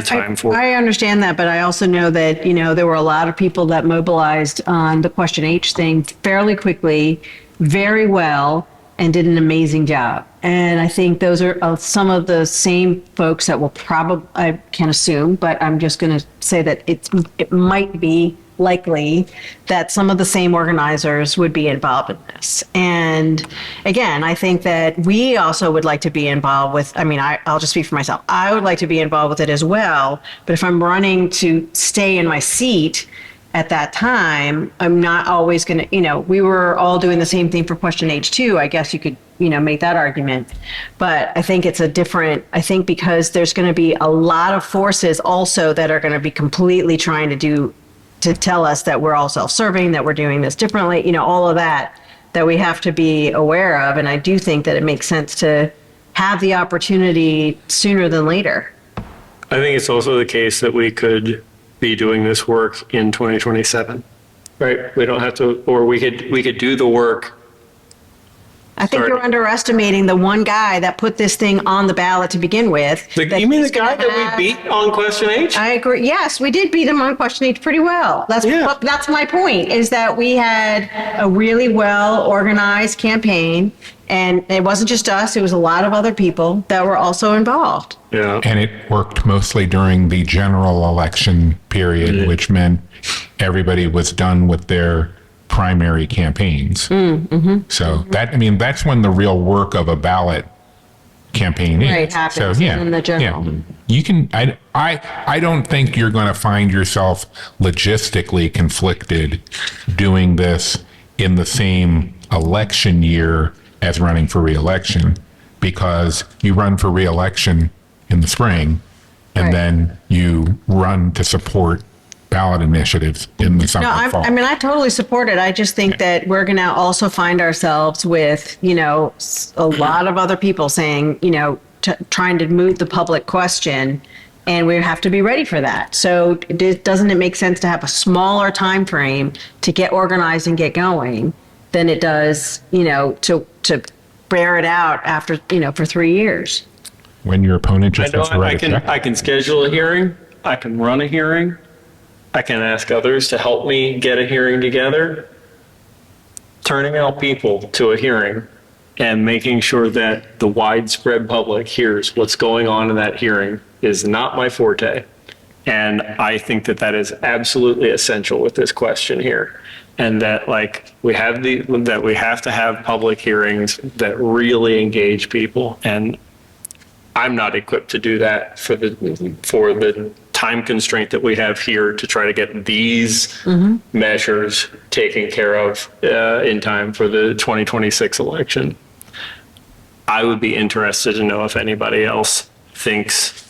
time for it. I understand that, but I also know that, there were a lot of people that mobilized on the Question H thing fairly quickly, very well, and did an amazing job. And I think those are some of the same folks that will probably, I can't assume, but I'm just going to say that it might be likely that some of the same organizers would be involved in this. And again, I think that we also would like to be involved with, I mean, I'll just speak for myself. I would like to be involved with it as well. But if I'm running to stay in my seat at that time, I'm not always going to, we were all doing the same thing for question H2. I guess you could, make that argument. But I think it's I think because there's going to be a lot of forces also that are going to be completely trying to tell us that we're all self-serving, that we're doing this differently, all of that we have to be aware of. And I do think that it makes sense to have the opportunity sooner than later. I think it's also the case that we could be doing this work in 2027, right? We don't have to, or we could do the work. I think you're underestimating the one guy that put this thing on the ballot to begin with. You mean the guy that we beat on question H? I agree. Yes, we did beat him on question H pretty well. That's my point, is that we had a really well organized campaign, and it wasn't just us, it was a lot of other people that were also involved. Yeah. And it worked mostly during the general election period, which meant everybody was done with their primary campaigns. So that's when the real work of a ballot campaign is. Right, happens so, in the general. Yeah. You can, I don't think you're going to find yourself logistically conflicted doing this in the same election year as running for reelection, because you run for reelection in the spring and then you run to support ballot initiatives in the summer and fall. I totally support it. I just think that we're going to also find ourselves with, a lot of other people saying, trying to move the public question, and we have to be ready for that. So doesn't it make sense to have a smaller time frame to get organized and get going than it does, to bear it out after, for 3 years? When your opponent just has to write a check. I can schedule a hearing. I can run a hearing. I can ask others to help me get a hearing together. Turning out people to a hearing and making sure that the widespread public hears what's going on in that hearing is not my forte. And I think that is absolutely essential with this question here. And that we have to have public hearings that really engage people. And I'm not equipped to do that for the time constraint that we have here to try to get these measures taken care of in time for the 2026 election. I would be interested to know if anybody else thinks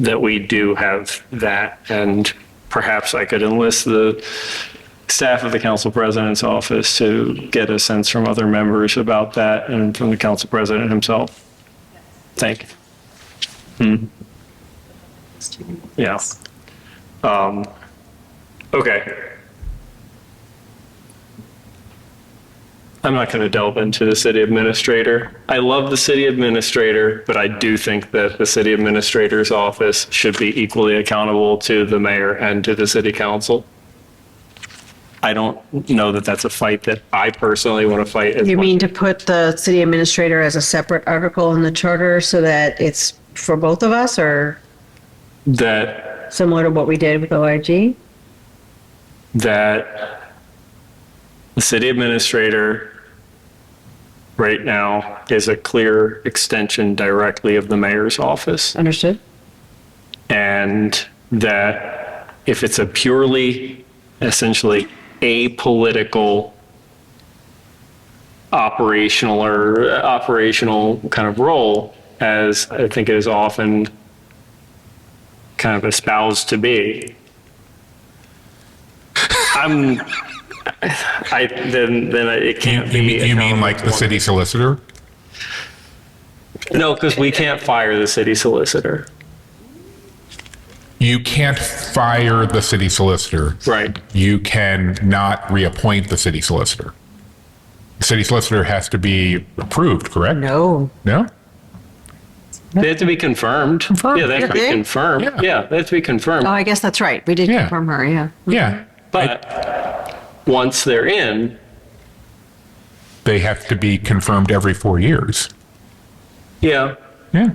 that we do have that, and perhaps I could enlist the staff of the council president's office to get a sense from other members about that and from the council president himself. Thank you. Yeah. Okay. I'm not going to delve into the city administrator. I love the city administrator, but I do think that the city administrator's office should be equally accountable to the mayor and to the city council. I don't know that that's a fight that I personally want to fight. You mean to put the city administrator as a separate article in the charter so that it's for both of us, or that similar to what we did with OIG? That the city administrator right now is a clear extension directly of the mayor's office. Understood. And that if it's a purely, essentially apolitical operational kind of role, as I think it is often kind of espoused to be, then it can't be me. You mean like the city solicitor? No, because we can't fire the city solicitor. You can't fire the city solicitor. Right. You can not reappoint the city solicitor. The city solicitor has to be approved, correct? No. No? They have to be confirmed. Yeah, they have to be confirmed. Yeah, they have to be confirmed. Oh, I guess that's right. We did confirm her, yeah. Yeah. But once they're in, they have to be confirmed every 4 years. Yeah. Yeah.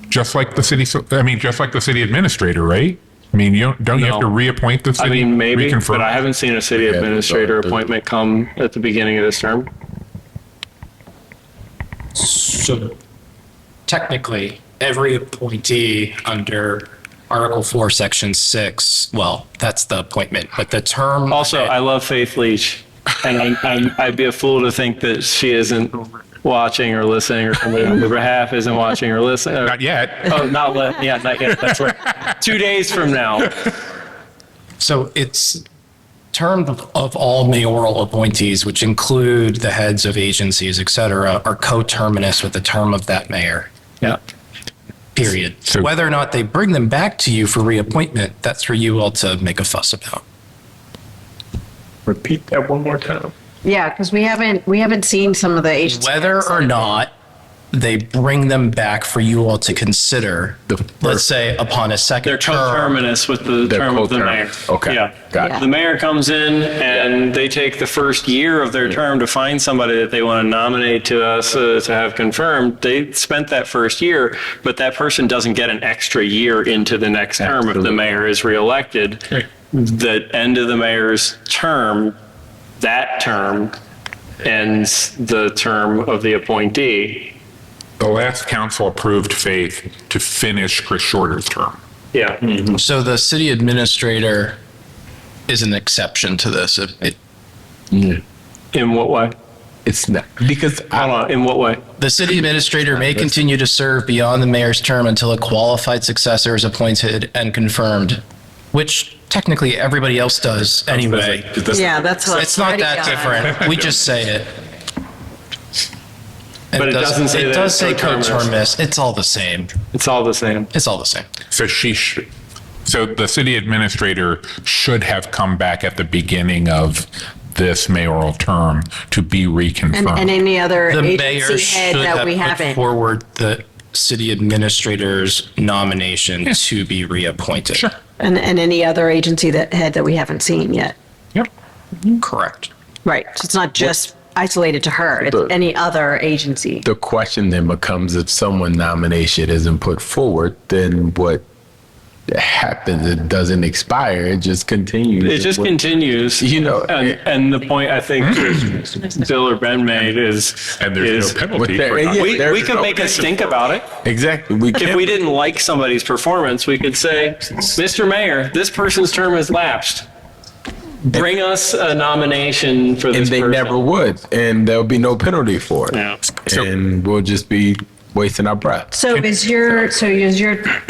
Just like the city, just like the city administrator, right? I mean, don't you have to No. reappoint the I city? mean, maybe, reconfirm? but I haven't seen a city administrator appointment come at the beginning of this term. So technically, every appointee under Article 4, Section 6, well, that's the appointment, but the term. Also, I love Faith Leach, and I'd be a fool to think that she isn't watching or listening, or somebody on her behalf isn't watching or listening. Not yet. Oh, not yet. That's right. 2 days from now. So it's term of all mayoral appointees, which include the heads of agencies, et cetera, are coterminous with the term of that mayor, Yeah. period. So- Whether or not they bring them back to you for reappointment, that's for you all to make a fuss about. Repeat that one more time. Yeah, because we haven't seen some of the agencies. Whether or not they bring them back for you all to consider, let's say upon a second They're term. coterminous with the They're term of the mayor. coterminous. Okay. Yeah. Got it. The mayor comes in and they take the first year of their term to find somebody that they want to nominate to us to have confirmed. They spent that first year, but that person doesn't get an extra year into the next term if the mayor is reelected. The end of the mayor's term, that term ends the term of the appointee. The last council approved Faith to finish Chris Shorter's term. Yeah. So the city administrator is an exception to this. In what way? It's not, because Hold on. In what way? The city administrator may continue to serve beyond the mayor's term until a qualified successor is appointed and confirmed, which technically everybody else does anyway. Yeah, that's what. It's not that different. We just say it. But it doesn't say It that does it's say coterminous. coterminous. It's all the same. It's all the same. It's all the same. So the city administrator should have come back at the beginning of this mayoral term to be reconfirmed. And any other The mayor agency head should that have we put haven't. forward the city administrator's nomination to be reappointed. Sure. And any other agency head that we haven't seen yet. Yep. Correct. Right. So it's not just isolated to her. It's The- any other agency. the question then becomes, if someone nomination isn't put forward, then what happens? It doesn't expire. It just continues. It just continues. You know, and the point I think Bill or Ben made is, And there's no penalty. With that- for yeah, not- we there's could no make a stink about it. Exactly. We If can't. we didn't like somebody's performance, we could say, Mr. Mayor, this person's term has lapsed. Bring us a nomination for And this they person. never would, and there'll be no penalty for it. Yeah. And we'll just be wasting our breath. So is your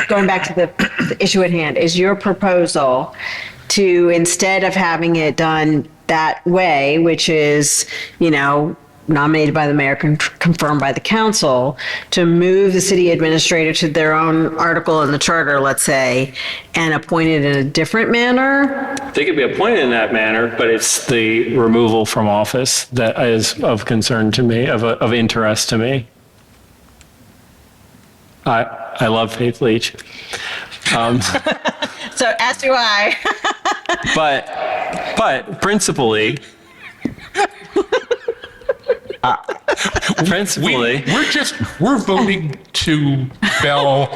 going back to the issue at hand, is your proposal to, instead of having it done that way, which is, nominated by the mayor, confirmed by the council, to move the city administrator to their own article in the charter, let's say, and appoint it in a different manner? They could be appointed in that manner, but it's the removal from office that is of concern to me, of interest to me. I love Faith Leach. So as do I. But principally, We're voting to bell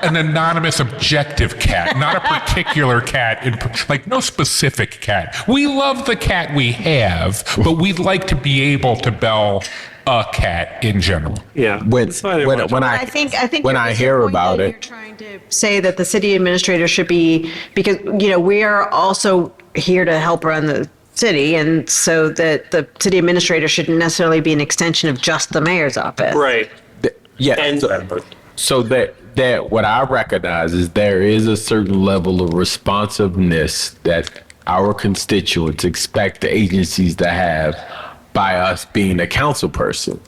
an anonymous objective cat, not a particular cat, like no specific cat. We love the cat we have, but we'd like to be able to bell a cat in general. yeah. When That's why they want to- I think when I hear about You're it, trying to say that the city administrator should be, because, we are also here to help run the city, and so that the city administrator shouldn't necessarily be an extension of just the mayor's office. Right. yeah. And So that what I recognize is there is a certain level of responsiveness that our constituents expect the agencies to have by us being a council person.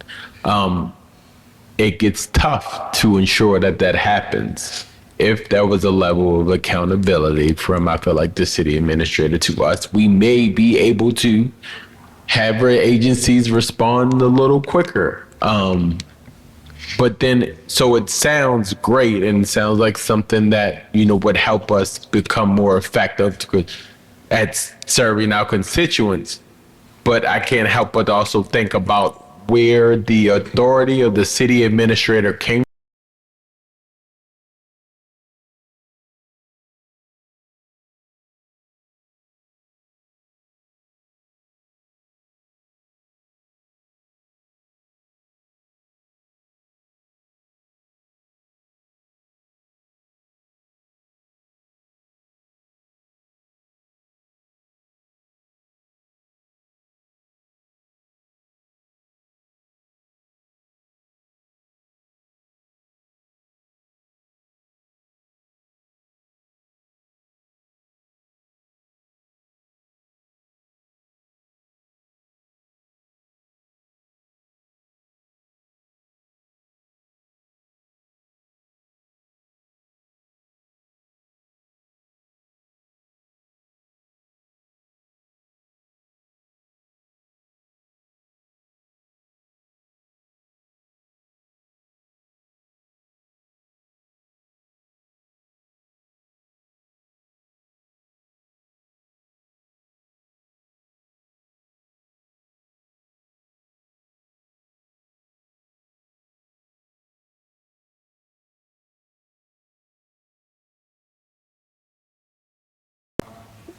It gets tough to ensure that happens. If there was a level of accountability from, I feel like, the city administrator to us, we may be able to have our agencies respond a little quicker. But then, so it sounds great and it sounds like something that, would help us become more effective at serving our constituents. but I can't help but also think about where the authority of the city administrator came.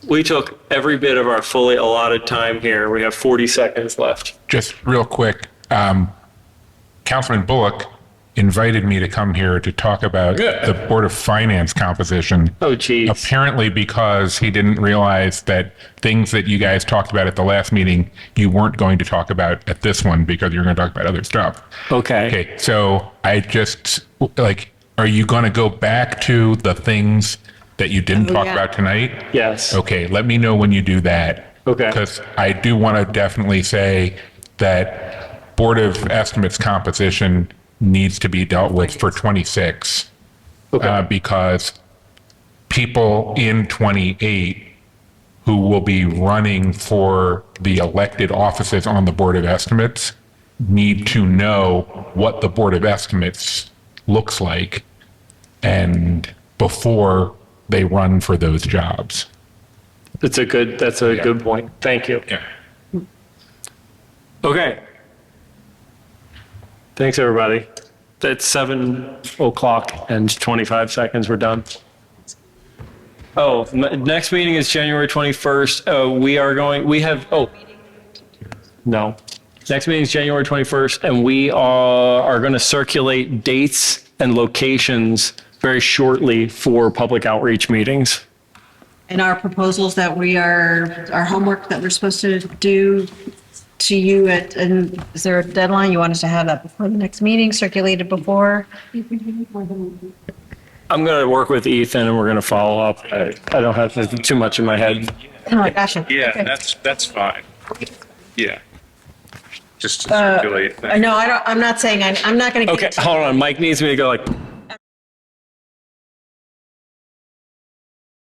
We took every bit of our fully allotted time here. We have 40 seconds left. Just real quick, Councilman Bullock invited me to come here to talk about the Board of Finance composition. Oh, geez. Apparently because he didn't realize that things that you guys talked about at the last meeting, you weren't going to talk about at this one because you're going to talk about other stuff. Okay. Okay, so I just, like, are you going to go back to the things that you didn't talk about tonight? Yes. Okay, let me know when you do that. Okay. Because I do want to definitely say that Board of Estimates composition needs to be dealt with for 26. Because people in 28 who will be running for the elected offices on the Board of Estimates need to know what the Board of Estimates looks like and before they run for those jobs. That's a good point. Thank you. Yeah. Okay. Thanks, everybody. It's 7:00 and 25 seconds. We're done. Oh, next meeting is January 21st. No. Next meeting is January 21st, and we are going to circulate dates and locations very shortly for public outreach meetings. And our proposals that our homework that we're supposed to do to you and is there a deadline? You want us to have that before the next meeting, circulated before? I'm going to work with Ethan and we're going to follow up. I don't have too much in my head. Oh, gotcha. Yeah, Okay. that's fine. Yeah. Just to circulate. No, I'm not saying, I'm not going to. Okay, hold on. Mike needs me to go like,